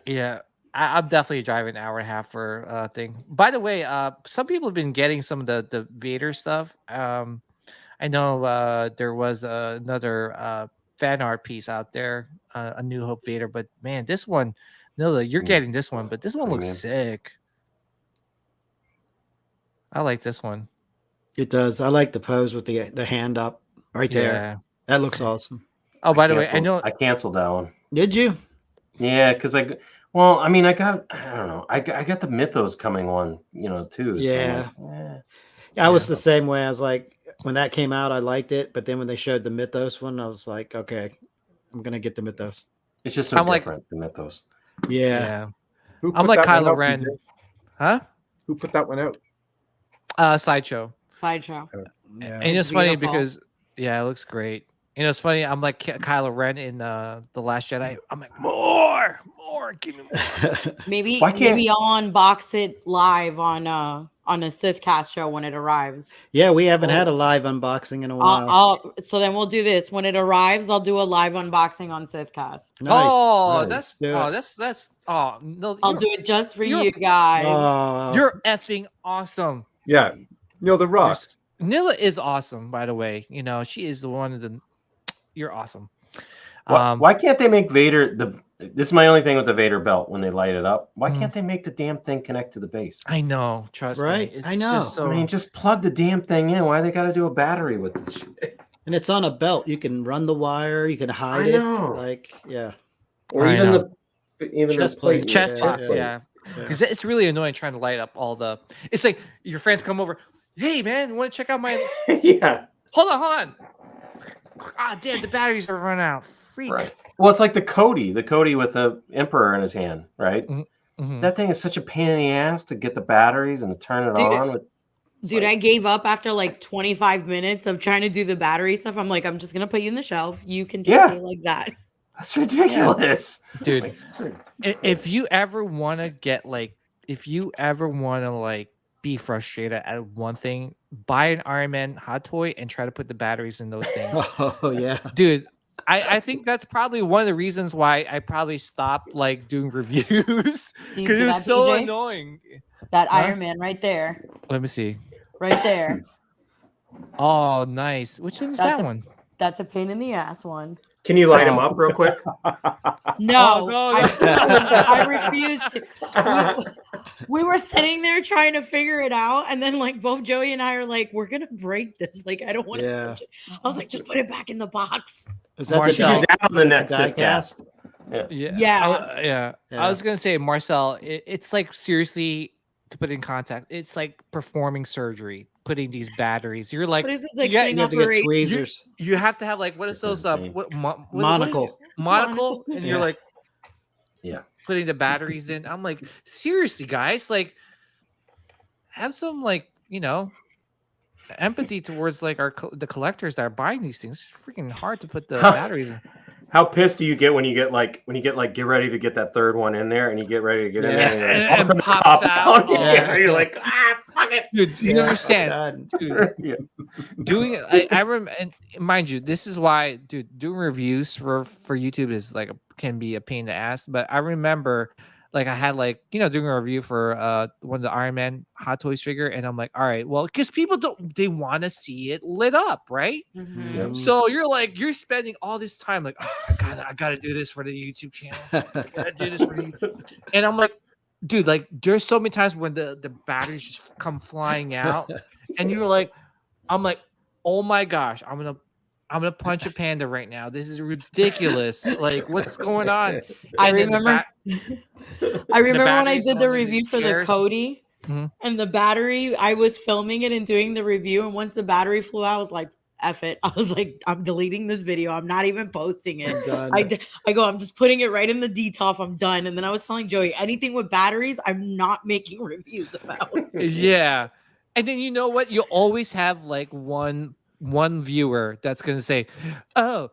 Yeah, I'm definitely driving an hour and a half for thing. By the way, some people have been getting some of the Vader stuff. I know there was another fan art piece out there, a New Hope Vader, but man, this one, Nilla, you're getting this one, but this one looks sick. I like this one. It does. I like the pose with the hand up right there. Yeah. That looks awesome. Oh, by the way, I know I canceled that one. Did you? Yeah, because I got the Mythos coming one, too. Yeah. So I'm like, I was the same way. I was like, when that came out, I liked it, but then when they showed the Mythos one, I was like, okay, I'm gonna get the Mythos. It's just so different, the Mythos. Yeah. I'm like Kylo Ren. PJ? Huh? Who put that one out? Sideshow. Sideshow. Yeah. And it's funny Beautiful. because it looks great. You know, it's funny. I'm like Kylo Ren in The Last Jedi. I'm like, more, give me more. Maybe Why can't- maybe I'll unbox it live on a Sith Cast show when it arrives. Yeah, we haven't had a live unboxing in a while. So then we'll do this when it arrives. I'll do a live unboxing on Sith Cast. Nice. Oh, Nice. that's no. I'll do it just for you're- you guys. Oh, You're effing awesome. Yeah, Neil the Rock. Nilla is awesome, by the way. You know, she is the one of the. You're awesome. Why can't they make Vader this is my only thing with the Vader belt when they light it up. Why Mm. can't they make the damn thing connect to the base? I know, trust Right? me. It's I know. just so- I mean, just plug the damn thing in. Why they got to do a battery with this shit? and it's on a belt. You can run the wire. You can hide it. know. Like, yeah. Or I even know. the Chest plate. plate. chest Yeah, box, yeah. Because it's really annoying trying to light up all the. It's like your friends come over. Hey man, you want to check out my? Yeah. Hold on. Ah, damn, the batteries are run out. Freak. Right. Well, it's like the Cody with the Emperor in his hand, right? Mhm. That thing is such a pain in the ass to get the batteries and to turn it Dude, on. Dude, I gave up after like 25 minutes of trying to do the battery stuff. I'm like, I'm just gonna put you in the shelf. You can just Yeah. stay like that. That's ridiculous, Dude. Like, If you ever want to be frustrated at one thing, buy an Iron Man hot toy and try to put the batteries in those things. Oh, yeah. Dude, I think that's probably one of the reasons why I probably stopped like doing reviews Do you because see it was that, so DJ? annoying. That Huh? Iron Man right there. Let me see. Right there. Oh, nice. Which one's That's that a- one? That's a pain in the ass one. can you light him up real quick? No, no. I refuse to. We were sitting there trying to figure it out, and then like both Joey and I are like, "We're gonna break this. Like, I don't want to Yeah. touch it." I was like, "Just put it back in the box." Is that Marcel. the, Down the is that next the Sith cast. Yeah. Yeah. Yeah. Yeah. I was gonna say, Marcel, it's like seriously to put in context, it's like performing surgery, putting these batteries. You're like, What is this like? you got- cleaning You have to get operation? tweezers. you have to have like what is That's those insane. Monocle. monocle, and you're Yeah. like, Yeah. putting the batteries in. I'm like, seriously, guys, like, have some like empathy towards like the collectors that are buying these things. It's freaking hard to put the batteries in. How pissed do you get when you get get ready to get that third one in there and you get ready to get in Yeah. there And and pops pop out. Oh. Yeah. You're like, fuck it. Dude, you Yeah. understand? God. Dude, Yeah. doing it, I remember, and mind you, this is why, dude, doing reviews for YouTube is like can be a pain in the ass. But I remember, like, I had like doing a review for one of the Iron Man Hot Toys figure, and I'm like, all right, well, because people they want to see it lit up, right? Mhm. Yep. So you're spending all this time like, oh, I gotta do this for the YouTube channel. I gotta do this for the YouTube. And I'm like, dude, like there's so many times when the batteries just come flying out, and you're like, I'm like, oh my gosh, I'm gonna punch a panda right now. This is ridiculous. Like, what's going on? I And then the remember. I remember when I batteries did the going in the review for the chairs. Cody Mhm. and the battery. I was filming it and doing the review, and once the battery flew out, I was like, "F it!" I was like, "I'm deleting this video. I'm not even posting it." Done. I go, I'm just putting it right in the DTOF. I'm done. And then I was telling Joey, anything with batteries, I'm not making reviews about. Yeah. And then you know what? You always have like one viewer that's gonna say, "Oh,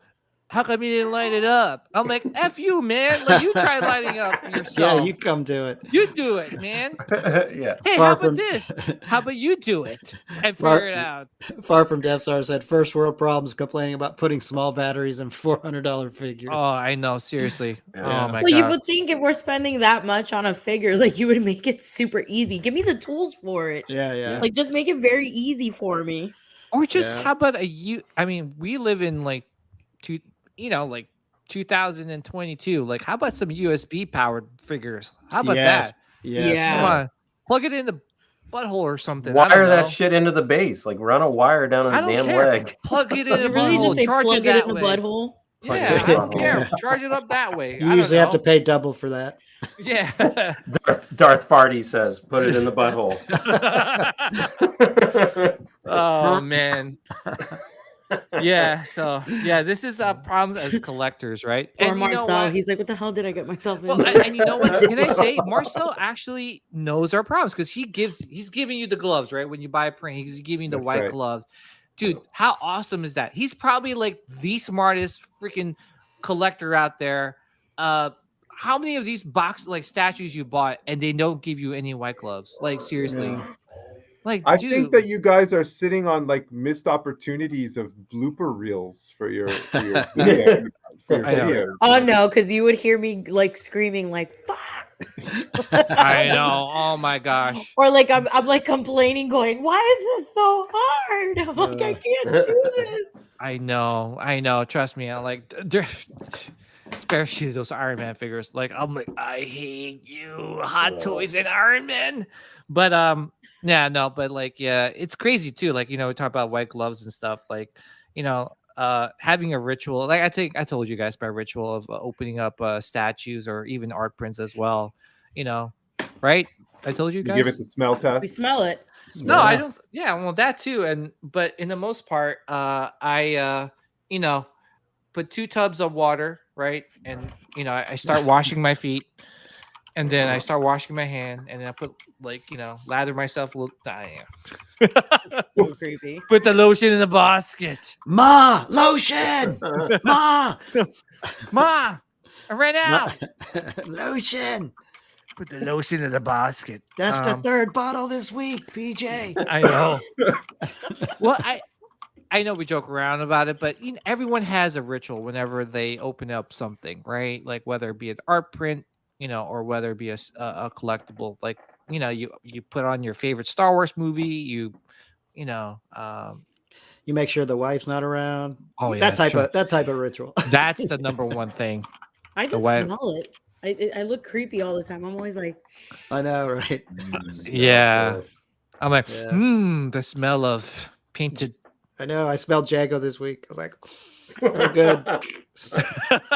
how come you didn't light it up?" I'm like, "F you, man! Like you try lighting up yourself. Yeah, you come do it. You do it, man. Yeah. Hey, Far how about from- this? How about you do it and Far- figure it out?" Far from Death Star said first world problems complaining about putting small batteries in $400 figures. Oh, I know. Seriously. Yeah. Oh my Well, you god. would think if we're spending that much on a figure, like you would make it super easy. Give me the tools for it. Yeah. Like just make it very easy for me. Or just Yeah. how about I mean, we live in like 2022. Like, how about some USB powered figures? How about Yes. that? Yes. Yeah. Come on, plug it in the butthole or something. I don't Wire that know. shit into the base. Like run a wire down I his don't damn care. leg. Plug it in You the really butthole. just say Charge plug it it that in the way. butthole. Plug Yeah, it I in don't the care. butthole. Charge it up that way. You usually have to pay double for that. Yeah. Darth Farty says, put it in the butthole. Oh man. Yeah. So yeah, this is problems as collectors, right? Or And you know Marcel, what? he's like, what the hell did I get myself Well, into? and you know what? Can I say Marcel actually knows our problems because he's giving you the gloves, right? When you buy a print, he's giving you the That's white right. gloves. Dude, how awesome is that? He's probably like the smartest freaking collector out there. How many of these box like statues you bought and they don't give you any white gloves? Like seriously. Yeah. Like, I dude. think that you guys are sitting on like missed opportunities of blooper reels for your video. For your I know. videos. Oh no, because you would hear me like screaming like fuck. I know. Oh my gosh. Or like I'm like complaining, going, why is this so hard? I'm like, I can't do this. I know. Trust me. I'm like, especially those Iron Man figures. Like, I'm like, I hate you, Hot Toys and Iron Man. But yeah, no, but like, yeah, it's crazy too. Like, we talk about white gloves and stuff. Like, having a ritual. Like, I think I told you guys about ritual of opening up statues or even art prints as well. Right? I told you You guys. give it the smell test. We smell it. No, I don't. Yeah, well, that too. But in the most part, I put 2 tubs of water, right? And I start washing my feet, and then I start washing my hand, and then I put lather myself a little. So creepy. Put the lotion in the basket. Ma, lotion. Ma, Ma, I ran out. lotion. Put the lotion in the basket. That's the 3rd bottle this week, PJ. I know. Well, I know we joke around about it, but everyone has a ritual whenever they open up something, right? Like whether it be an art print, or whether it be a collectible. Like you put on your favorite Star Wars movie. You make sure the wife's not around. Oh yeah, that type of ritual. That's the number one thing. I just smell it. I look creepy all the time. I'm always like, I know, right? Yeah. I'm like, the smell of painted. I know. I smelled Jago this week. I was like, so good.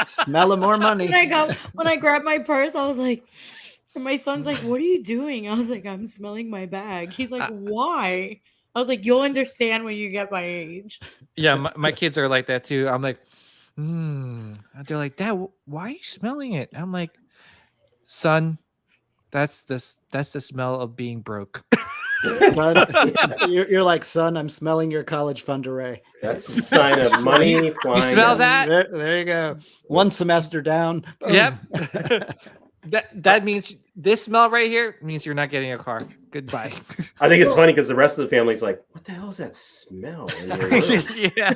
Smelling more money. When I grabbed my purse, I was like, and my son's like, what are you doing? I was like, I'm smelling my bag. He's like, why? I was like, you'll understand when you get my age. Yeah, my kids are like that too. I'm like, they're like, Dad, why are you smelling it? I'm like, son, that's the smell of being broke. Son, you're like, son, I'm smelling your college fund array. That's a sign of money flying. You smell that? There you go. One semester down. Boom. Yep. that means this smell right here means you're not getting a car. Goodbye. I think it's funny because the rest of the family's like, what the hell is that smell? Yeah.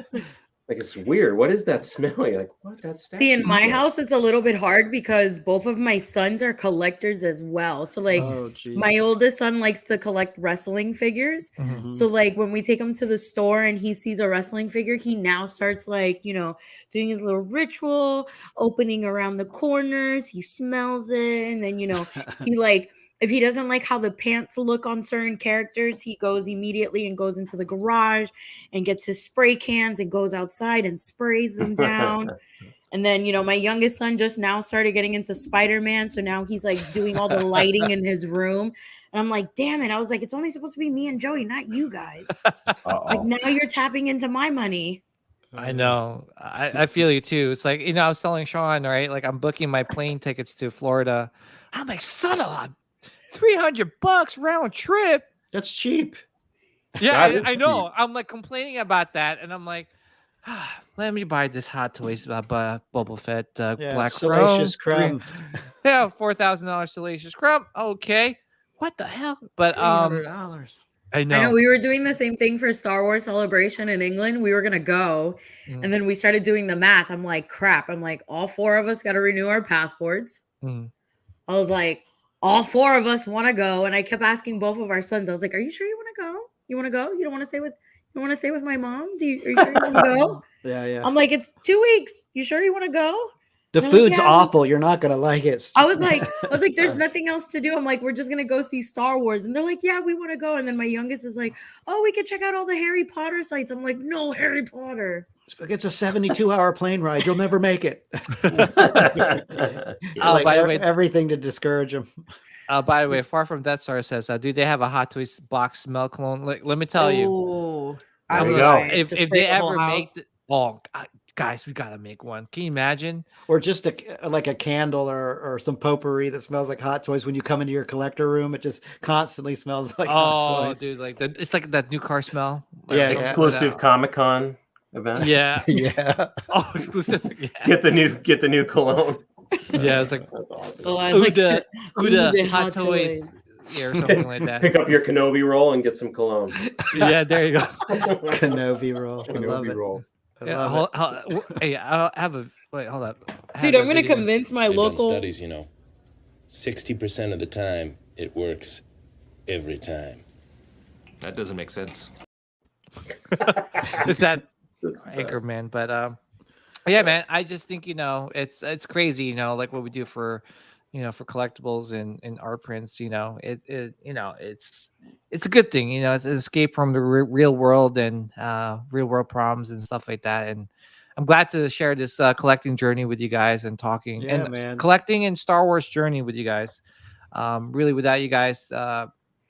Like, it's weird. What is that smell? You're like, what? See, in my house, it's a little bit hard because both of my sons are collectors as well. So, like, my oldest son likes to collect wrestling figures. Mm-hmm. So, like, when we take him to the store and he sees a wrestling figure, he now starts, like, doing his little ritual, opening around the corners. He smells it. And then, he, like, if he doesn't like how the pants look on certain characters, he goes immediately and goes into the garage and gets his spray cans and goes outside and sprays them down. And then, my youngest son just now started getting into Spider-Man. So now he's like doing all the lighting in his room. And I'm like, damn it. I was like, it's only supposed to be me and Joey, not you guys. Like, now you're tapping into my money. I know. I feel you too. It's like, I was telling Sean, right? Like, I'm booking my plane tickets to Florida. I'm like, son of a $300 round trip. That's cheap. Yeah, I know. I'm like complaining about that, and I'm like, let me buy this Hot Toys Boba Fett Black Salacious Crumb. Yeah, $4,000 Salacious Crumb. Okay, what the hell? But $300. I know. I know. We were doing the same thing for Star Wars Celebration in England. We were gonna go, and then we started doing the math. I'm like, crap. I'm like, all 4 of us got to renew our passports. I was like, all 4 of us want to go, and I kept asking both of our sons. I was like, "Are you sure you want to go? You want to go? You don't want to stay with? You want to stay with my mom? Are you sure you want to go?" Yeah. I'm like, "It's 2 weeks. You sure you want to go?" The food's awful. You're not gonna like it. I was like, "There's nothing else to do." I'm like, "We're just gonna go see Star Wars," and they're like, "Yeah, we want to go." And then my youngest is like, "Oh, we could check out all the Harry Potter sites." I'm like, "No, Harry Potter." It's a 72-hour plane ride. You'll never make it. By the way, everything to discourage them. By the way, Far From Death Star says, "Do they have a Hot Toys box smell cologne?" Like, let me tell you, I There would you go. say If to they spray the whole ever house. make guys, we gotta make one. Can you imagine? Or just like a candle or some potpourri that smells like Hot Toys. When you come into your collector room, it just constantly smells like Hot Oh, Toys. dude, like it's like that new car smell. Yeah, Exclusive Comic-Con event. Yeah. Yeah. Oh, exclusive. Yeah. Get the new cologne. Yeah, it's like That's awesome. So I like Uda, Uda Hot Hot Toys. Toys. Yeah, or something like that. Pick up your Kenobi roll and get some cologne. Yeah, there you go. Kenobi roll. I love Kenobi it. roll. I Yeah, love it. hey, I'll have a wait. Hold up, I Dude, have I'm a gonna video. convince my They've done local. studies, 60% of the time, it works every time. That doesn't make sense. It's that That's the anchor best. man, but yeah, man. I just think it's crazy. Like what we do for for collectibles and art prints. It's a good thing. It's an escape from the real world and real world problems and stuff like that. And I'm glad to share this collecting journey with you guys and talking Yeah, and man. collecting and Star Wars journey with you guys. Really, without you guys, I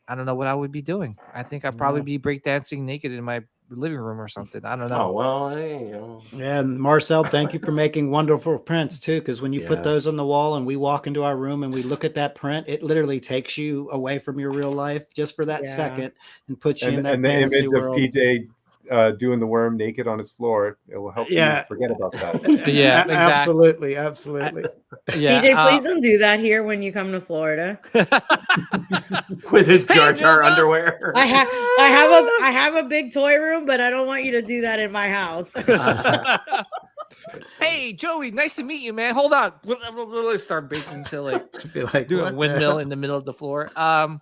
don't know what I would be doing. I think I'd probably be breakdancing naked in my living room or something. I don't know. Oh well, hey, Yeah, and Marcel, thank you for making wonderful prints too. Because when you put Yeah. those on the wall and we walk into our room and we look at that print, it literally takes you away from your real life just for that Yeah. second and puts you in And, that and the fantasy image world. of PJ doing the worm naked on his floor, it will help Yeah. you forget about that. Yeah, exactly. Absolutely. Yeah, PJ, please don't do that here when you come to Florida. with his Jar Jar Nilda! underwear. I have a big toy room, but I don't want you to do that in my house. Hey, Joey, nice to meet you, man. Hold on. We'll start baking to Be like, do what a the windmill hell? in the middle of the floor. No,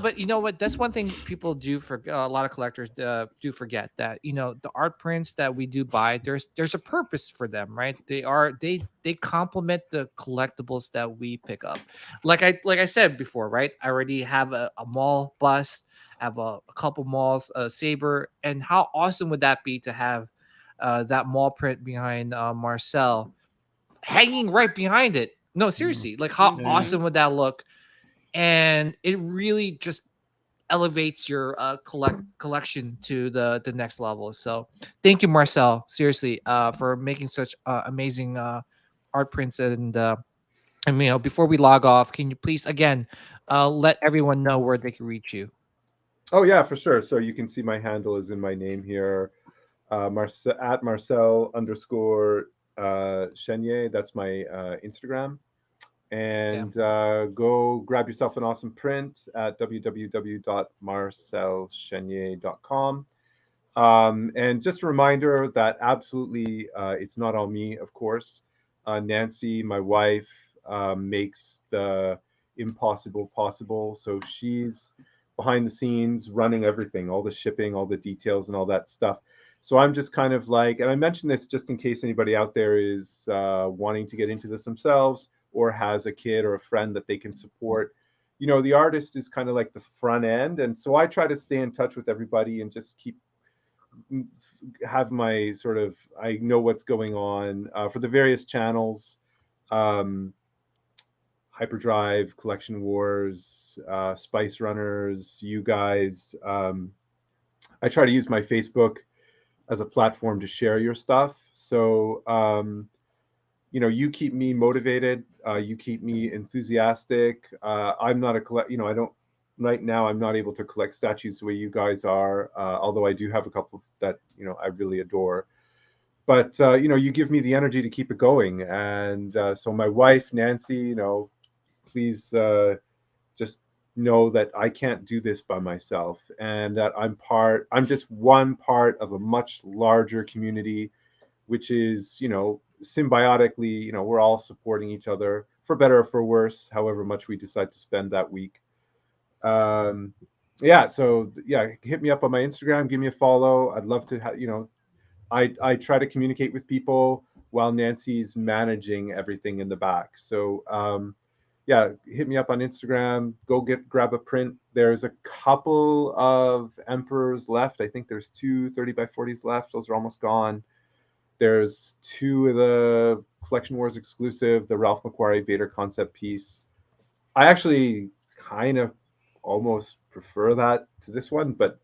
but you know what? That's one thing people do for a lot of collectors do forget that the art prints that we do buy. There's a purpose for them, right? They complement the collectibles that we pick up. Like I said before, right? I already have a Maul bust. I have a couple Mauls, a saber, and how awesome would that be to have that Maul print behind Marcel hanging right behind it? No, seriously, like how Yeah. awesome would that look? And it really just elevates your collection to the next level. So thank you, Marcel, seriously, for making such amazing art prints. And before we log off, can you please again let everyone know where they can reach you? Oh yeah, for sure. So you can see my handle is in my name here, at Marcel _Chenier. That's my Instagram. And go grab yourself an awesome print at www.marcelchenier.com. And just a reminder that absolutely it's not all me, of course. Nancy, my wife, makes the impossible possible. So she's behind the scenes running everything, all the shipping, all the details and all that stuff. So I'm just kind of like, and I mention this just in case anybody out there is wanting to get into this themselves or has a kid or a friend that they can support. The artist is kind of like the front end. And so I try to stay in touch with everybody and just have my sort of, I know what's going on for the various channels. Hyperdrive, Collection Wars, Spice Runners, you guys. I try to use my Facebook as a platform to share your stuff. So, you keep me motivated. You keep me enthusiastic. I'm not right now, I'm not able to collect statues the way you guys are, although I do have a couple that, I really adore. But, you give me the energy to keep it going. And so my wife, Nancy, please just know that I can't do this by myself and that I'm just one part of a much larger community, which is, symbiotically, we're all supporting each other for better or for worse, however much we decide to spend that week. So hit me up on my Instagram, give me a follow. I'd love to I try to communicate with people while Nancy's managing everything in the back. So hit me up on Instagram. Go grab a print. There's a couple of Emperors left. I think there's 2 30x40s left. Those are almost gone. There's 2 of the Collection Wars exclusive, the Ralph McQuarrie Vader concept piece. I actually kind of almost prefer that to this one, but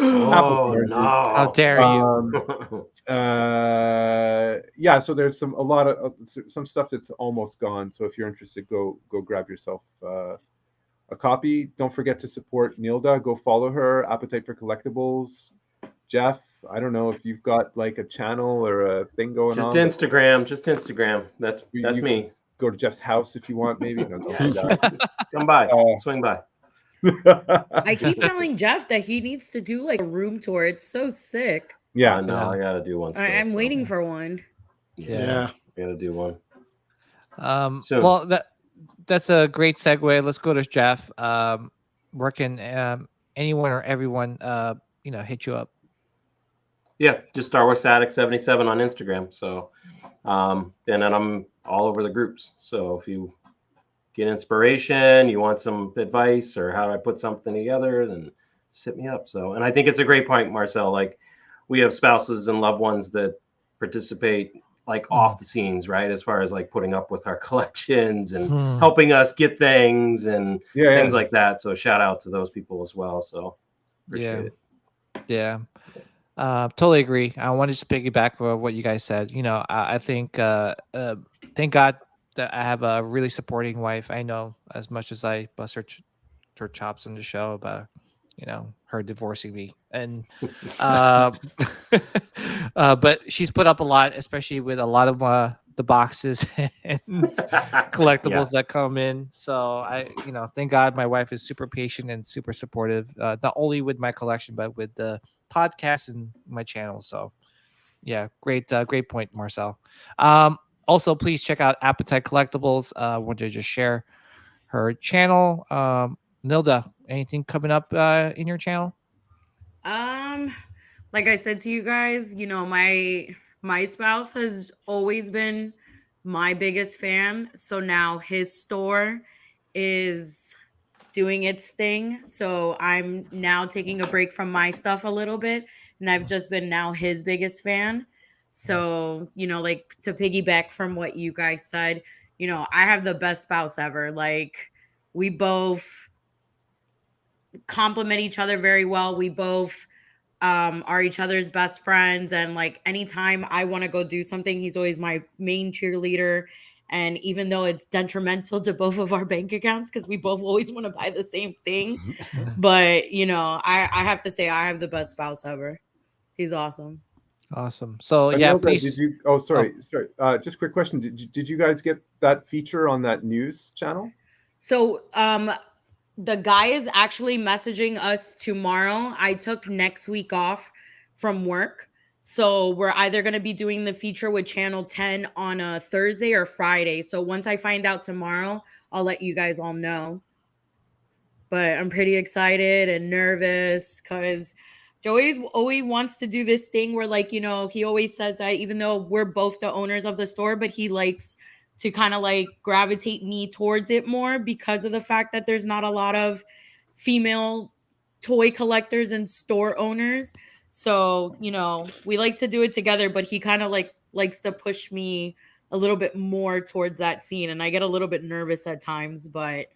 Oh oranges. no! How dare you? Yeah, so there's a lot of some stuff that's almost gone. So if you're interested, go grab yourself a copy. Don't forget to support Nilda. Go follow her. Appetite for Collectibles. Jeff, I don't know if you've got like a channel or a thing going just on. Instagram. Just Instagram. That's me. Go to Jeff's house if you want, maybe. No, don't do that. Come by. Swing by. I keep telling Jeff that he needs to do like a room tour. It's so sick. Yeah, no, I gotta do one. Still, I'm waiting for one. Yeah, I gotta do one. Soon. Well, that's a great segue. Let's go to Jeff. Where can anyone or everyone hit you up? Yeah, just Star Wars Addict 77 on Instagram. So, and then I'm all over the groups. So if you get inspiration, you want some advice, or how do I put something together, then just hit me up. So, and I think it's a great point, Marcel. Like, we have spouses and loved ones that participate like off the scenes, right? As far as like putting up with our collections and helping us get things and things like that. So shout out to those people as well. So appreciate it. Yeah. Totally agree. I want to just piggyback on what you guys said. I think thank God that I have a really supporting wife. I know as much as I bust her chops on the show about her divorcing me, and but she's put up a lot, especially with a lot of the boxes and collectibles that come in. So I thank God my wife is super patient and super supportive, not only with my collection but with the podcast and my channel. So yeah, great point, Marcel. Also, please check out Appetite Collectibles. Want to just share her channel. Nilda, anything coming up in your channel? Like I said to you guys, my spouse has always been my biggest fan. So now his store is doing its thing. So I'm now taking a break from my stuff a little bit, and I've just been now his biggest fan. So, like, to piggyback from what you guys said, I have the best spouse ever. Like, we both complement each other very well. We both are each other's best friends, and like anytime I want to go do something, he's always my main cheerleader. And even though it's detrimental to both of our bank accounts because we both always want to buy the same thing, but I have to say I have the best spouse ever. He's awesome. Awesome. So yeah, please. Did you? Oh, sorry. Just a quick question. Did you guys get that feature on that news channel? So the guy is actually messaging us tomorrow. I took next week off from work. So we're either going to be doing the feature with Channel 10 on a Thursday or Friday. So once I find out tomorrow, I'll let you guys all know. But I'm pretty excited and nervous because Joey always wants to do this thing where, like, he always says that even though we're both the owners of the store, but he likes to kind of like gravitate me towards it more because of the fact that there's not a lot of female toy collectors and store owners. So, we like to do it together, but he kind of like likes to push me a little bit more towards that scene. And I get a little bit nervous at times, but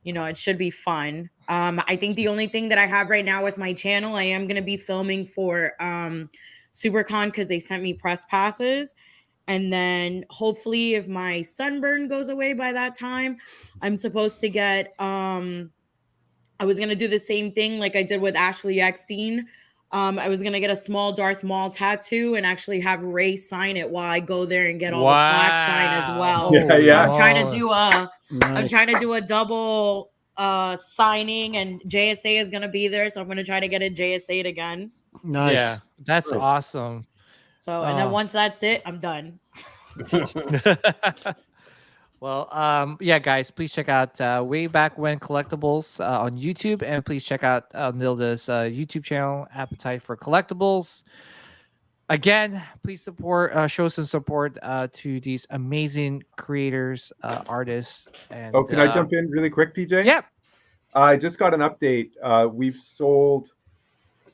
it should be fun. I think the only thing that I have right now with my channel, I am going to be filming for SuperCon because they sent me press passes. And then hopefully if my sunburn goes away by that time, I'm supposed to get, I was going to do the same thing like I did with Ashley Eckstein. I was going to get a small Darth Maul tattoo and actually have Ray sign it while I go there and get all the plaques signed as well. I'm trying to do a double signing, and JSA is going to be there. So I'm going to try to get it JSA'd again. Nice. Yeah, that's awesome. So, and then once that's it, I'm done. Well, yeah, guys, please check out Way Back When Collectibles on YouTube, and please check out Nilda's YouTube channel, Appetite for Collectibles. Again, please show some support to these amazing creators, artists. And can I jump in really quick, PJ? Yeah. I just got an update. We've sold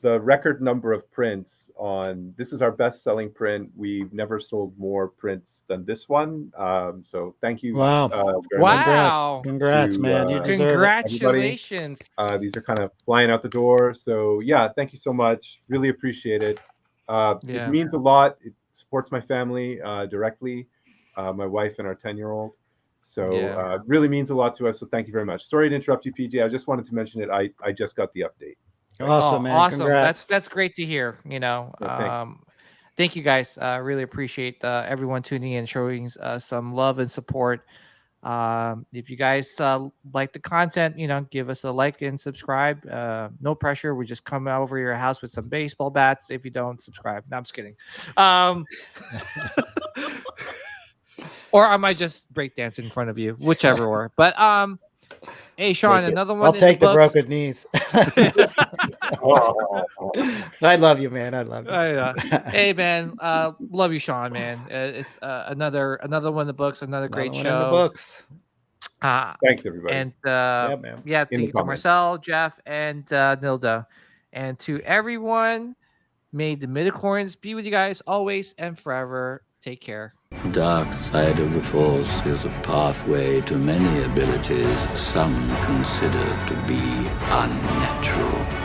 the record number of prints on this is our best-selling print. We've never sold more prints than this one. So thank you. Wow. Very much Congrats, to, man. You deserve Congratulations. these are kind of flying out the door. So yeah, thank you so much. Really appreciate it. It means a lot. It supports my family directly, my wife and our 10-year-old. So it really means a lot to us. So thank you very much. Sorry to interrupt you, PJ. I just wanted to mention it. I just got the update. Awesome, man. Awesome. Congrats. That's great to hear. You know, thank you guys. Really appreciate everyone tuning in, showing some love and support. If you guys like the content, you know, give us a like and subscribe. No pressure. We just come over your house with some baseball bats. If you don't subscribe, no, I'm just kidding. Or I might just break dance in front of you, whichever or. But hey, Sean, another one. I'll take the broken knees. I love you, man. I love you. Hey, man. Love you, Sean, man. It's another one of the books. Another great show. In the books. Thanks, everybody. And man. thank you to Marcel, Jeff, and Nilda, and to everyone. May the midichlorians be with you guys always and forever. Take care. The dark side of the Force is a pathway to many abilities some consider to be unnatural.